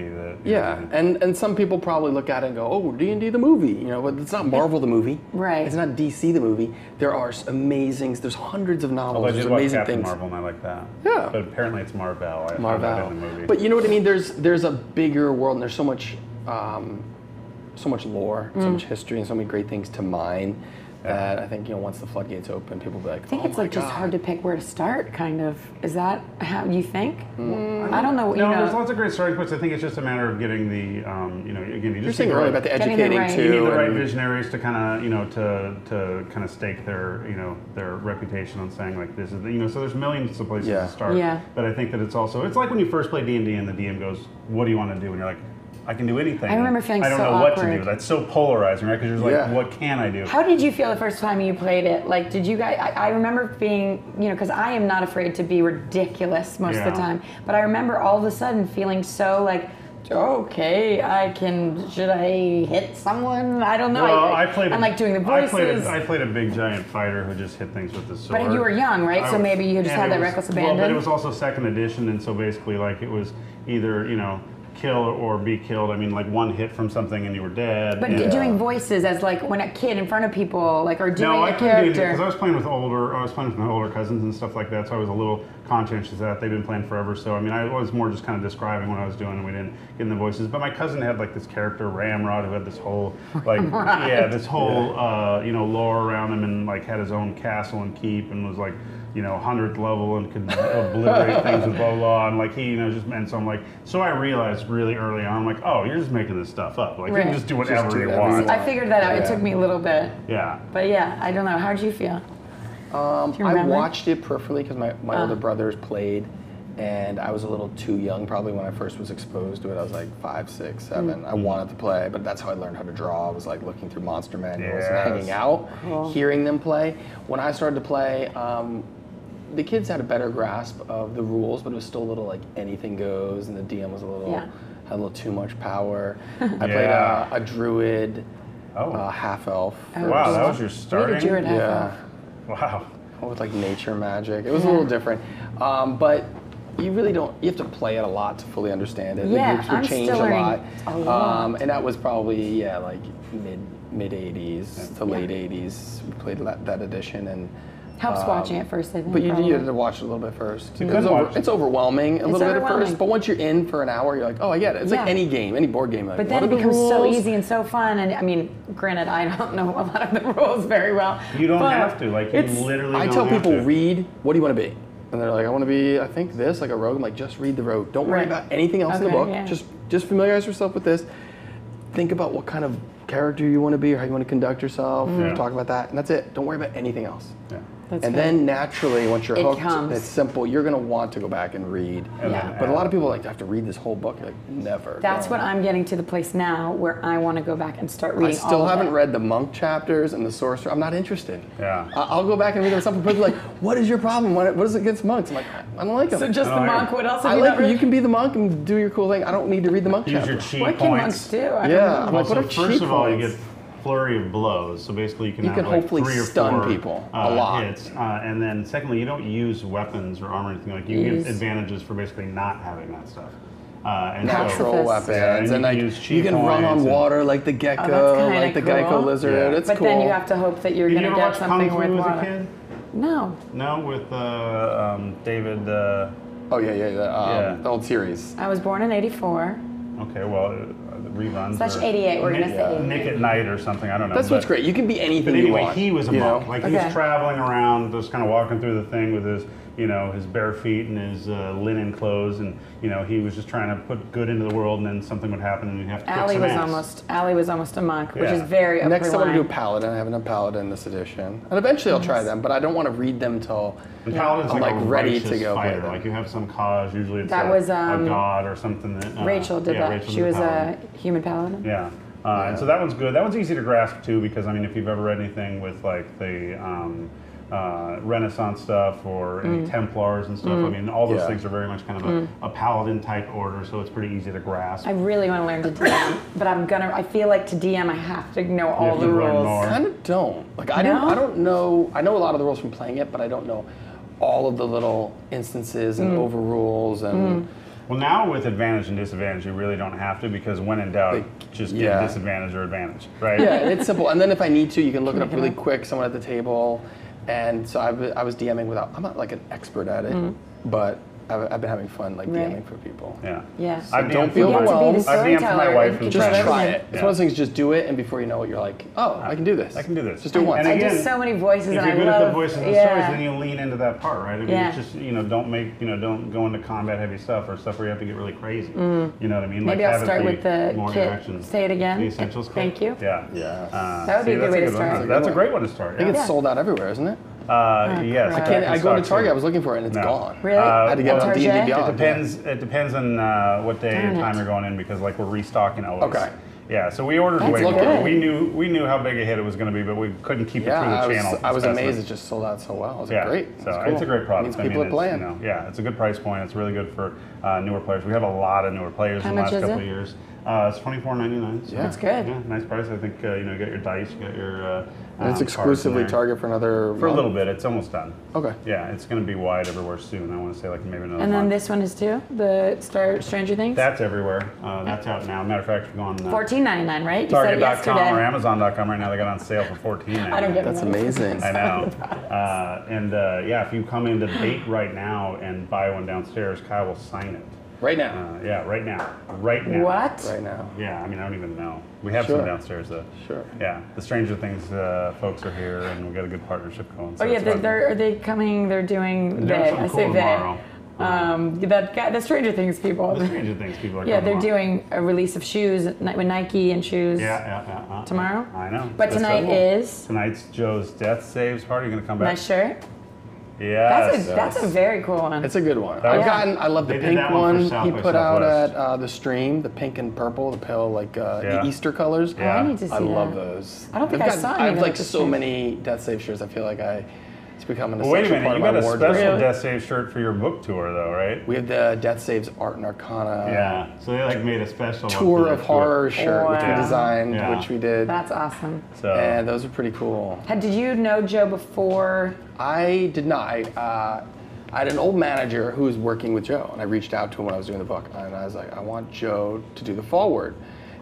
And some people probably look at it and go, "Oh, D&D the movie." But it's not Marvel the movie. Right. It's not DC the movie. There are amazing. There's hundreds of novels. There's amazing Captain things. Marvel, and I like that. Yeah. But apparently it's Marvel. Marvel. In the movie. But you know what I mean? There's a bigger world, and there's so much lore, so much history, and so many great things to mine. That I think once the floodgates open, people will be like, I think it's like just hard to pick where to start. Kind of. Is that how you think? I don't know. There's lots of great starting points. I think it's just a matter of getting the again. You're saying earlier about the educating too. You need the right visionaries to kind of to kind of stake their their reputation on saying like this is so there's millions of places to start. Yeah. But I think that it's like when you first play D&D and the DM goes, "What do you want to do?" And you're like, I can do anything. I remember feeling so awkward. I don't know what to do. That's so polarizing, right? Because you're like, what can I do? How did you feel the first time you played it? Like, did you guys? I remember being, because I am not afraid to be ridiculous most of the time. But I remember all of a sudden feeling so like, okay, should I hit someone? I don't know. Well, I'm like doing the voices. I played a big giant fighter who just hit things with the sword. But you were young, right? So maybe you just had that reckless abandon. Well, but it was also 2nd edition, and so basically, like, it was either, kill or be killed. I mean, like one hit from something and you were dead. But doing voices as like when a kid in front of people, like, or doing a character. Because I was playing with my older cousins and stuff like that, so I was a little conscientious of that. They've been playing forever, so I mean, I was more just kind of describing what I was doing, and we didn't get in the voices. But my cousin had like this character Ramrod who had this whole lore around him, and like had his own castle and keep, and was like 100th level and could obliterate things with blah blah, and like he just meant so. I'm like, so I realized really early on, I'm like, oh, you're just making this stuff up. Like you can just do whatever you want. I figured that out. It took me a little bit. Yeah. But yeah, I don't know. How did you feel? I watched it peripherally because my older brothers played, and I was a little too young probably when I first was exposed to it. I was like 5, 6, 7. I wanted to play, but that's how I learned how to draw. I was like looking through monster manuals and hanging out, hearing them play. When I started to play, the kids had a better grasp of the rules, but it was still a little like anything goes, and the DM was had a little too much power. I played a druid, half elf. Wow, that was your starting? Druid half elf. Wow. With like nature magic. It was a little different. But you really don't, you have to play it a lot to fully understand it. Yeah, the groups would change still a lot. And that was probably, like mid 80s to late 80s. We played that edition. And helps watching it first, I think. But you had to watch it a little bit first. It's overwhelming a little bit at first, but once you're in for an hour, you're like, oh, I get it. It's like any game, any board game. Like, but then it becomes so easy and so fun. And I mean, granted, I don't know a lot of the rules very well. You don't have to. Like, you literally I tell people, read, what do you want to be? And they're like, I want to be, I think this, like a rogue. I'm like, just read the rogue. Don't worry about anything else in the book. Yeah. Just familiarize yourself with this. Think about what kind of character you want to be or how you want to conduct yourself. Talk about that. And that's it. Don't worry about anything else. Yeah. Then naturally, once you're hooked, it's simple. You're going to want to go back and read. But a lot of people have to read this whole book. You're like, never. That's what I'm getting to the place now where I want to go back and start reading. I still haven't read the monk chapters and the sorcerer. I'm not interested. Yeah. I'll go back and read them. Some people are like, what is your problem? What is it against monks? I'm like, I don't like them. So just the monk. What else have you not read? You can be the monk and do your cool thing. I don't need to read the monk chapter. Use your cheat what points. Can monks do? I'm like, what are cheat first of all, points? you get flurry of blows, so basically you can have hopefully 3 or 4 stun people a lot. hits, and then secondly, you don't use weapons or armor or anything. Like you get advantages for basically not having that stuff. And natural weapons, and like you can run on water like the gecko, like the gecko lizard. It's cool. But then you have to hope that you're going to get something with water. As a kid? No. No, with David. The old series. I was born in '84. Okay, well, the reruns. Slash 88, we're going to say. Nick at Night or something, I don't know. That's what's great. You can be anything you want. But anyway, he was a monk. Like, he was traveling around, just kind of walking through the thing with his, his bare feet and his linen clothes, and, he was just trying to put good into the world, and then something would happen, and you'd have to kick some ass. Allie was almost a monk, which is very upper Next, I want to do a line. paladin. I haven't done paladin this edition. And eventually I'll try them, but I don't want to read them till I'm like ready to go fighter. play them. Like, you have some cause, usually it's that was, a god or something. That, Rachel did that. She was a human paladin. Yeah. And so that one's good. That one's easy to grasp too, because I mean, if you've ever read anything with like the Renaissance stuff or any Templars and stuff, I mean, all those things are very much kind of a paladin type order, so it's pretty easy to grasp. I really want to learn to DM, but I feel like to DM I have to know all the rules. I kind of don't. Like I don't know. I know a lot of the rules from playing it, but I don't know all of the little instances and overrules and. Well, now with advantage and disadvantage, you really don't have to, because when in doubt, just get disadvantage or advantage, right? Yeah, it's simple. And then if I need to, you can look it up really quick, someone at the table. And so I was DMing without, I'm not like an expert at it, but I've been having fun like DMing for people. Yeah. So don't feel overwhelmed. I've DM'd for my wife and just try it. It's one of those things, just do it, and before you know it, you're like, oh, I can do this. I can do this. Just do it once. And again, I do so many voices, and I love. If you're good at the voices and stories, then you lean into that part, right? I mean, it's just, don't go into combat heavy stuff or stuff where you have to get really crazy. You know what I mean? Maybe like, I'll start with the kit. Interactions. Say it again. The essentials kit. Thank you. Yeah. That would be a good way to start. That's a great one to start. I think it's sold out everywhere, isn't it? Yes. I go to Target. I was looking for it, and it's gone. Really? I had to get it on D&D Beyond. It depends on what day and time you're going in, because like we're restocking always. Okay. Yeah, so we ordered way more. We knew how big a hit it was going to be, but we couldn't keep it through the channel. I was amazed it just sold out so well. It was great. So it's a great product. It means people are playing. It's a good price point. It's really good for newer players. We have a lot of newer players in the last couple of years. It's $24.99. So that's good. Yeah, nice price. I think you got your dice, you got your And it's exclusively Target for another For a little bit. It's almost done. Okay. Yeah, it's going to be wide everywhere soon. I want to say like maybe another And then month. this one is too? The Stranger Things? That's everywhere. That's out now. Matter of fact, we're going $14.99, right? You said it Target.com yesterday. or Amazon.com right now. They got on sale for $14.99. I don't get That's amazing. I know. Yeah, if you come into BAIT right now and buy one downstairs, Kyle will sign it. Right now. Yeah, right now. Right now. What? Right now. Yeah, I mean, I don't even know. We have Sure. some downstairs though. Sure. Yeah, the Stranger Things folks are here, and we got a good partnership going. So Oh yeah, it's fun. are they coming? They're doing. They're doing I something say cool they. tomorrow. That guy, the Stranger Things people. The Stranger Things people are Yeah, coming they're tomorrow. doing a release of shoes with Nike and shoes. Yeah. Tomorrow? I know. But That's tonight so cool. is Tonight's Joe's Death Saves party. You gonna come back? nice shirt. Yes. That's a very cool one. It's a good one. Yeah. I love the They did pink that one for one South he by put out Southwest. at the stream, the pink and purple, the pale, like the Easter colors. Oh, I need to see I love that. those. I don't think I've I saw any I have of like those so shirts. many Death Save shirts. I feel like it's becoming a Well, wait a essential minute. part You of got my a wardrobe. special Really? Death Save shirt for your book tour, though, right? We have the Death Saves Art and Arcana Yeah. So they like made a special one tour for of your horror shirt, which we Wow. designed, Yeah. which we did, That's awesome. So and those are pretty cool. Did you know Joe before? I did not. I had an old manager who was working with Joe, and I reached out to him when I was doing the book, and I was like, I want Joe to do the foreword,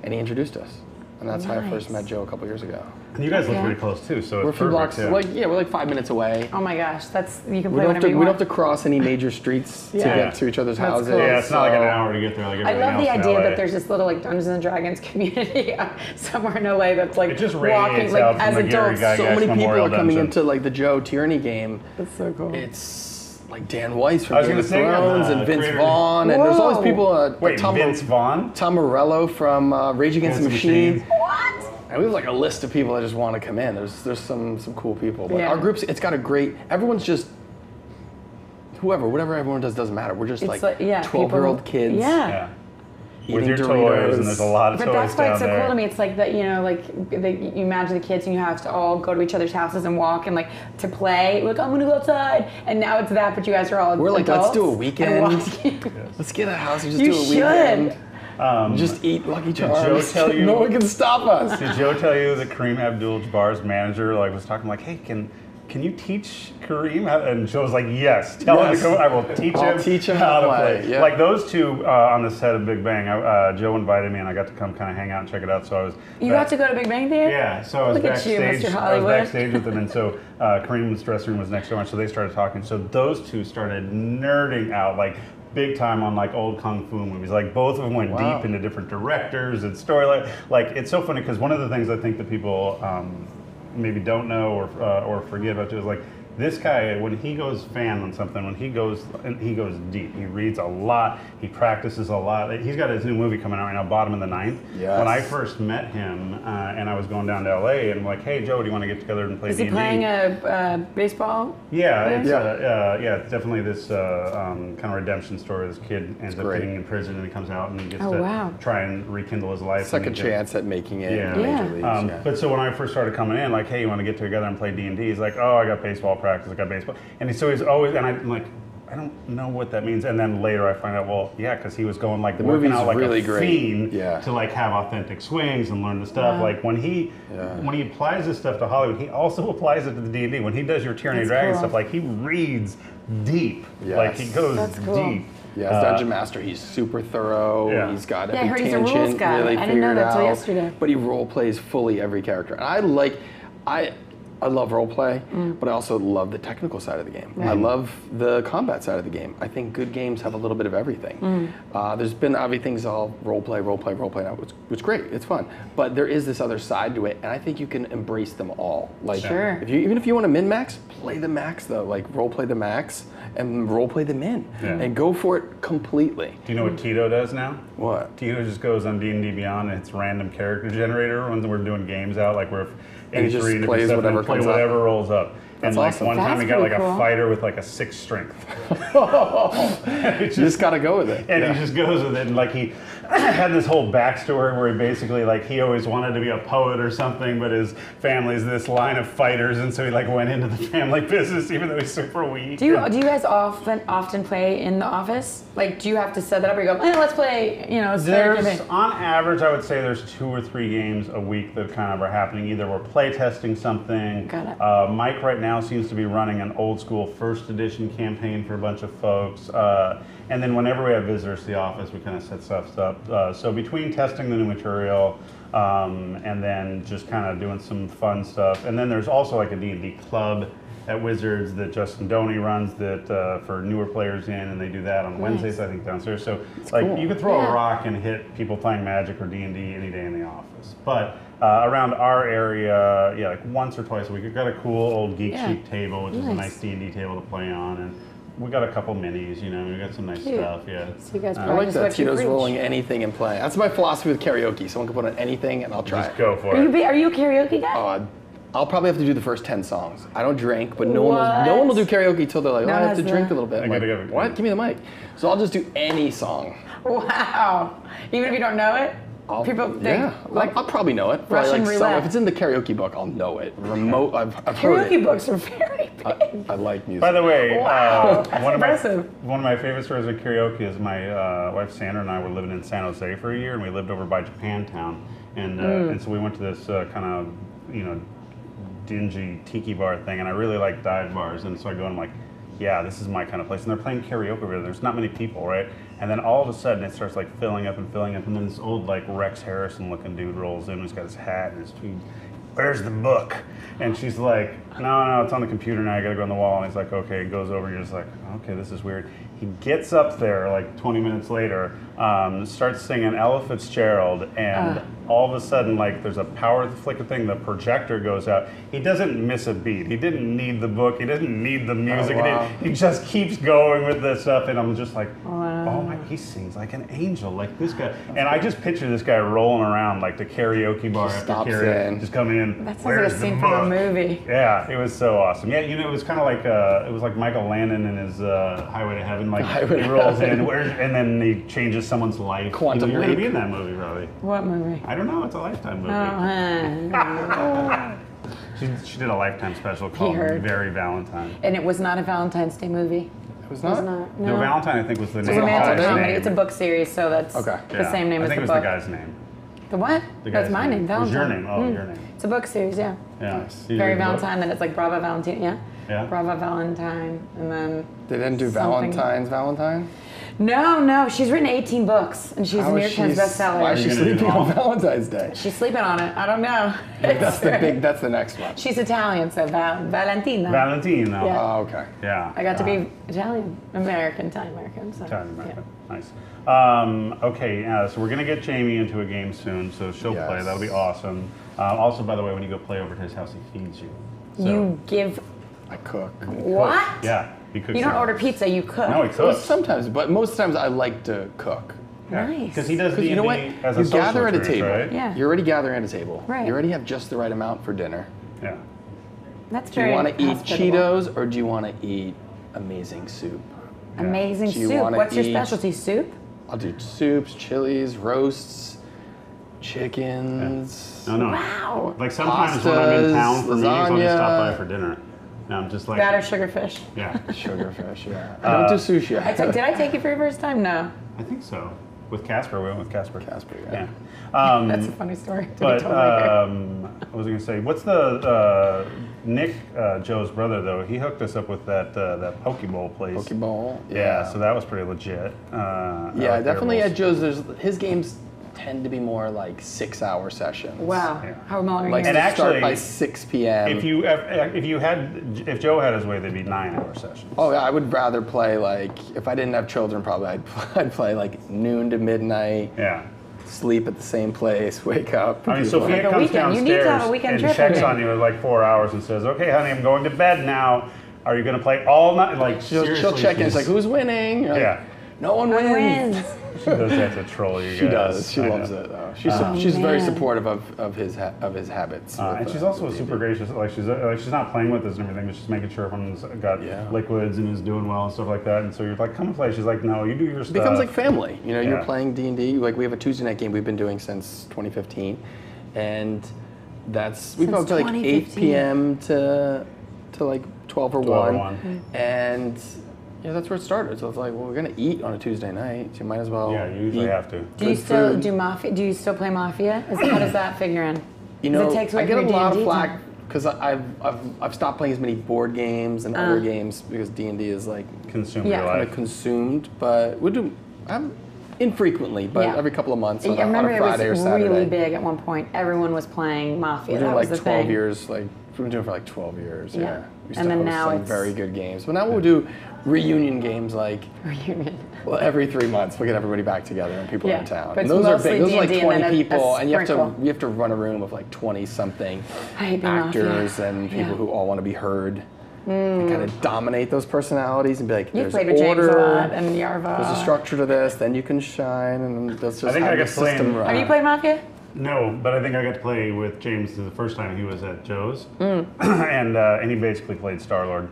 and he introduced us, and that's how I first met Joe a couple years ago. and you guys live Okay. pretty close too, so We're a it's few perfect. blocks, Yeah. we're like 5 minutes away. Oh my gosh, you can We play don't, have whenever to, you we want. don't have to cross any major streets to Yeah. get to each other's That's houses. cool. Yeah, it's not like an so- hour to get there like I everything love the else in idea LA. that there's this little like Dungeons and Dragons community somewhere in LA that's like It just walking radiates like out from as the Gary adults. Gygax So many people Memorial are coming Dungeon. into like the Joe Tyranny game. That's so cool. It's like Dan Weiss from I was Game gonna of say, Thrones and Vince creator- Vaughn, and there's all these Whoa. people. Wait, Tom, Vince Vaughn? Tom Morello from Rage Against the Machine. What? And we have like a list of people that just want to come in. There's some cool people. But Yeah. our groups, it's got a great. Everyone's just whatever everyone does doesn't matter. We're just It's like yeah, 12-year-old people- kids. Yeah. Yeah. With Eating your Doritos. toys, and there's a lot of But toys that's why down it's so there. cool to me. It's like that, you imagine the kids and you have to all go to each other's houses and walk and like to play. Like, I'm gonna go outside. And now it's that, but you guys are all We're like, let's adults do a and weekend. walking. Let's get a house and just You do a should. weekend. Just eat Lucky Joe Charms. tell you- no one can stop us. Did Joe tell you that Kareem Abdul-Jabbar's manager was talking like, hey, can you teach Kareem? And Joe was like, yes. Tell him to come. I will teach I'll him. teach him how to play. Yeah. Like those two on the set of Big Bang. Joe invited me, and I got to come kind of hang out and check it out. So I was. You got to go to Big Bang Theater? Yeah, so I was Look at you, backstage. Mr. I was Hollywood. backstage with them, and so Kareem's dressing room was next door, and so they started talking. So those two started nerding out like big time on like old kung fu movies. Like both of them went Wow. deep into different directors and storyline. Like it's so funny because one of the things I think that people maybe don't know or forget about too is like. This guy, when he goes fan on something, he goes deep. He reads a lot. He practices a lot. He's got his new movie coming out right now, Bottom of the Ninth. Yes. When I first met him, and I was going down to LA, and I'm like, hey Joe, do you want to get together and play Is D&D? he playing a baseball? Yeah, it's, Yeah. it's definitely this kind of redemption story. This kid ends up great. getting in prison, and he comes out and he gets Oh, to wow. try and rekindle his life. Second and he gets- chance at making it Yeah. in Major Yeah. Leagues. Yeah. But so when I first started coming in, like, hey, you want to get together and play D&D? He's like, oh, I got baseball practice, I got baseball. And so he's always, and I'm like, I don't know what that means. And then later I find out, well, yeah, because he was going like working movie's out like really a great. fiend Yeah. to like have authentic swings and learn the stuff. Wow. Like when he applies this stuff to Hollywood, he also applies it to the D&D. When he does your Tyranny That's Dragon cool. stuff, like he reads deep. Yes. Like he goes That's cool. deep. Yeah, as Dungeon Master, he's super thorough. Yeah. He's got Yeah, I every heard he's a tangent rules guy. really I didn't know figured that till out. yesterday. But he role plays fully every character. And I love role play, but I also love the technical side of the game. I love the combat side of the game. I think good games have a little bit of everything. There's been obviously things all role play now, which is great. It's fun, but there is this other side to it, and I think you can embrace them all. Like, Sure. even if you want to min max, play the max though. Like role play the max and role play the min, and go for it completely. Do you know what Tito does now? What? Tito just goes on D&D Beyond and it's random character generator when we're doing games out, like we're And he just plays whatever comes up. whatever rolls up. And awesome. one time That's he got like pretty cool. a fighter with like a 6 strength. You just got to go with it. And he just goes with it, and like he had this whole backstory where he basically like he always wanted to be a poet or something, but his family's this line of fighters, and so he like went into the family business even though he's super weak. Do you guys often play in the office? Like, do you have to set that up, or you go, let's play? There's on average, I would say there's 2 or 3 games a week that kind of are happening. Either we're play testing something. Got it. Mike right now seems to be running an old school first edition campaign for a bunch of folks. And then whenever we have visitors to the office, we kind of set stuff up. So between testing the new material and then just kind of doing some fun stuff. And then there's also like a D&D club at Wizards that Justin Doney runs that for newer players in, and they do that on Wednesdays, I think, downstairs. So cool. You could throw a rock and hit people playing Magic or D&D any day in the office. But around our area, like once or twice a week, we've got a cool old Geek Chic table, which is a nice D&D table to play on. And we got a couple minis, we got some nice stuff, yeah. So you guys I like practice that what you Tito's preach. rolling anything and playing. That's my philosophy with karaoke. Someone can put on anything and I'll try Just it. go for it. Are you a karaoke guy? I'll probably have to do the first 10 songs. I don't drink, but no one will do karaoke till they're like, I have to drink a little bit. I'm like, what? Give me the mic. So I'll just do any song. Wow. Even if you don't know it? People think, I'll probably know it. Russian roulette. If it's in the karaoke book, I'll know it. I've heard karaoke it. books are very big. I like music. By the way, one impressive. of my favorite stories of karaoke is my wife Sandra and I were living in San Jose for a year, and we lived over by Japantown, and so we went to this kind of dingy tiki bar thing, and I really like dive bars, and so I go and I'm like, yeah, this is my kind of place, and they're playing karaoke over there. There's not many people, right? And then all of a sudden it starts like filling up, and then this old like Rex Harrison looking dude rolls in. He's got his hat and his tweed. Where's the book? And she's like, no, it's on the computer now. I gotta go on the wall. And he's like, okay. He goes over. And you're just like, okay, this is weird. He gets up there like 20 minutes later, starts singing Ella Fitzgerald, and all of a sudden, like, there's a power flicker thing. The projector goes out. He doesn't miss a beat. He didn't need the book. He didn't need the music. He just keeps going with this stuff, and I'm just like, oh my, he sings like an angel, like this guy. And I just picture this guy rolling around like the karaoke bar after karaoke, just coming in. That sounds like a scene from a movie. Yeah, it was so awesome. Yeah, it was kind of like it was like Michael Landon in his Highway to Heaven. Like he rolls in, and then he changes someone's life. Quantum You're gonna Leap. be in that movie, probably. What movie? I don't know. It's a Lifetime movie. She did a Lifetime special called Very Valentine. And it was not a Valentine's Day movie. It was not? No, Valentine, I think, was the name. It's a romantic of comedy. name. It's a book series, so that's the same name as the book. I think it was the guy's name. The what? That's my name, Valentine. It was your name. Oh, your name. It's a book series, yeah. Nice. Very Valentine, then it's like Brava Valentine, Yeah. Brava Valentine, and then They didn't do Valentine? No. She's written 18 books, and she's a New York Times bestseller. Why is she sleeping on Valentine's Day? She's sleeping on it. I don't know. That's the next one. She's Italian, so Valentina. Valentino. Yeah. Oh, okay. Yeah. I got to be Italian, Italian-American. So, Italian-American. Nice. Okay, so we're going to get Jamie into a game soon, so she'll play. That'll be awesome. Also, by the way, when you go play over to his house, he feeds you. So you give... I cook. What? Yeah. He cooks. You don't order pizza, you cook. No, he cooks. Sometimes, but most times I like to cook. Nice. Because he does D&D you know what? as a You social gather at a experience, table. right? Yeah. You're already gathering at a table. Right. You already have just the right amount for dinner. Yeah. That's Do you very want to eat hospitable. Cheetos or do you want to eat amazing soup? Amazing Do you soup. wanna What's your eat- specialty? Soup? I'll do soups, chilies, roasts, chickens. No. Wow. Like sometimes when I'm in town for meetings, I'll just stop lasagna. by for dinner. And I'm just like... That or sugarfish. Yeah. Sugarfish, yeah. I don't do sushi. Did I take you for your first time? No. I think so. With Casper, we went with Casper. yeah. That's a funny story. To But be told later. what was I going to say? What's the Nick, Joe's brother though? He hooked us up with that Pokeball place. Pokeball. Yeah, so that was pretty legit. Yeah, definitely at Joe's. His games tend to be more like 6-hour sessions. Wow. Yeah. How long are Like you? And to start actually, by 6 p.m. if Joe had his way, they'd be 9-hour sessions. Oh yeah, I would rather play like if I didn't have children, probably I'd play like noon to midnight. Yeah. Sleep at the same place, wake up. I mean, Sophia Like a comes weekend. You need to have a downstairs weekend and trip checks with me. on you at like 4 hours and says, "Okay, honey, I'm going to bed now. Are you going to play all night?" Like She'll seriously, check in. It's like, who's winning? You're like, Yeah. No one wins. She does that to troll you guys. She does. She loves it. Though. She's very supportive of his habits. And she's also super gracious. Like she's not playing with us and everything, but she's making sure everyone's got liquids and is doing well and stuff like that. And so you're like, come and play. She's like, no, you do your stuff. It becomes like family. You know, you're playing D&D. Like we have a Tuesday night game we've been doing since 2015, and we go up to like 8 p.m. to like 12 or 1, and that's where it started. So it's like, well, we're gonna eat on a Tuesday night, so you might as well. Yeah, you usually have to. Do you still do Mafia? Do you still play Mafia? How does that figure in? You know, I get a lot of flack because I've stopped playing as many board games and other games because D&D is like consumed your life. Kind of consumed, but we do. Infrequently, but every couple of months on a Friday or Saturday. It was really big at one point. Everyone was playing Mafia. We're doing like 12 years. Like we've been doing it for like 12 years. Yeah. We used and to then host now some it's very good games. But now we'll do reunion games like well, every 3 months we'll get everybody back together and people in town. And those are big. Those are like 20 people, and you have to run a room of like 20 something actors and people who all want to be heard. And kind of dominate those personalities and be like, there's order, and Yarva. There's a structure to this, then you can shine, and that's just how the system runs. Have you played Mafia? No, but I think I got to play with James the first time he was at Joe's, and he basically played Star-Lord.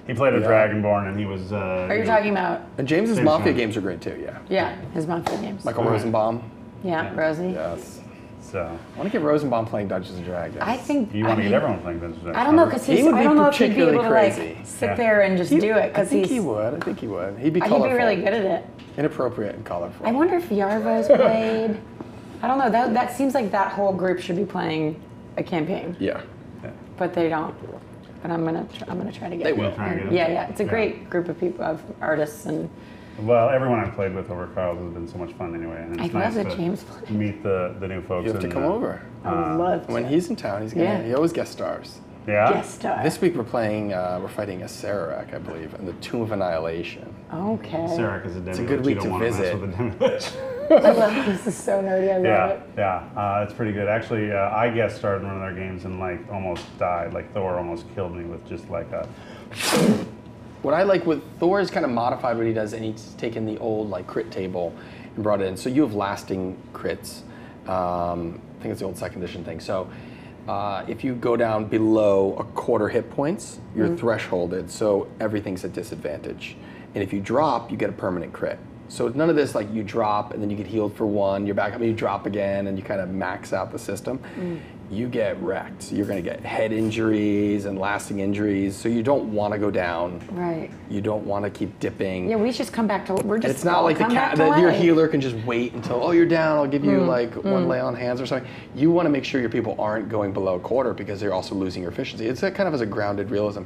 He played a Dragonborn, and he was... Are you talking about... And James's Mafia games are great, too, Yeah, his Mafia games. Michael Rosenbaum. Yeah, Rosie. Yes. So. I want to get Rosenbaum playing Dungeons and Dragons. I think you want to get everyone playing Dungeons and Dragons. I don't know because I don't know if he'd be able to crazy. like sit there and just do it because he would. I think he would. He'd be colorful. He'd be really good at it. Inappropriate and colorful. I wonder if Yarva's played. I don't know. That seems like that whole group should be playing a campaign. Yeah. But they don't. But I'm gonna try to get. They will. Yeah. It's a great group of people, of artists and. Well, everyone I've played with over Kyle's has been so much fun anyway, and it's nice to meet the new folks. You have to come over. I would love to. When he's in town, he always guest stars. Yeah. Guest star. This week we're fighting a Sararak, I believe, in the Tomb of Annihilation. Okay. Sararak is a demigod. It's a good week to visit. I love this. Is so nerdy. I love it. Yeah, it's pretty good. Actually, I guest starred in one of their games and like almost died. Like Thor almost killed me with just like a. What I like with Thor is kind of modified what he does, and he's taken the old like crit table and brought it in. So you have lasting crits. I think it's the old second edition thing. So if you go down below a quarter hit points, you're thresholded, so everything's at disadvantage. And if you drop, you get a permanent crit. So none of this like you drop and then you get healed for 1, you're back up and you drop again and you kind of max out the system. You get wrecked. So you're going to get head injuries and lasting injuries. So you don't want to go down. Right. You don't want to keep dipping. Yeah, we just come back to. We're just. It's not like your healer can just wait until you're down. I'll give you like 1 lay on hands or something. You want to make sure your people aren't going below a quarter because they're also losing your efficiency. It's kind of as a grounded realism.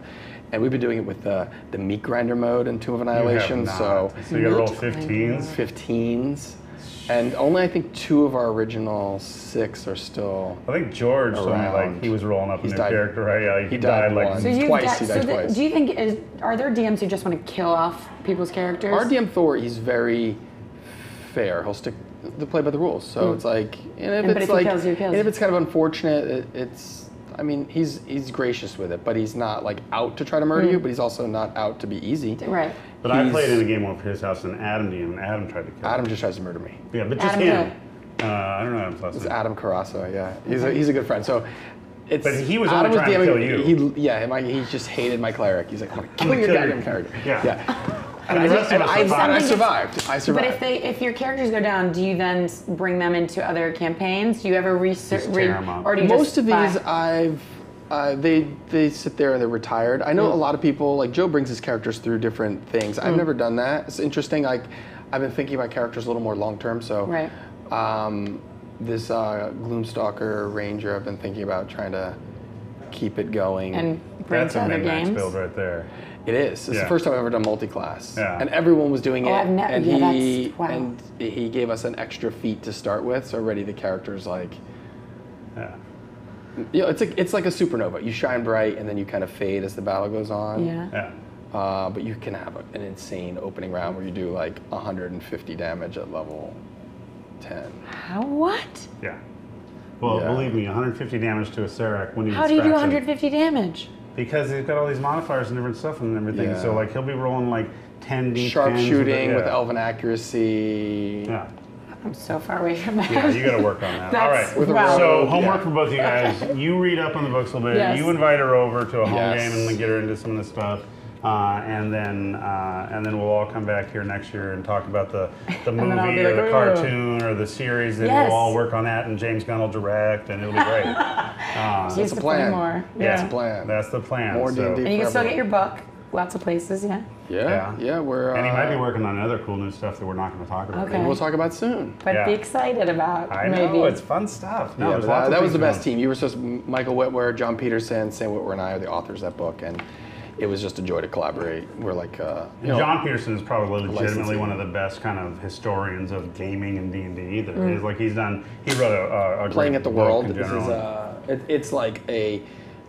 And we've been doing it with the meat grinder mode in Tomb of Annihilation. So you got to roll 15s. 15s. And only I think 2 of our original 6 are still. I think George told me like he was rolling up a new character, right? Yeah, he died like once. Twice. He died twice. Do you think are there DMs who just want to kill off people's characters? Our DM Thor, he's very fair. He'll stick to play by the rules. So it's like, and if he kills you, he kills you. And if it's kind of unfortunate, it's. I mean, he's gracious with it, but he's not like out to try to murder you, but he's also not out to be easy. Right. But I played in a game over his house and Adam tried to kill me. Adam just tries to murder me. Yeah, but just him. I don't know Adam's last name. It's Adam Carasso, yeah. He's a good friend. So it's. But he was only trying to kill you. He just hated my cleric. He's like, I'm gonna kill your goddamn character. Yeah. And I survived. But if your characters go down, do you then bring them into other campaigns? Do you ever research, or do you most of these they sit there and they're retired. I know a lot of people, like Joe brings his characters through different things. I've never done that. It's interesting. Like I've been thinking about characters a little more long term. So this Gloomstalker Ranger, I've been thinking about trying to keep it going. And bring to other games. Build right there. It is. It's the first time I've ever done multi-class. Yeah. And everyone was doing it. And wow. he gave us an extra feat to start with, so already the character's like it's like a supernova. You shine bright and then you kind of fade as the battle goes on. Yeah. But you can have an insane opening round where you do like 150 damage at level 10. What? Yeah. Well, believe me, 150 damage to a Sararak when you How do you do 150 damage? Because he's got all these modifiers and different stuff and everything. So like he'll be rolling like 10 Sharpshooting with elven accuracy. Yeah. I'm so far away from that. Yeah, you got to work on that. All right. So homework for both of you guys. You read up on the books a little bit. Yes. You invite her over to a home game and get her into some of the stuff. And then we'll all come back here next year and talk about the movie or the cartoon or the series. And we'll all work on that. And James Gunn will direct, and it'll be great. That's the plan. More. That's the plan. That's the plan. More D&D. And you can still get your book. Lots of places, Yeah, we're. And he might be working on other cool new stuff that we're not going to talk about. Okay. We'll talk about soon. But be excited about. I maybe. know, it's fun stuff. No, that was the best team. You were supposed to, Michael Whitwer, John Peterson, Sam Whitwer, and I are the authors of that book, and it was just a joy to collaborate. We're like, John Peterson is probably legitimately one of the best kind of historians of gaming and D&D either. He's like he wrote a Playing great at the book World. in This general. is it's like a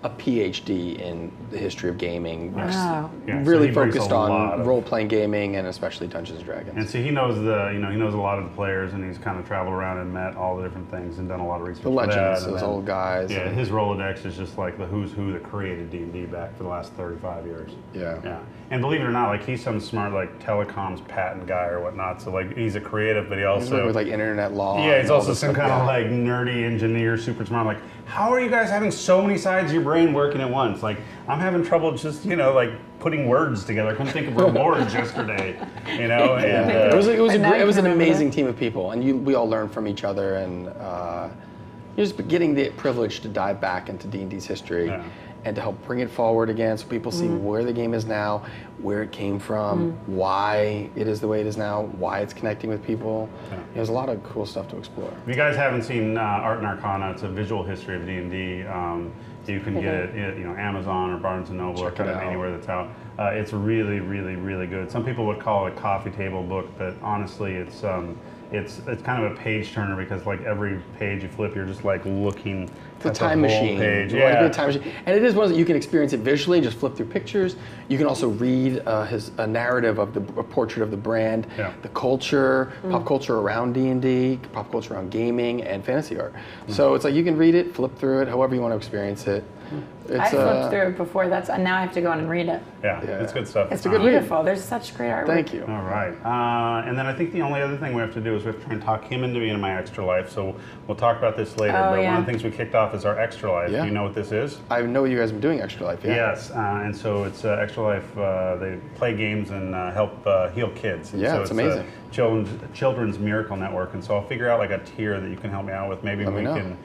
PhD in the history of gaming. Wow. Yeah, Really so focused on role-playing gaming and especially Dungeons and Dragons. And so he knows he knows a lot of the players, and he's kind of traveled around and met all the different things and done a lot of research. The legends, those old guys. Yeah, his Rolodex is just like the who's who that created D&D back for the last 35 years. Yeah. And believe it or not, like he's some smart like telecoms patent guy or whatnot. So like he's a creative, but he also he's working with like internet law. Yeah, he's also some kind of like nerdy engineer, super smart. Like, how are you guys having so many sides of your brain working at once? Like, I'm having trouble just like putting words together. I couldn't think of words yesterday. And it was an amazing team of people, and we all learned from each other, and you're just getting the privilege to dive back into D&D's history. Yeah. And to help bring it forward again so people see where the game is now, where it came from, why it is the way it is now, why it's connecting with people. Yeah. There's a lot of cool stuff to explore. If you guys haven't seen Art and Arcana, it's a visual history of D&D. You can get it at Amazon or Barnes & Noble or kind of anywhere that's out. It's really, really, really good. Some people would call it a coffee table book, but honestly, it's kind of a page turner because like every page you flip, you're just like looking at the time machine. Page. Yeah. Time machine. And it is one that you can experience it visually, just flip through pictures. You can also read a narrative of a portrait of the brand, the culture, pop culture around D&D, pop culture around gaming, and fantasy art. So it's like you can read it, flip through it, however you want to experience it. I flipped through it before. And now I have to go in and read it. Yeah, it's good stuff. It's beautiful. There's such great artwork. Thank you. All right. And then I think the only other thing we have to do is we have to try and talk him into being in my extra life. So we'll talk about this later. But one of the things we kicked off is our extra life. Yeah. Do you know what this is? I know you guys have been doing Extra Life. Yeah. Yes. And so it's Extra Life. They play games and help heal kids. And so it's amazing. Children's Miracle Network. And so I'll figure out like a tier that you can help me out with. Maybe we can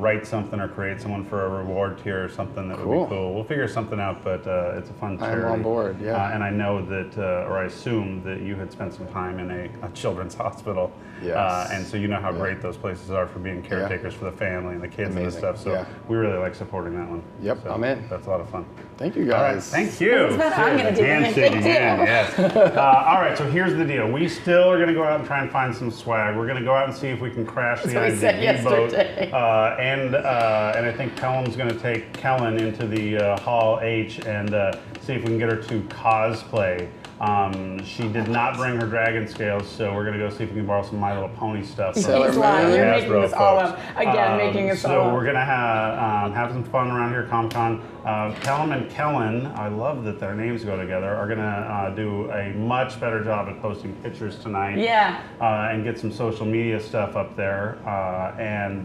write something or create someone for a reward tier or something that would be cool. We'll figure something out, but it's a fun charity. I'm on board, and I know that, or I assume that you had spent some time in a children's hospital. Yes. And so you know how great those places are for being caretakers for the family and the kids and stuff. So we really like supporting that one. Yep, so I'm in. That's a lot of fun. Thank you guys. Thank you. I'm going to do it. Yes. All right, so here's the deal. We still are going to go out and try and find some swag. We're going to go out and see if we can crash the IDD boat. And I think Coleman's going to take Kelen into the Hall H and see if we can get her to cosplay. She did not bring her dragon scales, so we're going to go see if we can borrow some My Little Pony stuff. He's lying. You're making this all up. Again, making us all up. So we're going to have some fun around here at Comic-Con. Callum and Kelen, I love that their names go together, are going to do a much better job at posting pictures tonight. Yeah. And get some social media stuff up there. And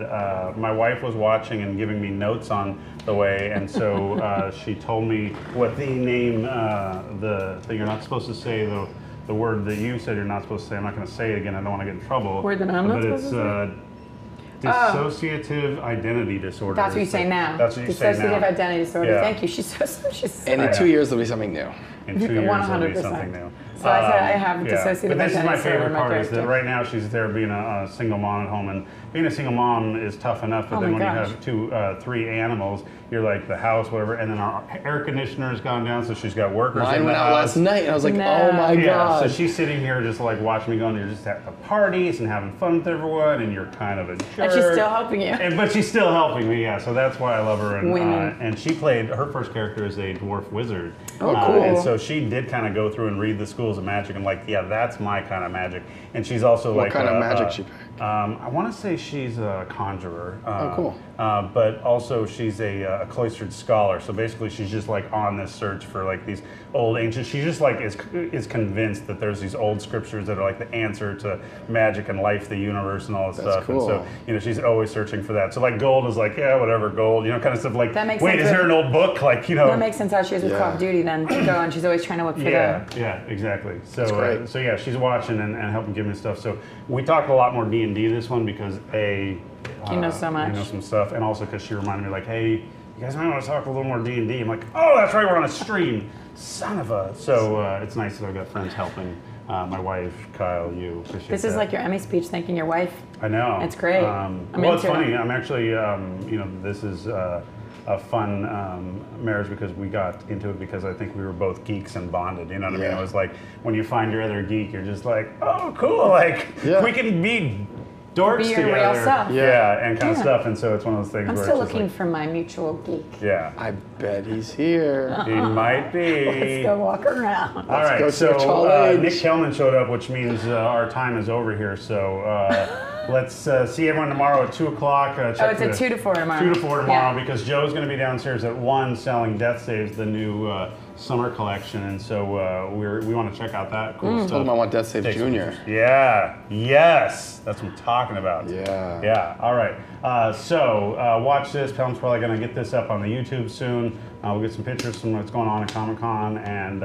my wife was watching and giving me notes on the way, and so she told me what the name, the you're not supposed to say the word that you said you're not supposed to say. I'm not going to say it again. I don't want to get in trouble. Word that I'm not supposed to say? Dissociative identity disorder. That's what you say now. That's what you say now. Dissociative identity disorder. Yeah. Thank you. She's and in 2 years there'll be something new. In 2 years 100%. there'll be something new. So I said I have dissociative identity disorder. But this is my favorite part is that right now she's there being a single mom at home, and being a single mom is tough enough, but then when you have 3 animals, you're like the house, whatever, and then our air conditioner's gone down, so she's got workers Mine in the went out house. last night, and I was like, oh my God. So she's sitting here just like watching me going, you're just at the parties and having fun with everyone, and you're kind of a jerk. And she's still helping you. But she's still helping me, so that's why I love her. And she played, her first character is a dwarf wizard. Oh, cool. And so she did kind of go through and read the schools of magic and like, yeah, that's my kind of magic. And she's also what like, kind of magic she picked? I want to say she's a conjurer. Oh, cool. But also she's a cloistered scholar. So basically she's just like on this search for like these old ancient, she just like is convinced that there's these old scriptures that are like the answer to magic and life, the universe and all this stuff. Cool. And so, you know, she's always searching for that. So like gold is like, yeah, whatever, gold, you know, kind of stuff like, that makes wait, sense is there an old book? Like, you know. That makes sense how she is with Call of Duty then to go, and she's always trying to look for Yeah, exactly. So, so yeah, she's watching and helping give me stuff. So we talked a lot more D&D this one because you know so much. You know some stuff, and also because she reminded me like, hey, you guys might want to talk a little more D&D. I'm like, oh, that's right, we're on a stream. Son of a. So it's nice that I've got friends helping. My wife, Kyle, you. Appreciate this is like your Emmy speech thanking your wife. I know. It's great. Well, it's funny. I'm actually, you know, this is a fun marriage because we got into it because I think we were both geeks and bonded. You know what I mean? It was like when you find your other geek, you're just like, oh, cool. Like we can be dorks be your together. real self. Yeah, and kind of stuff. And so it's one of those things I'm where still it's looking just for my mutual geek. Yeah. I bet he's here. He might be. Let's go walk around. All right, go so Nick Kelen showed up, which means our time is over here. So let's see everyone tomorrow at 2 o'clock. It's at 2 to 4 tomorrow. 2 to 4 tomorrow because Joe's going to be downstairs at 1 selling Death Saves, the new summer collection. And so we want to check out that cool stuff. Told him I want Death Saves Junior. Yeah, yes, that's what I'm talking about. Yeah. Yeah, all right. So watch this. Pelham's probably going to get this up on the YouTube soon. We'll get some pictures from what's going on at Comic-Con and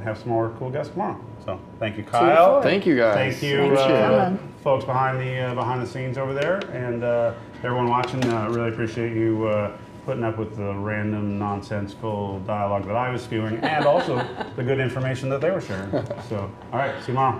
have some more cool guests tomorrow. So thank you, Kyle. Thank you, guys. Thank you, folks behind the scenes over there, and everyone watching. Really appreciate you putting up with the random, nonsensical dialogue that I was spewing, and also the good information that they were sharing. So, all right, see you tomorrow.